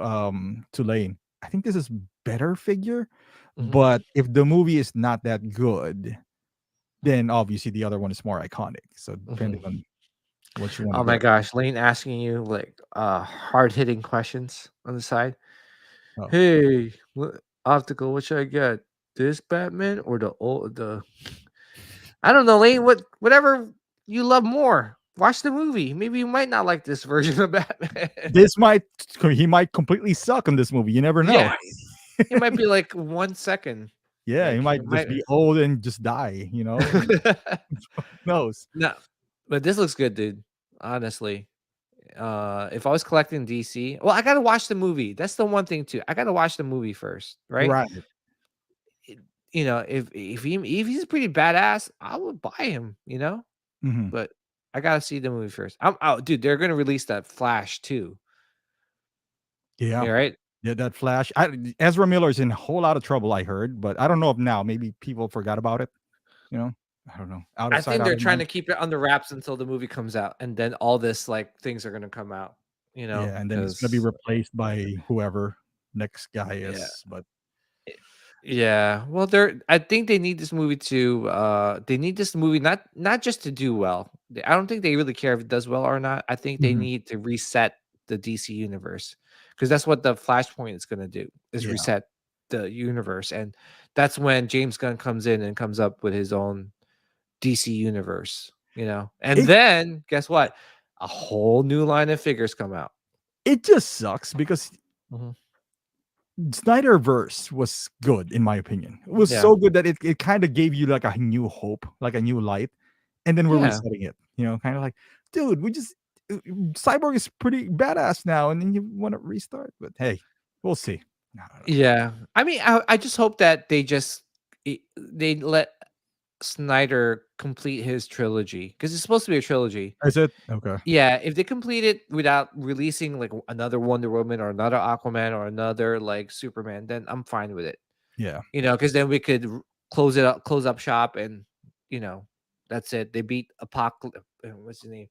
S1: Lane. I think this is better figure,
S2: Mhm,
S1: but if the movie is not that good, then obviously the other one is more iconic. So depending
S2: mhm.
S1: on what you want to
S2: Oh my
S1: go.
S2: gosh, Lane asking you like hard hitting questions on the side.
S1: Oh,
S2: Hey, what optical? What should I get? This Batman or the old the? I don't know, Lane. Whatever you love more. Watch the movie. Maybe you might not like this version of Batman.
S1: this might he might completely suck in this movie. You never know.
S2: Yeah, it might be like 1 second.
S1: Yeah, he
S2: Like it
S1: might just
S2: might.
S1: be old and just die. Who knows?
S2: No, but this looks good, dude. Honestly, if I was collecting DC, well, I gotta watch the movie. That's the one thing too. I gotta watch the movie first, right?
S1: Right.
S2: It- if he's pretty badass, I would buy him.
S1: Mhm.
S2: But I gotta see the movie first. I'm out, dude. They're gonna release that Flash too.
S1: Yeah.
S2: Yeah, right.
S1: Yeah, that Flash. Ezra Miller's in a whole lot of trouble, I heard, but I don't know if now. Maybe people forgot about it. You know, I don't know. Out of
S2: I
S1: sight,
S2: think
S1: out
S2: they're
S1: of
S2: trying
S1: mind.
S2: to keep it under wraps until the movie comes out, and then all this like things are gonna come out.
S1: Yeah, and then he's gonna be
S2: Because
S1: replaced by whoever next guy
S2: yeah.
S1: is. But
S2: Eh, Yeah, well, I think they need this movie to they need this movie not just to do well. I don't think they really care if it does well or not. I think they
S1: mhm,
S2: need to reset the DC universe because that's what the Flashpoint is going to do is
S1: yeah,
S2: reset the universe, and that's when James Gunn comes in and comes up with his own DC universe. And
S1: it
S2: then guess what? A whole new line of figures come out.
S1: it just sucks because
S2: Mhm.
S1: Snyderverse was good in my opinion. It was
S2: Yeah,
S1: so good that it kind of gave you like a new hope, like a new light, and then we're
S2: yeah.
S1: resetting it. Kind of like, dude, we just Cyborg is pretty badass now, and then you want to restart. But hey, we'll see. I don't know.
S2: Yeah. I mean, I just hope that they let Snyder complete his trilogy because it's supposed to be a trilogy.
S1: Is it okay?
S2: Yeah, if they complete it without releasing like another Wonder Woman or another Aquaman or another like Superman, then I'm fine with it.
S1: Yeah.
S2: Because then we could close up shop, and you know, that's it. They beat Apocalypse. What's his name?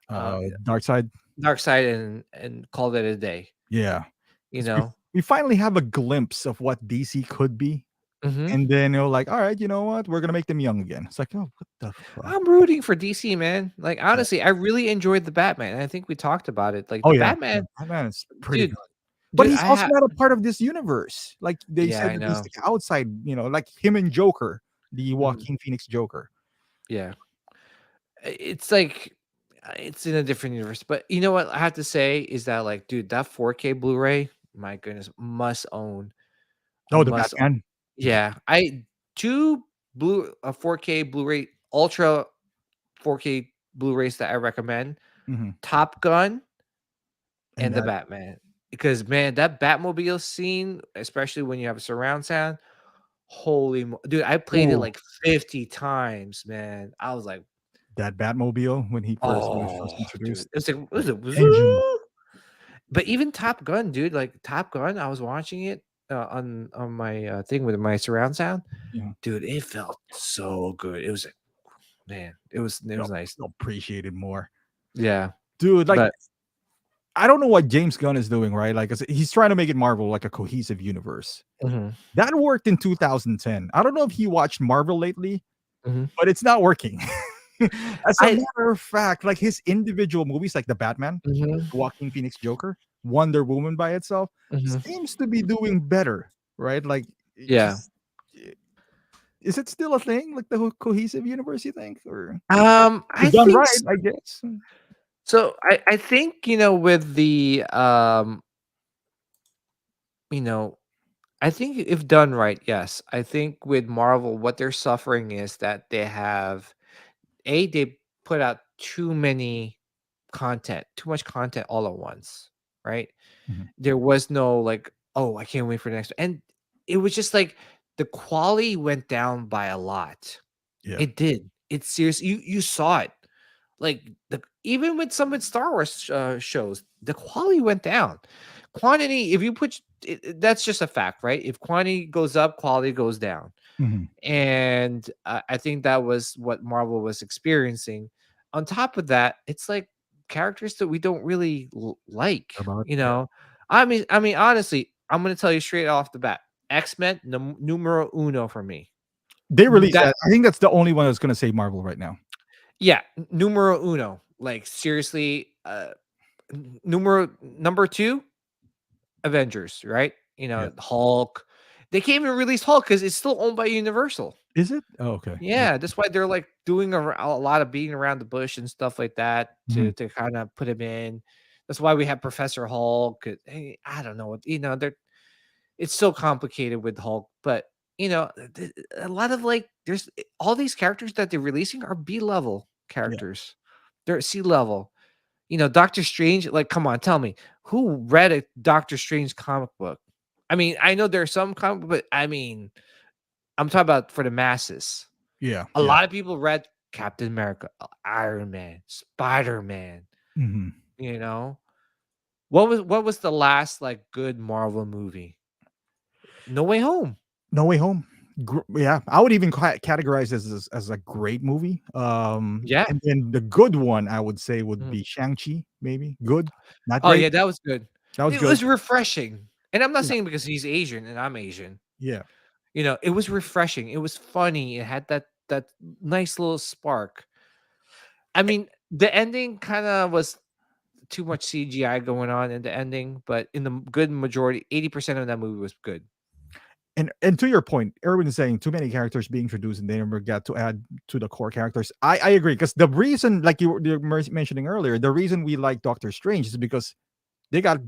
S2: Uh,
S1: Dark Side.
S2: Darkseid and call it a day.
S1: Yeah,
S2: You
S1: because we
S2: know.
S1: we finally have a glimpse of what DC could be,
S2: hmm
S1: and then like, all right, you know what? We're gonna make them young again. It's like, oh, what the fuck?
S2: I'm rooting for DC, man. Like,
S1: Yeah.
S2: honestly, I really enjoyed the Batman, and I think we talked about it. Like,
S1: Oh
S2: the
S1: yeah, yeah.
S2: Batman,
S1: Batman is pretty
S2: dude,
S1: good, but
S2: dude,
S1: he's also not a part of this universe. Like they
S2: yeah,
S1: said
S2: I
S1: that he's
S2: know.
S1: like outside. Like him and Joker, the
S2: Mhm,
S1: Joaquin Phoenix Joker.
S2: yeah. It's like it's in a different universe, but you know what I have to say is that, like, dude, that 4K Blu-ray, my goodness, must own. I
S1: Oh, the
S2: must own.
S1: Batman.
S2: Yeah, I 2 4K Blu-ray ultra 4K Blu-rays that I recommend:
S1: Mhm.
S2: Top Gun
S1: And
S2: and the
S1: that
S2: Batman. Because man, that Batmobile scene, especially when you have a surround sound, dude, I played it
S1: ooh,
S2: like 50 times, man. I was like,
S1: that Batmobile when he was first
S2: "Oh, dude."
S1: introduced.
S2: It's like, what
S1: That
S2: is it?
S1: engine.
S2: Wazoo? But even Top Gun, dude, like Top Gun, I was watching it on my thing with my surround sound.
S1: Yeah,
S2: Dude, it felt so good. It was like, man, it was
S1: felt
S2: nice.
S1: felt appreciated more.
S2: Yeah.
S1: Dude, like
S2: But
S1: I don't know what James Gunn is doing, right? Like, 'cause he's trying to make it Marvel like a cohesive universe.
S2: mhm,
S1: That worked in 2010. I don't know if he watched Marvel lately,
S2: mhm.
S1: but it's not working. As a
S2: I
S1: matter of fact, like his individual movies, like the Batman,
S2: mhm,
S1: the Joaquin Phoenix Joker, Wonder Woman by itself,
S2: mhm.
S1: seems to be doing better, right? Like,
S2: Yeah.
S1: because is it still a thing, like the cohesive universe? You think, or
S2: I
S1: if done
S2: think
S1: right, I guess.
S2: so. I think, with the you know, I think if done right, yes. I think with Marvel, what they're suffering is that they put out too much content all at once, right?
S1: Mhm.
S2: There was no like, oh, I can't wait for the next, and it was just like the quality went down by a lot.
S1: Yeah.
S2: It did. It's serious. You saw it. Like even with some with Star Wars shows, the quality went down. Quantity, if you that's just a fact, right? If quantity goes up, quality goes down,
S1: Mhm.
S2: and I think that was what Marvel was experiencing. On top of that, it's like characters that we don't really like,
S1: About
S2: you
S1: yeah.
S2: know. I mean, honestly, I'm gonna tell you straight off the bat, X-Men numero uno for me.
S1: They released
S2: That
S1: that. I think that's the only one that's gonna save Marvel right now.
S2: yeah, numero uno. Like seriously, numero number two, Avengers, right? You
S1: Yeah.
S2: know, Hulk. They can't even release Hulk because it's still owned by Universal.
S1: Is it? Oh, okay. Yeah.
S2: Yeah, that's why they're like doing a lot of beating around the bush and stuff like that
S1: Mhm.
S2: to kind of put him in. That's why we have Professor Hulk. I don't know what they're it's so complicated with Hulk, but a lot of like there's all these characters that they're releasing are B level
S1: Yeah.
S2: characters. They're at sea level. Doctor Strange, like, come on, tell me, who read a Doctor Strange comic book? I mean, I know there are some comic, but I mean, I'm talking about for the masses.
S1: Yeah.
S2: A
S1: Yeah.
S2: lot of people read Captain America, Iron Man, Spider-Man,
S1: Mhm.
S2: you know? What was the last like good Marvel movie? No Way Home.
S1: No Way Home. Yeah, I would even categorize this as a great movie.
S2: Yeah.
S1: And then the good one I would say would
S2: Mhm.
S1: be Shang-Chi, maybe. Good, not
S2: Oh
S1: great.
S2: yeah, that was good.
S1: That was
S2: It
S1: good.
S2: was refreshing. And I'm not
S1: Yeah.
S2: saying because he's Asian and I'm Asian.
S1: Yeah.
S2: It was refreshing. It was funny. It had that nice little spark. I mean, the ending kind of was too much CGI going on in the ending, but in the good majority, 80% of that movie was good.
S1: And to your point, Erwin is saying too many characters being introduced and they never got to add to the core characters. I agree because the reason, like you were mentioning earlier, the reason we like Doctor Strange is because they got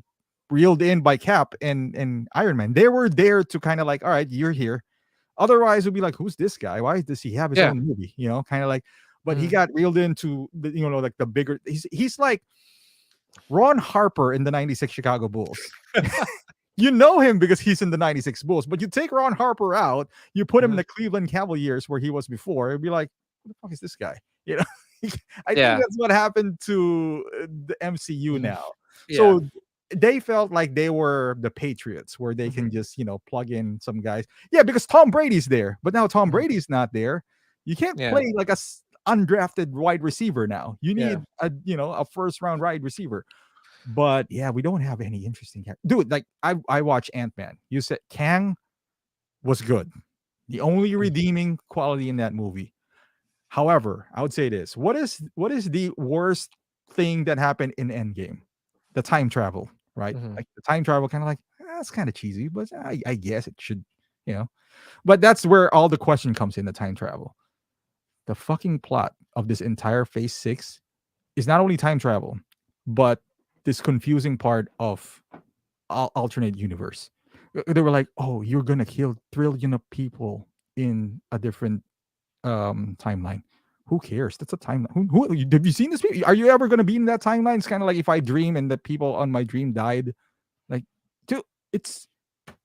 S1: reeled in by Cap and Iron Man. They were there to kind of like, all right, you're here. Otherwise, we'd be like, who's this guy? Why does he have his
S2: Yeah.
S1: own movie? Kind of like. But he
S2: Mhm.
S1: got reeled into like the bigger. He's like Ron Harper in the '96 Chicago Bulls. You know him because he's in the '96 Bulls, but you take Ron Harper out, you put him in
S2: Mhm.
S1: the Cleveland Cavaliers where he was before, it'd be like, "Who the fuck is this guy?" You know, I think
S2: Yeah.
S1: that's what happened to the MCU
S2: Mhm.
S1: now.
S2: Yeah.
S1: So they felt like they were the Patriots, where they
S2: Mhm.
S1: can just plug in some guys. Yeah, because Tom Brady's there, but now Tom
S2: Mhm.
S1: Brady's not there. You can't
S2: Yeah.
S1: play like a undrafted wide receiver now. You
S2: Yeah.
S1: need a first round wide receiver. But yeah, we don't have any interesting characters. Dude, like I watch Ant-Man. You said Kang was good. The only
S2: Mhm.
S1: redeeming quality in that movie. However, I would say this. What is the worst thing that happened in Endgame? The time travel, right?
S2: Mhm.
S1: Like the time travel kind of like that's kind of cheesy, but I guess it should, you know. But that's where all the question comes in the time travel. The fucking plot of this entire phase 6 is not only time travel, but this confusing part of alternate universe. They were like, "Oh, you're gonna kill trillion of people in a different timeline." Who cares? That's a timeline. Have you seen this? Are you ever gonna be in that timeline? It's kind of like if I dream and the people on my dream died. Like, dude, it's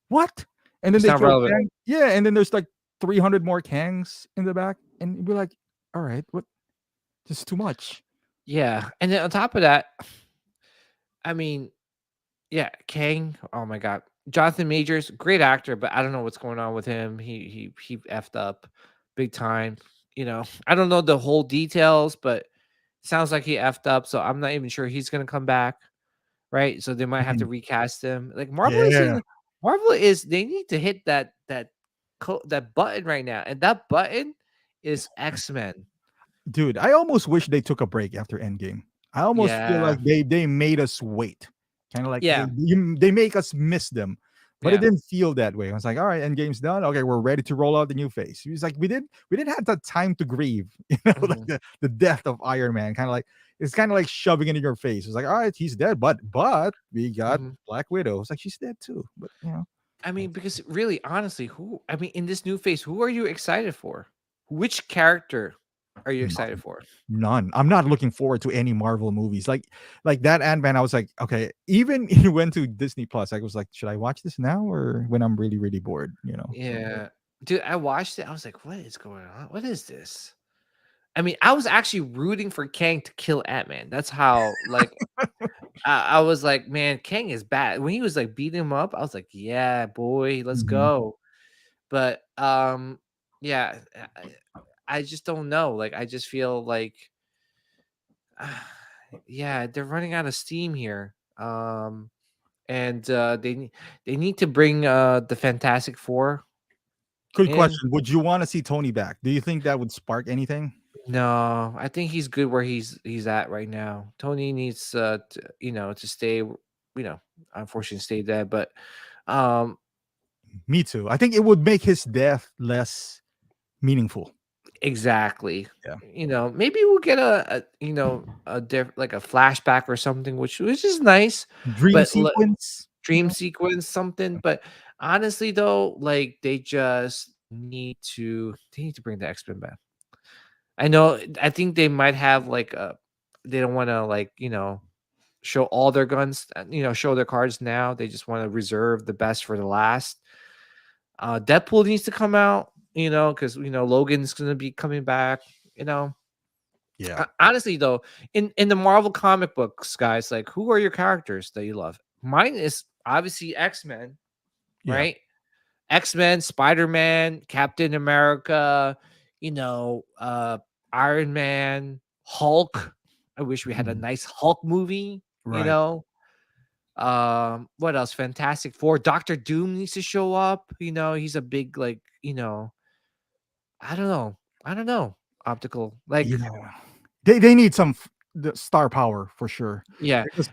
S1: what? And then
S2: It's
S1: they
S2: not
S1: kill
S2: relevant.
S1: Kang. Yeah, and then there's like 300 more Kangs in the back, and you'd be like, "All right, what? This is too much."
S2: Yeah. And then on top of that, I mean, yeah, Kang. Oh my god, Jonathan Majors, great actor, but I don't know what's going on with him. He effed up big time. I don't know the whole details, but sounds like he effed up. So I'm not even sure he's gonna come back, right? So they might have to
S1: Mhm.
S2: recast him. Like
S1: Yeah,
S2: Marvel is they need to hit that button right now, and that button is X-Men.
S1: dude, I almost wish they took a break after Endgame. I almost feel
S2: Yeah,
S1: like they made us wait, kind of like
S2: yeah,
S1: they make us miss them, but it
S2: yeah.
S1: didn't feel that way. I was like, all right, Endgame's done. Okay, we're ready to roll out the new phase. He was like, we didn't have that time to grieve, like
S2: Mhm,
S1: the death of Iron Man. Kind of like it's kind of like shoving it in your face. It's like, all right, he's dead, but we got
S2: mhm.
S1: Black Widow. It's like she's dead too, but
S2: I mean, because really, honestly, in this new phase, who are you excited for? Which character are you excited
S1: none.
S2: for?
S1: None. I'm not looking forward to any Marvel movies. Like that Ant-Man, I was like, okay, even he went to Disney Plus, I was like, should I watch this now or when I'm really, really bored? So
S2: Yeah. Dude, I watched it. I was like, what is going on? What is this? I mean, I was actually rooting for Kang to kill Ant-Man. That's how, like, I was like, man, Kang is bad. When he was like beating him up, I was like, yeah, boy, let's
S1: mhm.
S2: go. But yeah, I just don't know. Like, I just feel like yeah, they're running out of steam here. And they need to bring the Fantastic Four
S1: Good
S2: in.
S1: question. Would you want to see Tony back? Do you think that would spark anything?
S2: No, I think he's good where he's at right now. Tony needs to stay, unfortunately stay dead, but um
S1: Me too. I think it would make his death less meaningful.
S2: exactly.
S1: Yeah.
S2: Maybe we'll get like a flashback or something, which is nice,
S1: Dream
S2: but
S1: sequence. You
S2: dream
S1: know?
S2: sequence something. But honestly though, like they need to bring the X-Men back. I think they might have like they don't want to like, show all their guns, show their cards now. They just want to reserve the best for the last. Deadpool needs to come out, because Logan's gonna be coming back. You know,
S1: Yeah.
S2: Honestly though, in the Marvel comic books, guys, like who are your characters that you love? Mine is obviously X-Men,
S1: Yeah.
S2: right? X-Men, Spider-Man, Captain America, Iron Man, Hulk. I wish we had a
S1: Mhm.
S2: nice Hulk movie, you
S1: Right.
S2: know. What else? Fantastic Four. Doctor Doom needs to show up. He's a big like, I don't know. I don't know. Optical. Like,
S1: Yeah. They need some the star power for sure.
S2: yeah.
S1: Because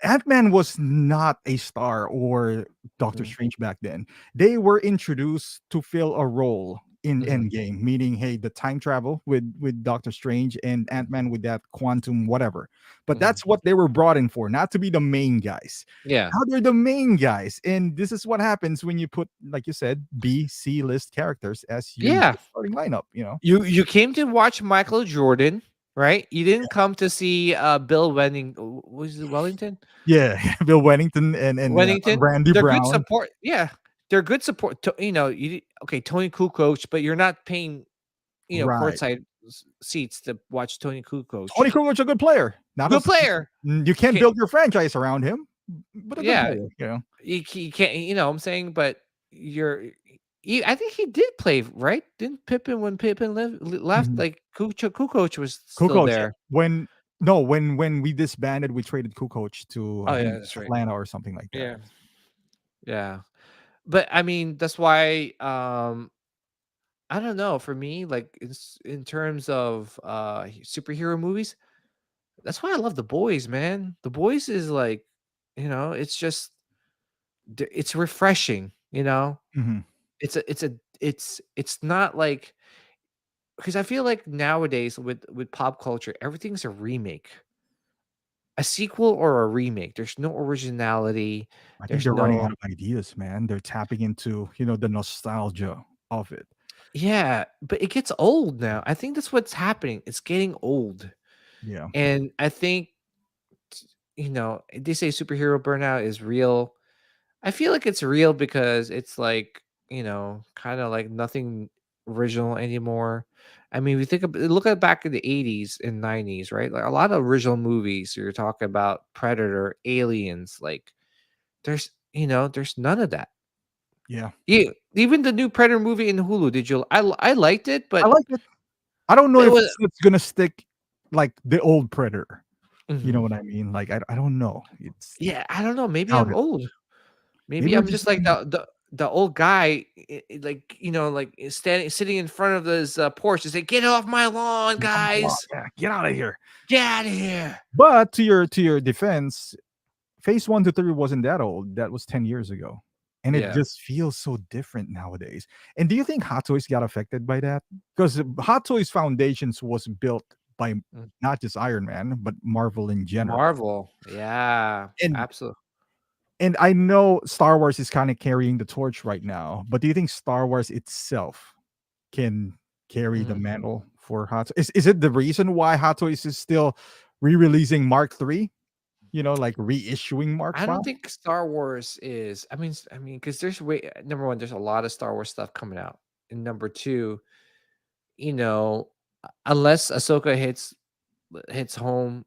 S1: Ant-Man was not a star or Doctor
S2: Mm,
S1: Strange back then. They were introduced to fill a role in
S2: mhm,
S1: Endgame, meaning hey, the time travel with Doctor Strange and
S2: mm,
S1: Ant-Man with that quantum whatever. But
S2: mhm.
S1: that's what they were brought in for, not to be the main guys.
S2: Yeah.
S1: Now they're the main guys, and this is what happens when you put, like you said, B, C list characters as your
S2: Yeah.
S1: main starting lineup. You know,
S2: You came to watch Michael Jordan, right? You didn't come to see Bill Was it Wellington?
S1: yeah, Bill Wennington and
S2: Wellington.
S1: Randy
S2: They're good
S1: Brown.
S2: support. Yeah. They're good support. Okay, Tony Kukoc, but you're not paying,
S1: Right.
S2: courtside seats to watch Tony Kukoc.
S1: Tony Kukoc a good player. Not
S2: Good
S1: as
S2: player.
S1: you can't
S2: Okay.
S1: build your franchise around him, but a good
S2: Yeah.
S1: player, you know?
S2: You can't, what I'm saying, but I think he did play, right? Didn't Pippen when Pippen left,
S1: Mhm.
S2: like Kukoc was still
S1: Kukoc,
S2: there.
S1: when no, when we disbanded, we traded Kukoc to,
S2: Oh
S1: I think,
S2: yeah, that's right.
S1: Atlanta or something like that.
S2: Yeah. Yeah. But I mean, that's why I don't know, for me, like in terms of superhero movies, that's why I love The Boys, man. The Boys is like, it's just it's refreshing,
S1: Mhm.
S2: it's not like, because I feel like nowadays with pop culture, everything's a remake. A sequel or a remake. There's no originality.
S1: I think
S2: There's
S1: they're running
S2: no
S1: out of ideas, man. They're tapping into, the nostalgia of it.
S2: Yeah, but it gets old now. I think that's what's happening. It's getting old.
S1: Yeah.
S2: And I think, they say superhero burnout is real. I feel like it's real because it's like, kind of like nothing original anymore. I mean, we look at back in the 80s and 90s, right? Like a lot of original movies. You're talking about Predator, Aliens, like there's none of that.
S1: Yeah.
S2: Yeah, even the new Predator movie in Hulu, did you I liked it,
S1: I
S2: but
S1: like it. I don't know
S2: it
S1: if
S2: was
S1: it's gonna stick like the old Predator. You know
S2: Mhm.
S1: what I mean? Like, I don't know. It's
S2: Yeah, I don't know, maybe I'm
S1: crowded.
S2: old. Maybe
S1: Maybe we're
S2: I'm
S1: just
S2: just like
S1: looking
S2: the old guy, like, standing sitting in front of his, porch and say, "Get off my lawn, guys.
S1: yeah, get out of here.
S2: Get out of here."
S1: But to your defense, Phase 1 to 3 wasn't that old. That was 10 years ago. And it
S2: Yeah.
S1: just feels so different nowadays. And do you think Hot Toys got affected by that? Because Hot Toys Foundations was built by
S2: Mm.
S1: not just Iron Man, but Marvel in general.
S2: Marvel. Yeah,
S1: And
S2: absolutely.
S1: and I know Star Wars is kind of carrying the torch right now, but do you think Star Wars itself can carry the mantle for Hot Toys? Is it the reason why Hot Toys is still re-releasing Mark 3? Like reissuing Mark
S2: I
S1: 5?
S2: don't think Star Wars is because there's number 1, there's a lot of Star Wars stuff coming out, and number 2, you know, unless Ahsoka hits home,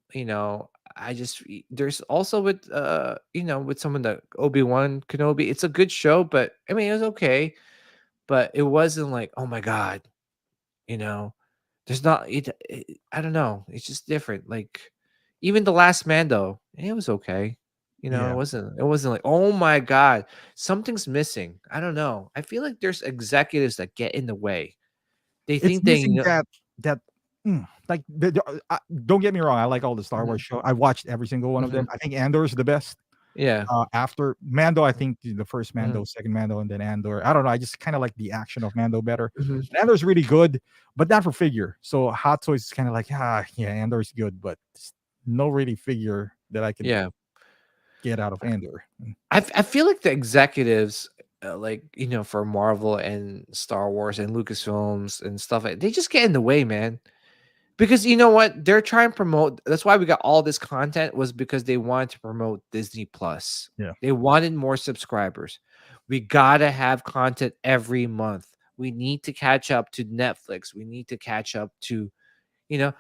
S2: I just there's also with some of the Obi-Wan Kenobi, it's a good show, but I mean, it was okay, but it wasn't like, "Oh my god," you know? There's not it I don't know, it's just different, like, Even the last Mando, it was okay. You know,
S1: Yeah.
S2: it wasn't like, oh my god, something's missing. I don't know. I feel like there's executives that get in the way. They
S1: It's
S2: think they
S1: missing
S2: know.
S1: that like don't get me wrong, I like all the Star Wars
S2: Mhm,
S1: show. I watched every single one of them.
S2: mhm,
S1: I think Andor is the best.
S2: yeah.
S1: After Mando, I think the first
S2: Mhm,
S1: Mando, second Mando, and then Andor. I don't know. I just kind of like the action of Mando better.
S2: mhm,
S1: And Andor's really good, but not for figure. So Hot Toys is kind of like, yeah, Andor's good, but no really figure that I can
S2: yeah.
S1: get out of Andor.
S2: I feel like the executives, like, you know, for Marvel and Star Wars and Lucasfilms and stuff, they just get in the way, man. Because you know what? They're trying to promote, that's why we got all this content, was because they wanted to promote Disney Plus.
S1: Yeah.
S2: They wanted more subscribers. We gotta have content every month. We need to catch up to Netflix. We need to catch up to, you know,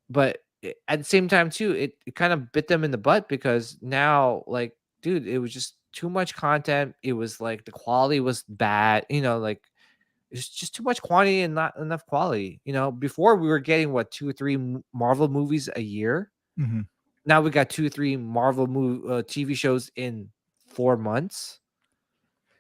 S2: but at the same time too, it kind of bit them in the butt because now, like, dude, it was just too much content. It was like the quality was bad, you know, like it's just too much quantity and not enough quality. You know, before we were getting what, 2 or 3 Marvel movies a year.
S1: Mhm.
S2: Now we got 2 or 3 Marvel TV shows in 4 months,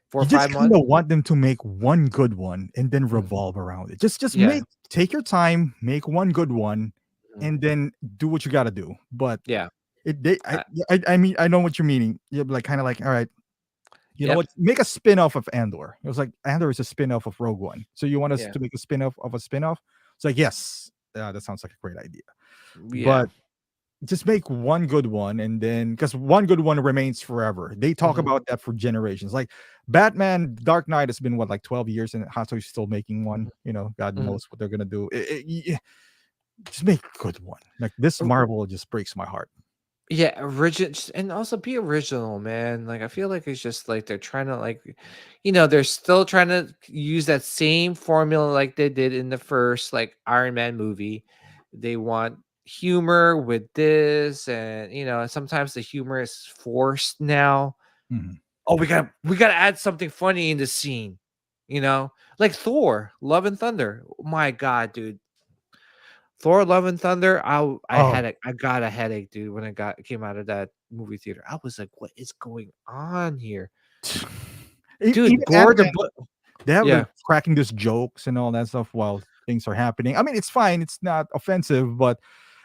S2: four or
S1: You just
S2: five
S1: kind
S2: months.
S1: of want them to make one good one and then
S2: Mhm.
S1: revolve around it. Just
S2: Yeah.
S1: take your time, make one good one,
S2: Mhm.
S1: and then do what you got to do. But
S2: Yeah.
S1: it they
S2: Uh,
S1: I mean I know what you're meaning. You're like kind of like, all right, you know
S2: yep.
S1: what? Make a spin-off of Andor. It was like Andor is a spin-off of Rogue One. So you want us
S2: Yeah.
S1: to make a spin-off of a spin-off? It's like, yes, that sounds like a great idea.
S2: Yeah.
S1: But just make one good one, and then because one good one remains forever. They talk
S2: Mhm.
S1: about that for generations. Like Batman Dark Knight has been what, like 12 years, and Hato's still making one.
S2: Mhm.
S1: You know, God
S2: Mhm.
S1: knows what they're gonna do. Just make a good one. Like this Marvel just breaks my heart.
S2: Yeah, original, and also be original, man. Like I feel like it's just like they're trying to, like, you know, they're still trying to use that same formula like they did in the first, like, Iron Man movie. They want humor with this, and you know, sometimes the humor is forced now.
S1: Mhm.
S2: Oh, we gotta add something funny in the scene, you know, like Thor, Love and Thunder. My God, dude, Thor: Love and Thunder,
S1: Oh,
S2: I got a headache, dude, when I came out of that movie theater. I was like, "What is going on here?"
S1: even
S2: Dude, Gore
S1: Ant
S2: the
S1: Man,
S2: Bu
S1: they have
S2: Yeah.
S1: like cracking these jokes and all that stuff while things are happening. I mean, it's fine. It's not offensive, but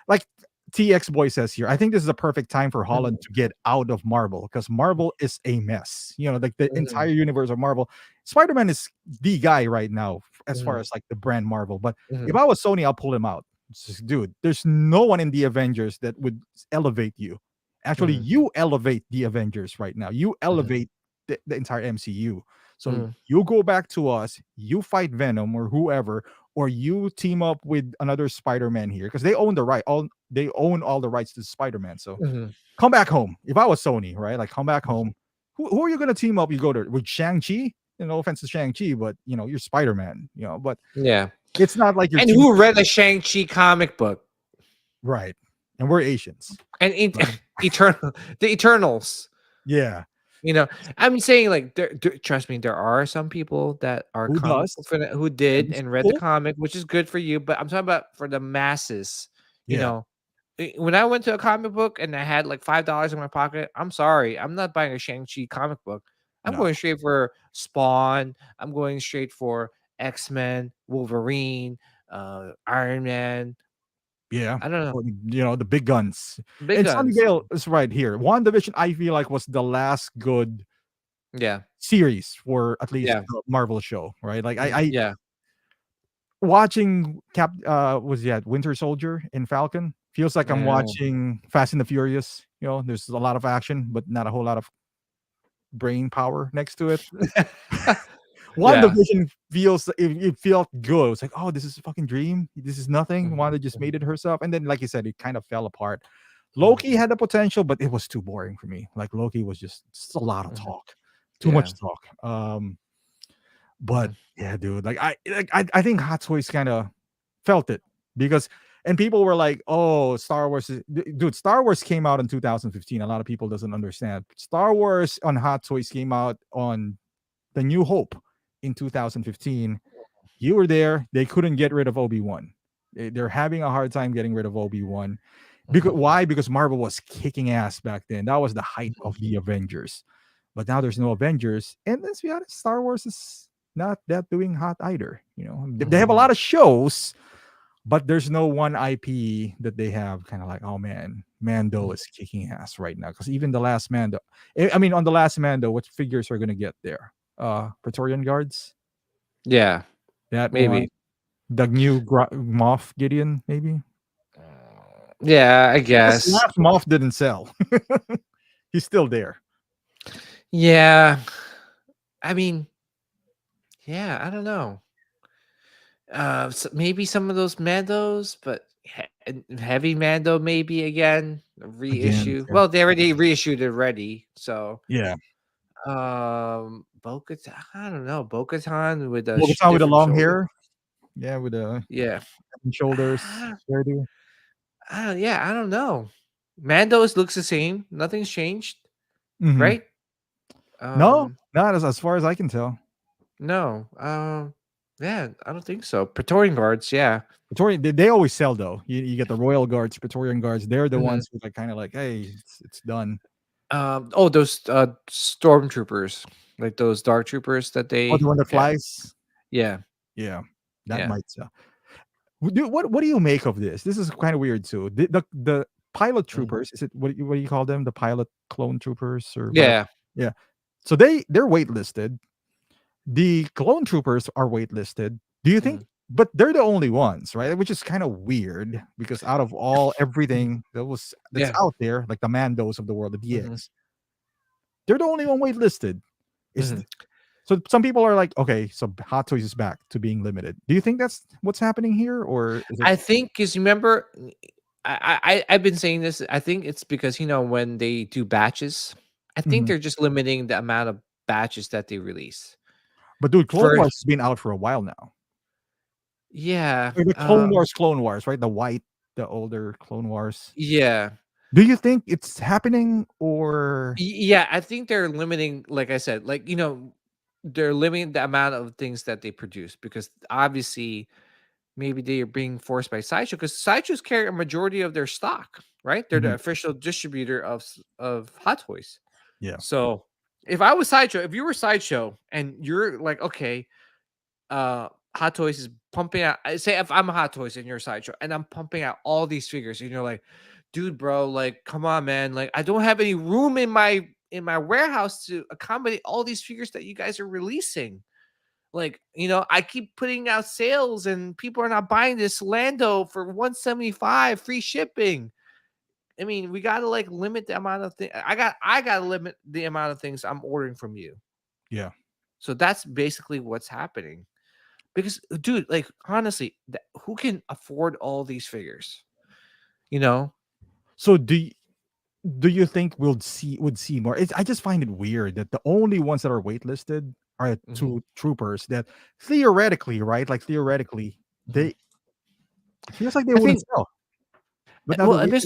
S1: like TX Boy says here, I think this is a perfect time for Holland
S2: Mhm,
S1: to get out of Marvel because Marvel is a mess. You know, like the entire
S2: mhm,
S1: universe of Marvel. Spider Man is the guy right now as far
S2: mhm,
S1: as like the brand Marvel. But if
S2: mhm,
S1: I was Sony, I'll pull him out. It's just, dude, there's no one in the Avengers that would elevate you. Actually,
S2: mhm,
S1: you elevate the Avengers right now. You
S2: mhm,
S1: elevate the entire MCU. So
S2: mhm,
S1: you go back to us, you fight Venom or whoever, or you team up with another Spider-Man here because they own the right. They own all the rights to Spider-Man. So
S2: mhm,
S1: come back home. If I was Sony, right? Like come back
S2: mhm.
S1: home. Who are you gonna team up? You go to with Shang-Chi? No offense to Shang-Chi, but you know, you're Spider-Man, you know, but
S2: Yeah,
S1: it's not like you're
S2: and
S1: teaming
S2: who read a Shang-Chi comic book?
S1: right. And we're Asians.
S2: And
S1: Right.
S2: The Eternals.
S1: Yeah.
S2: You know, I'm saying, like, trust me, there are some people that are
S1: Who
S2: comic
S1: does?
S2: book who
S1: And
S2: did
S1: it's
S2: and read the
S1: cool.
S2: comic, which is good for you. But I'm talking about for the masses. You
S1: Yeah.
S2: know, when I went to a comic book and I had like $5 in my pocket, I'm sorry, I'm not buying a Shang-Chi comic book. I'm
S1: No.
S2: going straight for Spawn. I'm going straight for X-Men, Wolverine, Iron Man.
S1: Yeah.
S2: I don't know,
S1: Or, you know, the big guns.
S2: big
S1: And
S2: guns.
S1: Sunnydale is right here. WandaVision, I feel like was the last good
S2: Yeah,
S1: series for at least
S2: yeah,
S1: the Marvel show, right? Like
S2: mhm,
S1: I
S2: yeah,
S1: watching was that Winter Soldier and Falcon feels like I'm
S2: yeah.
S1: watching Fast and the Furious. You know, there's a lot of action, but not a whole lot of brain power next to it.
S2: Yeah.
S1: WandaVision feels it felt good. It's like, oh, this is a fucking dream. This is nothing.
S2: Mhm,
S1: Wanda just
S2: mhm,
S1: made it herself. And then, like you said, it kind of fell apart.
S2: mhm,
S1: Loki had the potential, but it was too boring for me. Like Loki was just a lot of
S2: mhm.
S1: talk. Too
S2: Yeah.
S1: much talk. But
S2: Mhm,
S1: yeah, dude, I think Hot Toys kind of felt it because and people were like, "Oh, Star Wars is dude, Star Wars came out in 2015. A lot of people doesn't understand. Star Wars on Hot Toys came out on The New Hope in 2015. You were there. They couldn't get rid of Obi-Wan. They're having a hard time getting rid of Obi-Wan. Because
S2: Mhm.
S1: why? Because Marvel was kicking ass back then. That was the height of
S2: Mhm.
S1: the Avengers. But now there's no Avengers, and let's be honest, Star Wars is not that doing hot either. They have a
S2: Mhm.
S1: lot of shows, but there's no one IP that they have kind of like, oh man, Mando
S2: Mhm.
S1: is kicking ass right now. Because even the last Mando, I mean, on the last Mando, what figures are gonna get there? Praetorian Guards,
S2: Yeah,
S1: that one,
S2: maybe.
S1: the new Moff Gideon, maybe.
S2: Yeah, I
S1: Because
S2: guess.
S1: last Moff didn't sell. He's still there.
S2: Yeah. I mean, yeah, I don't know. Maybe some of those Mandos, but heavy Mando maybe again
S1: Again,
S2: reissue.
S1: yeah.
S2: Well, they already reissued it already, so
S1: Yeah.
S2: Bo-Katan, I don't know, Bo-Katan with a
S1: Bo-Katan with the
S2: different
S1: long
S2: shoulder.
S1: hair. Yeah, with the
S2: Yeah.
S1: shoulders,
S2: Ah,
S1: hairdo.
S2: yeah, I don't know. Mando's looks the same. Nothing's changed,
S1: Mhm.
S2: right?
S1: No,
S2: Um,
S1: not as far as I can tell.
S2: no. Yeah, I don't think so. Praetorian guards, yeah.
S1: Praetorian, they always sell though. You get the Royal Guards, Praetorian Guards. They're the
S2: Mhm.
S1: ones who are kind of like, hey, it's done.
S2: Oh, those stormtroopers, like those dark troopers that
S1: Oh, the
S2: they
S1: one that
S2: yeah,
S1: flies.
S2: yeah,
S1: Yeah, that
S2: yeah.
S1: might sell. What do you make of this? This is kind of weird too. The pilot
S2: Mhm.
S1: troopers, is it what do you call them? The pilot clone troopers or whatever?
S2: Yeah.
S1: Yeah. So they're waitlisted. The clone troopers are waitlisted. Do you think?
S2: Mhm.
S1: But they're the only ones, right? Which is kind of weird because out of all
S2: Mhm.
S1: everything that's
S2: Yeah.
S1: out there, like the Mandos of the world, the
S2: Mhm.
S1: DX, they're the only one waitlisted. Is
S2: Mhm.
S1: th- so some people are like, okay, so Hot Toys is back to being limited. Do you think that's what's happening here, or is it?
S2: I think because you remember, I've been saying this. I think it's because when they do batches, I think
S1: Mhm.
S2: they're just limiting the amount of batches that they release.
S1: But dude, Clone
S2: First,
S1: Wars has been out for a while now.
S2: yeah,
S1: Like the Clone Wars, right? The older Clone Wars.
S2: yeah.
S1: Do you think it's happening, or?
S2: Yeah, I think they're limiting, like I said, like, they're limiting the amount of things that they produce because obviously maybe they are being forced by Sideshow because Sideshows carry a majority of their stock, right? They're the
S1: Mhm.
S2: official distributor of Hot Toys.
S1: Yeah.
S2: So if I was Sideshow, if you were Sideshow and you're like, okay, Hot Toys is pumping out. Say if I'm a Hot Toys and you're a Sideshow, and I'm pumping out all these figures, and you're like, dude, bro, like, come on, man, like, I don't have any room in my warehouse to accommodate all these figures that you guys are releasing. Like, I keep putting out sales, and people are not buying this Lando for 175 free shipping. I mean, we gotta like limit the amount of things. I gotta limit the amount of things I'm ordering from you.
S1: Yeah.
S2: So that's basically what's happening. Because, dude, like, honestly, who can afford all these figures? You know?
S1: So do you think would see more? I just find it weird that the only ones that are waitlisted are
S2: Mhm,
S1: two troopers that theoretically, right? Like theoretically,
S2: mhm.
S1: it feels like they
S2: I
S1: wouldn't
S2: think,
S1: sell. But now the
S2: well,
S1: weird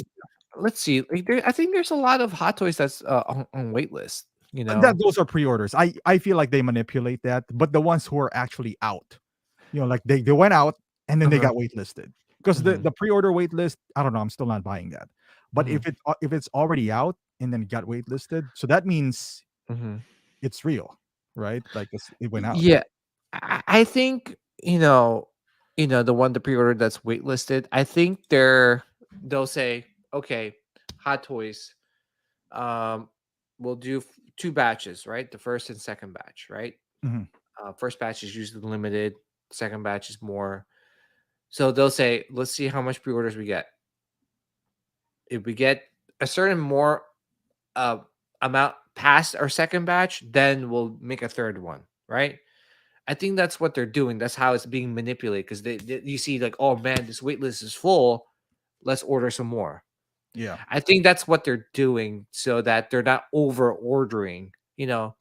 S2: let's see, like, I think there's a lot of Hot Toys that's on wait list, you
S1: that
S2: know?
S1: those are pre-orders. I feel like they manipulate that, but the ones who are actually out, like they went out and then they
S2: Uh-huh.
S1: got waitlisted. Because the
S2: Mhm,
S1: the pre-order waitlist, I don't know, I'm still not buying that. But
S2: mhm,
S1: if it's already out and then it got waitlisted, so that means
S2: mhm.
S1: it's real, right? Like it went out.
S2: Yeah, I think, the pre-order that's waitlisted, I think they'll say, "Okay, Hot Toys, um, we'll do 2 batches, right? The first and second batch, right?
S1: Mhm.
S2: First batch is usually limited, second batch is more." So they'll say, "Let's see how much pre-orders we get. If we get a certain more uh, amount past our second batch, then we'll make a third one, right?" I think that's what they're doing. That's how it's being manipulated because you see, like, oh man, this wait list is full. Let's order some more.
S1: Yeah.
S2: I think that's what they're doing so that they're not over ordering,
S1: This is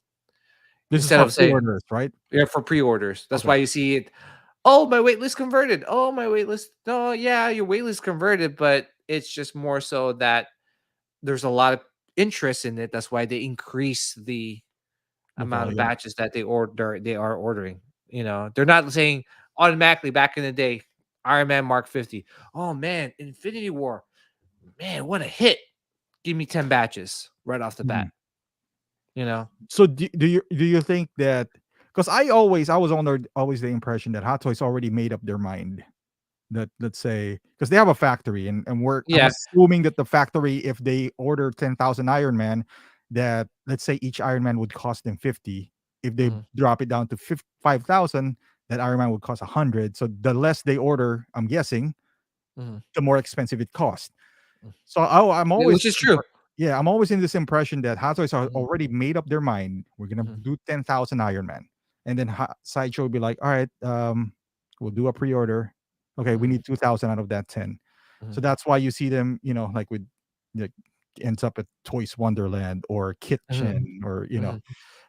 S2: instead
S1: for
S2: of saying,
S1: pre-orders, right?
S2: yeah, for pre-orders. That's
S1: Okay.
S2: why you see it. Oh, my wait list converted. Oh, my wait list. No, yeah, your wait list converted, but it's just more so that there's a lot of interest in it. That's why they increase the
S1: The
S2: amount of
S1: volume.
S2: batches that they are ordering. They're not saying automatically back in the day, Iron Man Mark 50. Oh man, Infinity War. man, what a hit! Give me 10 batches right off the bat.
S1: Mhm.
S2: You know?
S1: So do you think that, because I was under always the impression that Hot Toys already made up their mind that, let's say, because they have a factory, and I'm
S2: Yeah.
S1: assuming that the factory, if they order 10,000 Iron Man, that, let's say, each Iron Man would cost them 50. If they
S2: Mhm,
S1: drop it down to 5,000, that Iron Man would cost 100. So the less they order, I'm guessing,
S2: mhm,
S1: the more expensive it costs.
S2: mm.
S1: So I'm always
S2: Which is true.
S1: yeah, I'm always in this impression that Hot Toys are
S2: Mhm,
S1: already made up their mind. We're gonna
S2: mhm,
S1: do 10,000 Iron Man, and then Sideshow will be like, all right, we'll do a pre-order. Okay, we
S2: mhm,
S1: need 2,000 out of that 10. So
S2: mhm,
S1: that's why you see them, like with, like, ends up at Toys Wonderland or
S2: mhm,
S1: Kitchen, or
S2: mhm,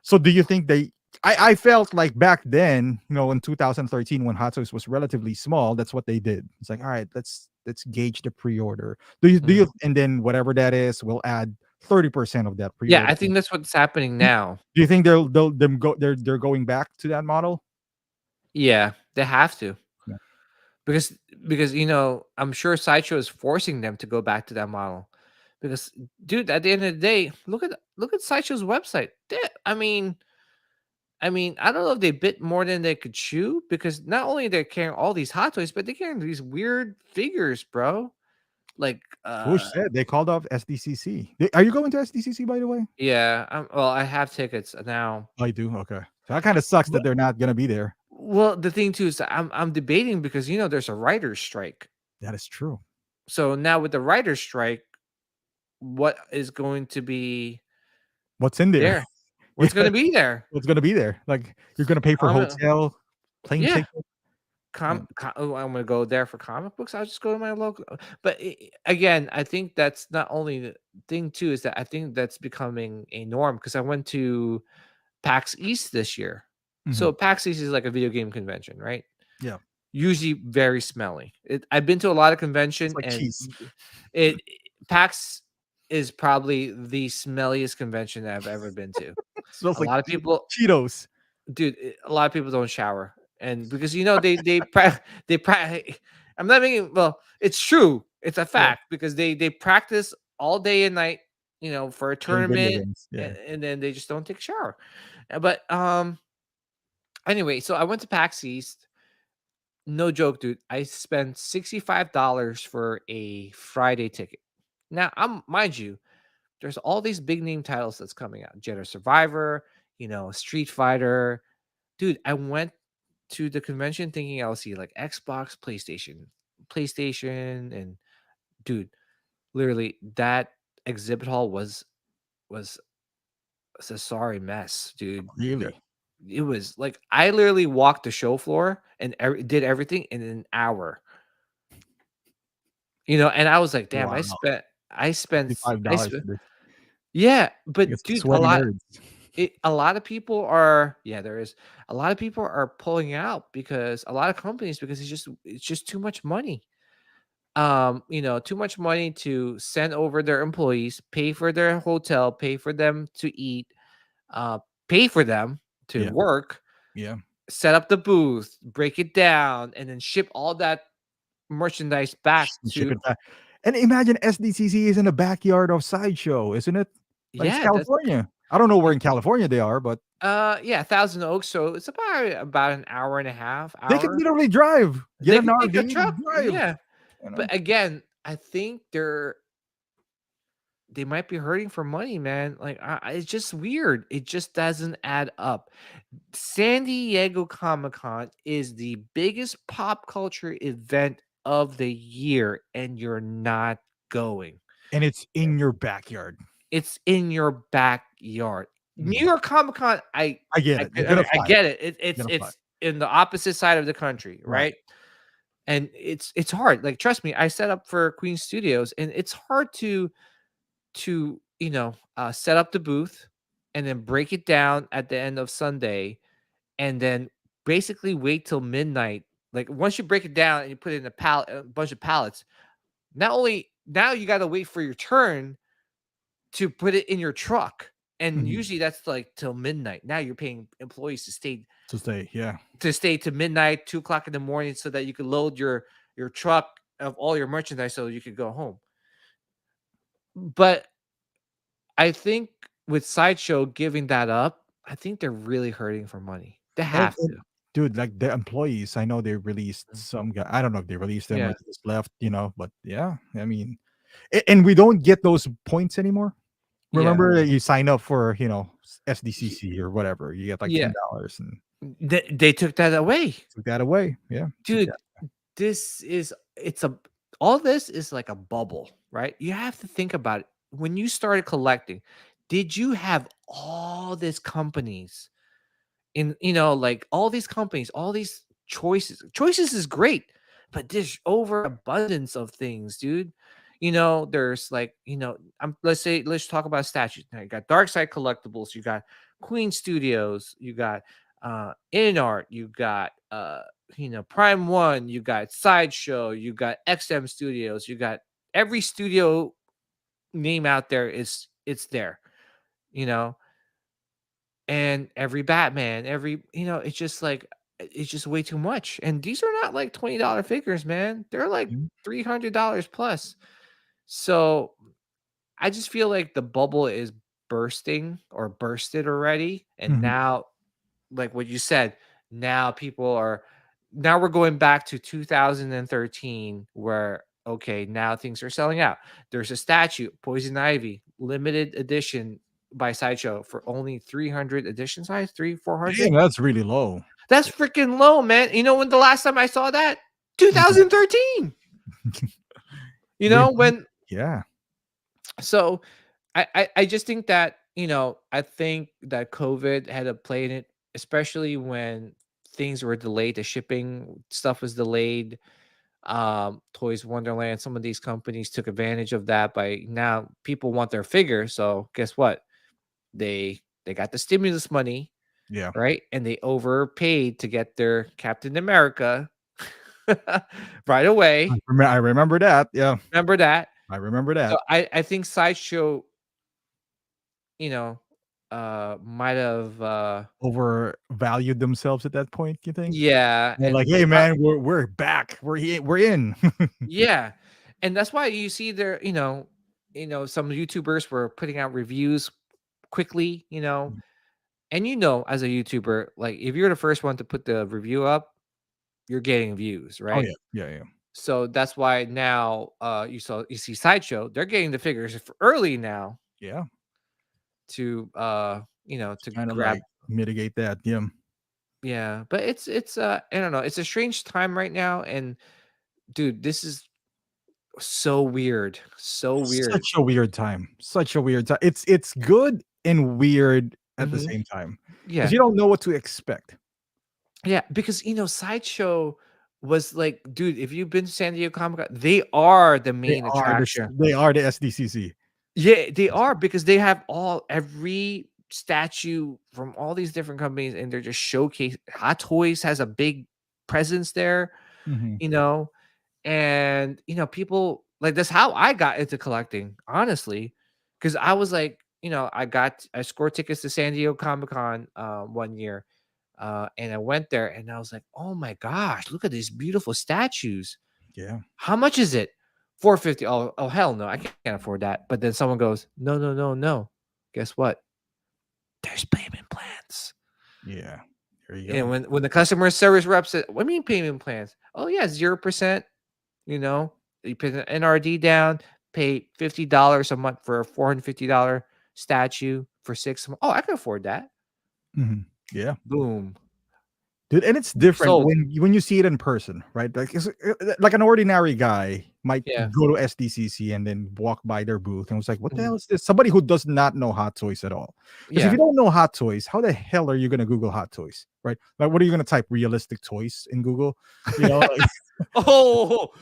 S1: so do you think they? I felt like back then, in 2013, when Hot Toys was relatively small, that's what they did. It's like, all right, let's gauge the pre-order. Do you,
S2: mhm.
S1: and then whatever that is, we'll add 30% of that
S2: Yeah,
S1: pre-order.
S2: I think that's what's happening
S1: Do
S2: now.
S1: do you think they'll them go they're going back to that model?
S2: Yeah, they have to.
S1: Yeah.
S2: Because I'm sure Sideshow is forcing them to go back to that model. Because dude, at the end of the day, look at Sideshow's website. I mean, I don't know if they bit more than they could chew because not only they're carrying all these hot toys, but they're carrying these weird figures, bro. Like,
S1: Bush said they called off SDCC. Are you going to SDCC, by the way?
S2: yeah, well, I have tickets now.
S1: I do. Okay. So that kind of sucks that
S2: But
S1: they're not gonna be there.
S2: well, the thing too is that I'm debating because there's a writer's strike.
S1: That is true.
S2: So now with the writer's strike, what is going to be
S1: What's in there?
S2: there? What's
S1: Yeah.
S2: gonna be there?
S1: What's gonna be there? Like, you're gonna pay for
S2: Comic
S1: hotel, plane
S2: Yeah.
S1: ticket? Yeah.
S2: I'm gonna go there for comic books. I'll just go to my local. But again, I think that's not only the thing too is that I think that's becoming a norm because I went to PAX East this year. So
S1: Mhm.
S2: PAX East is like a video game convention, right?
S1: Yeah.
S2: Usually very smelly. I've been to a lot of
S1: It's
S2: convention
S1: like
S2: and
S1: cheese.
S2: it PAX is probably the smelliest convention that I've ever been to.
S1: Smells
S2: A
S1: like
S2: lot of people
S1: Cheetos.
S2: Dude, a lot of people don't shower, and because they I'm not making it's true, it's a
S1: Yeah.
S2: fact because they practice all day and night, for a
S1: Playing video
S2: tournament,
S1: games. Yeah.
S2: and then they just don't take a shower. But anyway, so I went to PAX East. No joke, dude. I spent $65 for a Friday ticket. Now, mind you, there's all these big name titles that's coming out. Jedi Survivor, Street Fighter. Dude, I went to the convention thinking I'll see like Xbox, PlayStation, and dude, literally that exhibit hall was a sorry mess, dude. There,
S1: Really?
S2: it was like I literally walked the show floor and did everything in an hour. And I was like, damn,
S1: Wow.
S2: I
S1: $55
S2: spent,
S1: for this.
S2: yeah,
S1: I
S2: but
S1: guess
S2: dude,
S1: sweaty nerds.
S2: a lot of people are there is a lot of people are pulling out because a lot of companies because it's just too much money. Too much money to send over their employees, pay for their hotel, pay for them to eat, uh, pay for them to
S1: Yeah.
S2: work,
S1: Yeah.
S2: set up the booth, break it down, and then ship all that merchandise back
S1: Ship
S2: to
S1: it back. And imagine SDCC is in the backyard of Sideshow, isn't it? Like, it's
S2: yeah, that's
S1: California. I don't know where
S2: it,
S1: in California they are, but
S2: yeah, Thousand Oaks. So it's about an hour and a half
S1: they could
S2: hour.
S1: literally drive. Get
S2: They
S1: an
S2: could take a
S1: RV,
S2: truck,
S1: drive,
S2: yeah.
S1: you know?
S2: But again, I think they might be hurting for money, man. Like, it's just weird. It just doesn't add up. San Diego Comic Con is the biggest pop culture event of the year, and you're not going.
S1: And it's in your backyard.
S2: It's in your backyard. New
S1: Mhm.
S2: York Comic Con,
S1: I get
S2: I
S1: it. You're gonna
S2: I
S1: fly.
S2: get it.
S1: You're gonna fly.
S2: It's in the opposite side of the country,
S1: Right.
S2: right? And it's hard. Like, trust me, I set up for Queen Studios, and it's hard to set up the booth and then break it down at the end of Sunday and then basically wait till midnight. Like, once you break it down and you put it in a bunch of pallets, not only now you got to wait for your turn to put it in your truck. And
S1: Mhm.
S2: usually that's like till midnight. Now you're paying employees
S1: To stay, yeah.
S2: to stay to midnight, 2 o'clock in the morning, so that you could load your truck of all your merchandise so you could go home. But I think with Sideshow giving that up, I think they're really hurting for money. They have
S1: And
S2: to.
S1: dude, like the employees, I know they released
S2: Mm.
S1: some guy. I don't know if they released them or
S2: Yeah,
S1: they just left, but yeah, I mean, and we don't get those points anymore.
S2: yeah,
S1: Remember that you sign up for,
S2: y
S1: SDCC or whatever, you get like
S2: yeah.
S1: $10 and
S2: They took that away.
S1: took that away. Yeah, took
S2: Dude,
S1: that.
S2: this is it's a all this is like a bubble, right? You have to think about it. When you started collecting, did you have all these companies in like all these companies, all these choices. Choices is great, but there's overabundance of things, dude. There's like, let's talk about statues. Now you got Dark Side Collectibles, you got Queen Studios, you got inArt, you got Prime One, you got Sideshow, you got XM Studios, you got every studio name out there is it's there, you know and every Batman, it's just like it's just way too much. And these are not like $20 figures, man. They're like
S1: Mhm,
S2: $300 plus. So I just feel like the bubble is bursting or bursted already. And
S1: mhm.
S2: now, like what you said, now we're going back to 2013 where okay, now things are selling out. There's a statue, Poison Ivy, limited edition by Sideshow for only 300 edition size, 3 400.
S1: Damn, that's really low.
S2: That's freaking low, man. You know when the last time I saw that?
S1: Mhm.
S2: 2013.
S1: With
S2: When
S1: yeah.
S2: so I just think that, I think that COVID had a play in it, especially when things were delayed, the shipping stuff was delayed. Toys Wonderland, some of these companies took advantage of that by now people want their figure. So guess what? They got the stimulus money,
S1: Yeah.
S2: right? And they overpaid to get their Captain America right away.
S1: I remember that. Yeah,
S2: Remember that?
S1: I remember
S2: So
S1: that.
S2: I think Sideshow, you know, might have
S1: Overvalued themselves at that point, you think?
S2: yeah,
S1: They're like,
S2: and
S1: "Hey, man, we're back. We're in."
S2: yeah. And that's why you see there, some YouTubers were putting out reviews quickly, and as a YouTuber, like if you're the first one to put the review up, you're getting views,
S1: Oh,
S2: right?
S1: yeah. Yeah, yeah.
S2: So that's why now you see Sideshow, they're getting the figures early now
S1: Yeah.
S2: to to
S1: Kinda
S2: grab.
S1: like mitigate that, yeah.
S2: Yeah, but it's I don't know, it's a strange time right now. And dude, this is so weird. So weird.
S1: Such a weird time. Such a weird time. It's good and weird at the
S2: Mhm.
S1: same time because
S2: Yeah.
S1: you don't know what to expect.
S2: Yeah, because Sideshow was like, dude, if you've been to San Diego Comic Con, they are the
S1: They
S2: main
S1: are the
S2: attraction.
S1: they are the SDCC.
S2: Yeah, they are because they have every statue from all these different companies, and they're just showcase. Hot Toys has a big presence there,
S1: Mhm.
S2: you know, and people like that's how I got into collecting, honestly, because I was like, I scored tickets to San Diego Comic Con one year, and I went there, and I was like, oh my gosh, look at these beautiful statues.
S1: Yeah.
S2: How much is it? 450. Oh hell no, I can't afford that. But then someone goes, no, no, no, no. Guess what? There's payment plans.
S1: Yeah. There you
S2: And
S1: go.
S2: when the customer service rep said, what do you mean payment plans? Oh yeah, 0%. You know, you put an NRD down, pay $50 a month for a $450 statue for 6 months. Oh, I can afford that.
S1: Mhm. Yeah.
S2: Boom.
S1: Dude, and it's different
S2: Sold.
S1: when you see it in person, right? Like an ordinary guy might
S2: Yeah.
S1: go to SDCC and then walk by their booth and was like, "What the
S2: Mhm.
S1: hell is this?" Somebody who does not know Hot Toys at all. Because if
S2: Yeah.
S1: you don't know Hot Toys, how the hell are you gonna Google Hot Toys, right? Like, what are you gonna type realistic toys in Google? You know, like,
S2: Oh,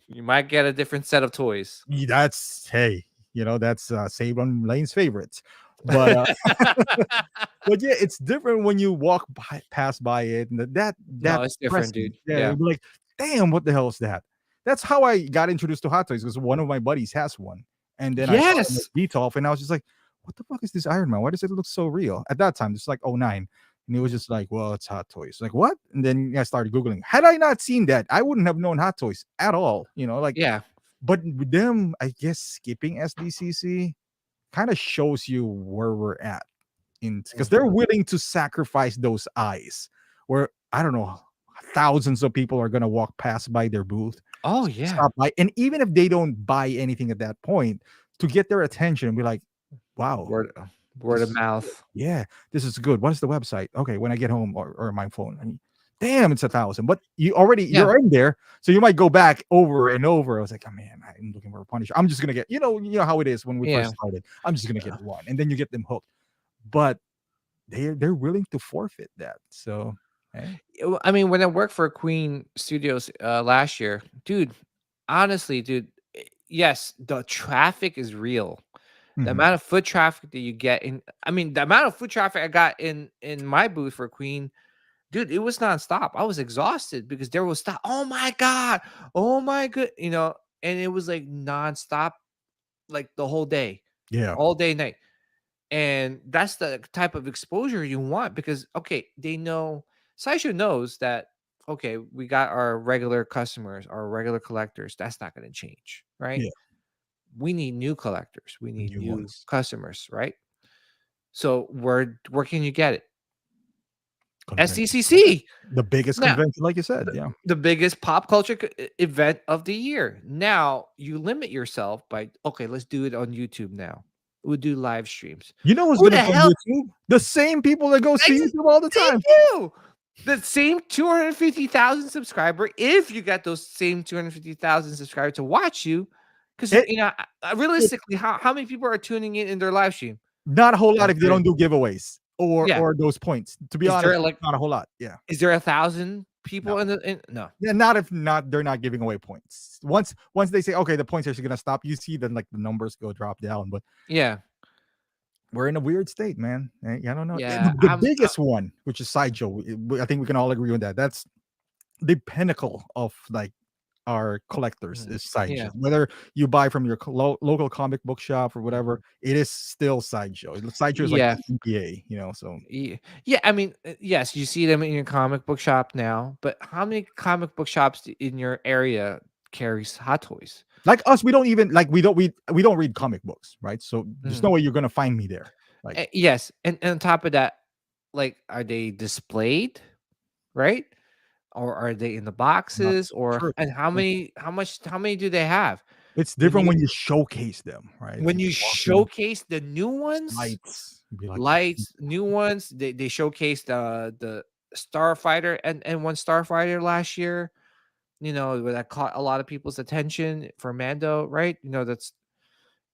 S2: you might get a different set of toys.
S1: that's hey, that's Save on Lane's favorites. But But yeah, it's different when you walk by pass by it and that
S2: No, it's different,
S1: presence.
S2: dude.
S1: Yeah,
S2: Yeah.
S1: you'd be like, "Damn, what the hell is that?" That's how I got introduced to Hot Toys because one of my buddies has one, and then I saw him at
S2: Yes.
S1: Detolf, and I was just like, "What the fuck is this Iron Man? Why does it look so real?" At that time, it's like '09, and he was just like, "Well, it's Hot Toys." Like, "What?" And then I started Googling. Had I not seen that, I wouldn't have known Hot Toys at all, like
S2: Yeah.
S1: But with them, I guess skipping SDCC kind of shows you where we're at, in because they're
S2: Mhm.
S1: willing to sacrifice those eyes. Where I don't know, thousands of people are gonna walk past by their booth,
S2: Oh yeah,
S1: stop by, and even if they don't buy anything at that point, to get their attention, be like, "Wow,
S2: word word
S1: this
S2: of
S1: is good.
S2: mouth.
S1: Yeah, this is good. What is the website? Okay, when I get home or my phone." I mean, damn, it's 1,000. But
S2: Yeah,
S1: you're in there, so you might go back over and over. I was like, oh man, I'm looking for a Punisher. I'm just gonna get, you know how it is when we
S2: yeah.
S1: first started. I'm just gonna get one, and then you get them hooked. But they're willing to forfeit that. So hey,
S2: I mean, when I worked for Queen Studios last year, dude, honestly, dude, yes, the traffic is real. The
S1: mhm,
S2: amount of foot traffic that you get in, I mean, the amount of foot traffic I got in my booth for Queen, dude, it was nonstop. I was exhausted because there was stop. Oh my god, oh my good, and it was like nonstop, like the whole day,
S1: yeah,
S2: all day, night. And that's the type of exposure you want because okay, they know Sideshow knows that okay, we got our regular customers, our regular collectors. That's not going to change, right?
S1: yeah,
S2: We need new collectors. We need
S1: new
S2: new
S1: ones,
S2: customers, right? So where can you get it?
S1: convention,
S2: SDCC.
S1: the biggest
S2: Now,
S1: convention, like you said,
S2: the,
S1: yeah,
S2: the biggest pop culture event of the year. Now you limit yourself by okay, let's do it on YouTube now. We'll do live streams.
S1: you know who's
S2: Who
S1: gonna
S2: the
S1: be on
S2: hell
S1: YouTube? The same people that go see
S2: Ex
S1: YouTube all the
S2: Thank
S1: time.
S2: you. The same 250,000 subscriber, if you got those same 250,000 subscribers to watch you, because
S1: It, it
S2: realistically, how many people are tuning in their live stream?
S1: Not a whole lot
S2: Is
S1: if they
S2: there
S1: don't do giveaways
S2: yeah.
S1: or those points. To be
S2: Is
S1: honest,
S2: there, like
S1: not a whole lot. Yeah.
S2: is there 1,000 people
S1: No.
S2: in no.
S1: Yeah, not if not they're not giving away points. Once they say, okay, the points are gonna stop, you see then like the numbers go drop down. But
S2: Yeah.
S1: we're in a weird state, man. I don't know.
S2: Yeah.
S1: The biggest one, which is Sideshow, I think we can all agree on that. That's the pinnacle of like our collectors
S2: Mhm.
S1: is Sideshow.
S2: Yeah.
S1: Whether you buy from your local comic book shop or whatever,
S2: Mhm.
S1: it is still Sideshow. Sideshow is like
S2: Yeah.
S1: the EPA, you know. So
S2: Yeah, I mean, yes, you see them in your comic book shop now, but how many comic book shops in your area carries Hot Toys?
S1: like us, we don't even like we don't read comic books, right? So there's
S2: Mhm.
S1: no way you're gonna find me there. Like
S2: Yes, and on top of that, like, are they displayed, right? Or are they in the
S1: not
S2: boxes? Or
S1: sure.
S2: and how many do they have?
S1: It's
S2: When
S1: different
S2: you
S1: when you showcase them, right?
S2: when
S1: You
S2: you
S1: walk in,
S2: showcase the new ones,
S1: lights, you'd be like,
S2: lights, new ones, they showcased the Starfighter and one Starfighter last year, where that caught a lot of people's attention for Mando, right? That's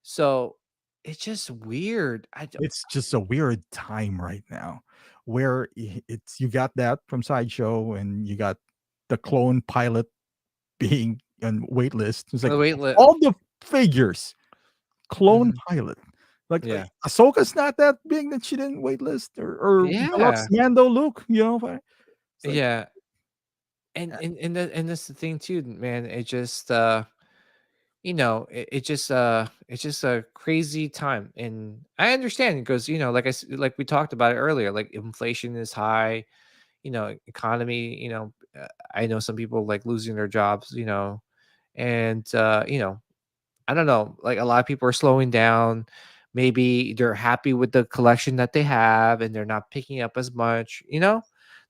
S2: so it's just weird. I don't
S1: it's just a weird time right now, where it's you got that from Sideshow, and you got the clone pilot being on waitlist. It's like
S2: wait, let
S1: all the figures, clone
S2: mhm,
S1: pilot. Like
S2: yeah.
S1: Ahsoka's not that big that she didn't waitlist, or Deluxe
S2: Yeah.
S1: Mando Luke, it's like
S2: Yeah. And that's the thing too, man. It just it's just a crazy time. And I understand because like we talked about it earlier, like inflation is high, economy, I know some people like losing their jobs, and I don't know, like a lot of people are slowing down. Maybe they're happy with the collection that they have and they're not picking up as much.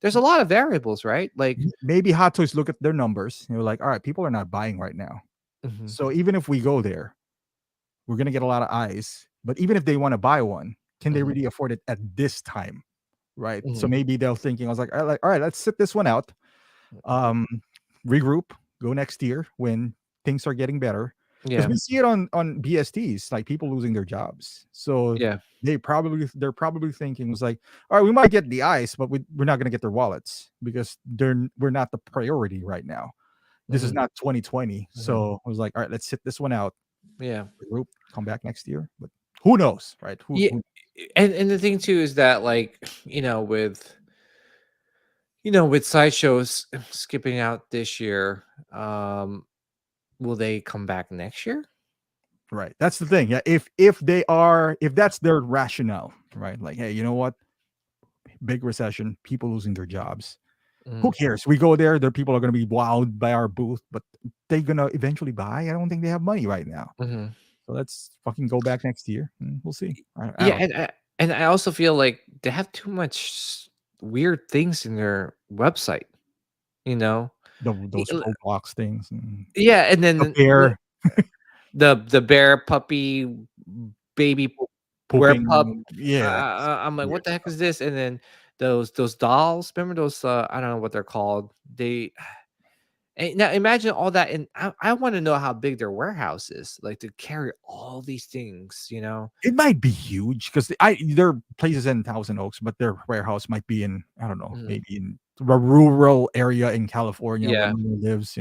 S2: There's a lot of variables, right? Like
S1: maybe Hot Toys look at their numbers. You're like, all right, people are not buying right now.
S2: mhm,
S1: So even if we go there, we're gonna get a lot of eyes. But even if they want to buy one, can they
S2: mhm,
S1: really afford it at this time? Right. So
S2: mhm,
S1: maybe they're thinking, I was like, all right, let's sit this one out.
S2: mhm.
S1: Um, regroup, go next year when things are getting better. Because
S2: Yeah,
S1: we see it on BSTs, like people losing their jobs. So
S2: yeah,
S1: they're probably thinking was like, all right, we might get the ice, but we're not gonna get their wallets because we're not the priority right now. This is
S2: mhm,
S1: not 2020.
S2: mhm,
S1: So I was like, all right, let's sit this one out,
S2: yeah.
S1: regroup, come back next year. But who knows, right?
S2: Yeah,
S1: Who
S2: and the thing too is that like, with sideshows skipping out this year, will they come back next year?
S1: right? That's the thing. Yeah, if that's their rationale, right? Like, hey, you know what? Big recession, people losing their jobs. Who
S2: Mhm,
S1: cares? We go there, the people are gonna be wowed by our booth, but they gonna eventually buy. I don't think they have money right now.
S2: mhm.
S1: So let's fucking go back next year and we'll see. I
S2: Yeah,
S1: don't
S2: and I also feel like they have too much weird things in their website, you know?
S1: those Roblox things and
S2: Yeah, and
S1: the
S2: then
S1: bear
S2: the bear puppy baby were pup.
S1: pooping. Yeah, that's
S2: I'm like,
S1: weird
S2: "What the heck
S1: stuff.
S2: is this?" And then those dolls, remember those, I don't know what they're called. They and now imagine all that, and I wanna know how big their warehouse is, like, to carry all these things, you know?
S1: It might be huge because there are places in Thousand Oaks, but their warehouse might be in, I don't know,
S2: Mhm.
S1: maybe in a rural area in California where
S2: Yeah.
S1: no one lives,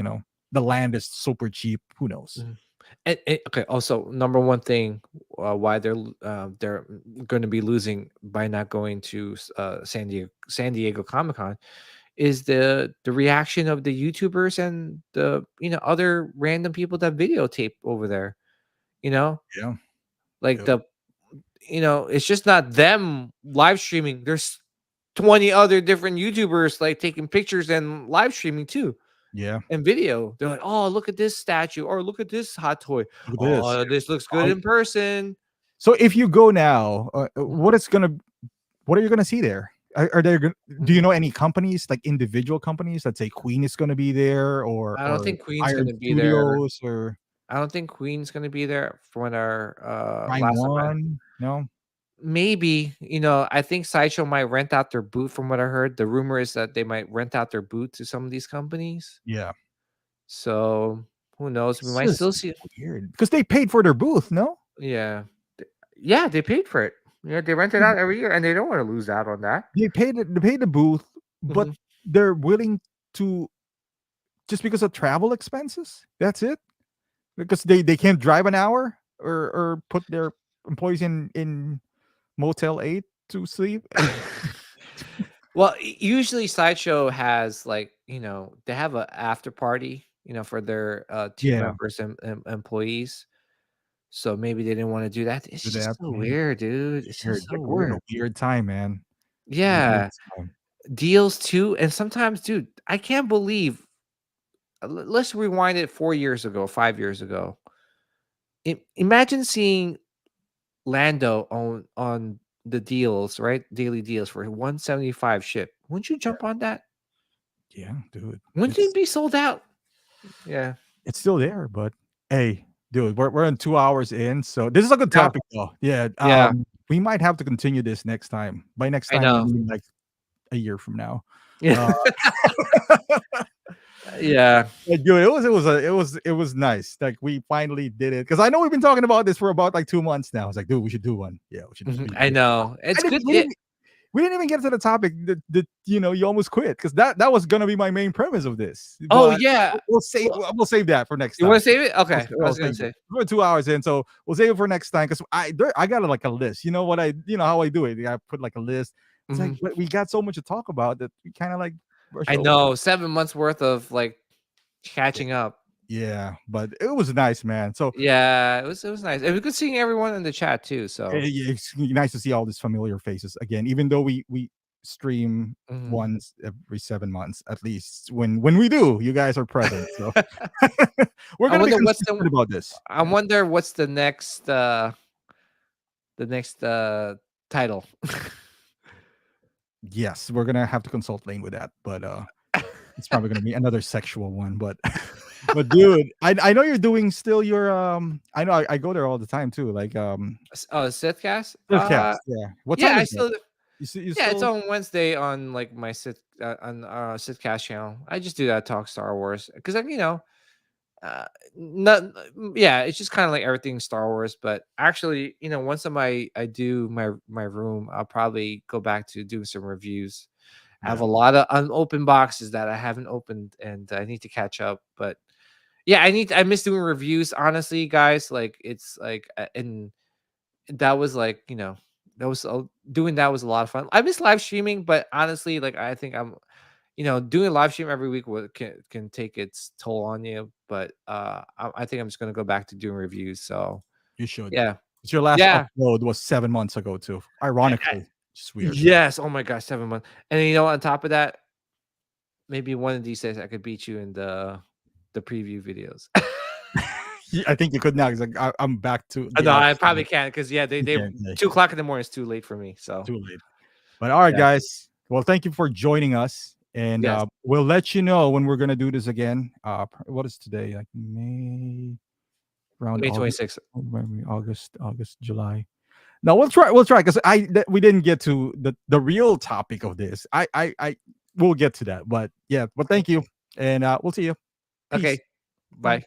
S1: the land is super cheap. Who knows?
S2: Mhm. And okay, also, number one thing, why they're gonna be losing by not going to San Diego Comic-Con is the reaction of the YouTubers and the, other random people that videotape over there, you know?
S1: Yeah.
S2: Like,
S1: Yep.
S2: it's just not them live streaming, there's 20 other different YouTubers, like, taking pictures and live streaming too,
S1: Yeah.
S2: and video. They're like, "Oh, look at this statue," or, "Look at this hot toy.
S1: Look at this.
S2: Oh, this looks good
S1: Yeah.
S2: in person."
S1: So if you go now,
S2: Mhm,
S1: what are you gonna see there? Are there do you
S2: mhm.
S1: know any companies, like individual companies? Let's say Queen is gonna be there
S2: I don't
S1: or
S2: think Queen's
S1: Iron
S2: gonna be there.
S1: Studios or
S2: I don't think Queen's gonna be there for when our,
S1: Prime
S2: last event.
S1: One? No?
S2: Maybe, I think Sideshow might rent out their booth from what I heard. The rumor is that they might rent out their booth to some of these companies.
S1: Yeah.
S2: So, who knows? We
S1: It's
S2: might
S1: just
S2: still see.
S1: weird because they paid for their booth, no?
S2: Yeah. Th Yeah, they paid for it. Yeah, they rent it out every year, and they don't wanna lose out on that.
S1: They paid the booth, but
S2: Mhm.
S1: they're willing to just because of travel expenses? That's it? Because they can't drive an hour or put their employees in Motel 8 to sleep?
S2: Well, usually Sideshow has, like, they have a after party, for their, team
S1: Yeah,
S2: members and employees. So maybe they didn't wanna do that. It's
S1: do
S2: just
S1: that.
S2: so
S1: Maybe.
S2: weird, dude. It's
S1: Weird.
S2: just so
S1: Like, we're in a
S2: weird.
S1: weird time, man. Weird
S2: Yeah,
S1: time.
S2: deals too, and sometimes, dude, I can't believe let's rewind it 4 years ago, 5 years ago. Imagine seeing Lando on the deals, right? Daily deals for 175 ship. Wouldn't you
S1: Yeah,
S2: jump on that?
S1: yeah, dude.
S2: Wouldn't it
S1: It's
S2: be sold out? Yeah.
S1: it's still there, but hey, dude, we're in 2 hours in, so this is a good
S2: Yeah.
S1: topic though. Yeah,
S2: Yeah,
S1: we might have to continue this next time. By next
S2: I
S1: time, I
S2: know.
S1: mean, like, a year from now.
S2: Yeah.
S1: Uh
S2: Yeah.
S1: Yeah, dude, it was nice. Like we finally did it because I know we've been talking about this for about like 2 months now. It's like, dude, we should do one. Yeah, we should.
S2: Mhm,
S1: We,
S2: I
S1: we,
S2: know.
S1: I
S2: It's
S1: didn't.
S2: good
S1: We didn't even get to the topic that you almost quit because that was gonna be my main premise of this.
S2: Oh,
S1: But
S2: yeah. Well,
S1: we'll save that for next
S2: you
S1: time.
S2: wanna save it?
S1: We'll,
S2: Okay, I
S1: we'll
S2: was gonna
S1: save it.
S2: say.
S1: We're 2 hours in, so we'll save it for next time because I got like a list. You know what how I do it. I put like a list. It's like
S2: Mhm.
S1: we got so much to talk about that we kind of like brush
S2: I
S1: over.
S2: know, 7 months worth of, like, catching up.
S1: Yeah, but it was nice, man. So
S2: Yeah, it was nice. It was good seeing everyone in the chat too, so
S1: yeah, it's nice to see all these familiar faces again, even though we stream
S2: mhm.
S1: once every 7 months at least. When we do, you guys are present. So we're
S2: I
S1: gonna be
S2: wonder what's the
S1: consistent about this.
S2: I wonder what's the next, title.
S1: Yes, we're gonna have to consult Lane with that, but it's probably gonna be another sexual one. But but dude, I know you're doing still your I know I go there all the time too. Like
S2: Oh, Sithcast?
S1: Podcast. Yeah. What
S2: Yeah,
S1: time
S2: I
S1: is that?
S2: still
S1: You
S2: yeah, it's
S1: still
S2: on Wednesday on, like, my Sithcast channel. I just do that, talk Star Wars because, like, Uh, not yeah, it's just kinda like everything Star Wars, but actually, once I do my room, I'll probably go back to doing some reviews. I have
S1: yeah.
S2: a lot of unopened boxes that I haven't opened, and I need to catch up, but yeah, I miss doing reviews, honestly, guys, like, it's like, and that was like, that was doing that was a lot of fun. I miss live streaming, but honestly, like, I think doing a live stream every week can take its toll on you. But I think I'm just gonna go back to doing reviews. So
S1: You should.
S2: yeah,
S1: 'Cause your last
S2: yeah,
S1: upload was 7 months ago too,
S2: I,
S1: ironically. Just weird.
S2: yes. Oh my gosh, 7 months. And then, on top of that, maybe one of these days I could beat you in the preview videos.
S1: Yeah, I think you could now. It's like I'm back to the
S2: No, I
S1: office.
S2: probably can't because yeah,
S1: You
S2: they
S1: can't say
S2: 2 o'clock in the morning is too late for me. So
S1: too late. But all right,
S2: yeah,
S1: guys. Well, thank you for joining us, and
S2: yes,
S1: we'll let you know when we're gonna do this again. What is today? Like May, around
S2: May
S1: August,
S2: 26th.
S1: maybe August, July. No, we'll try. We'll try because we didn't get to the real topic of this. I we'll get to that. But yeah. But thank you, and we'll see you. Peace.
S2: Okay,
S1: Bye.
S2: bye.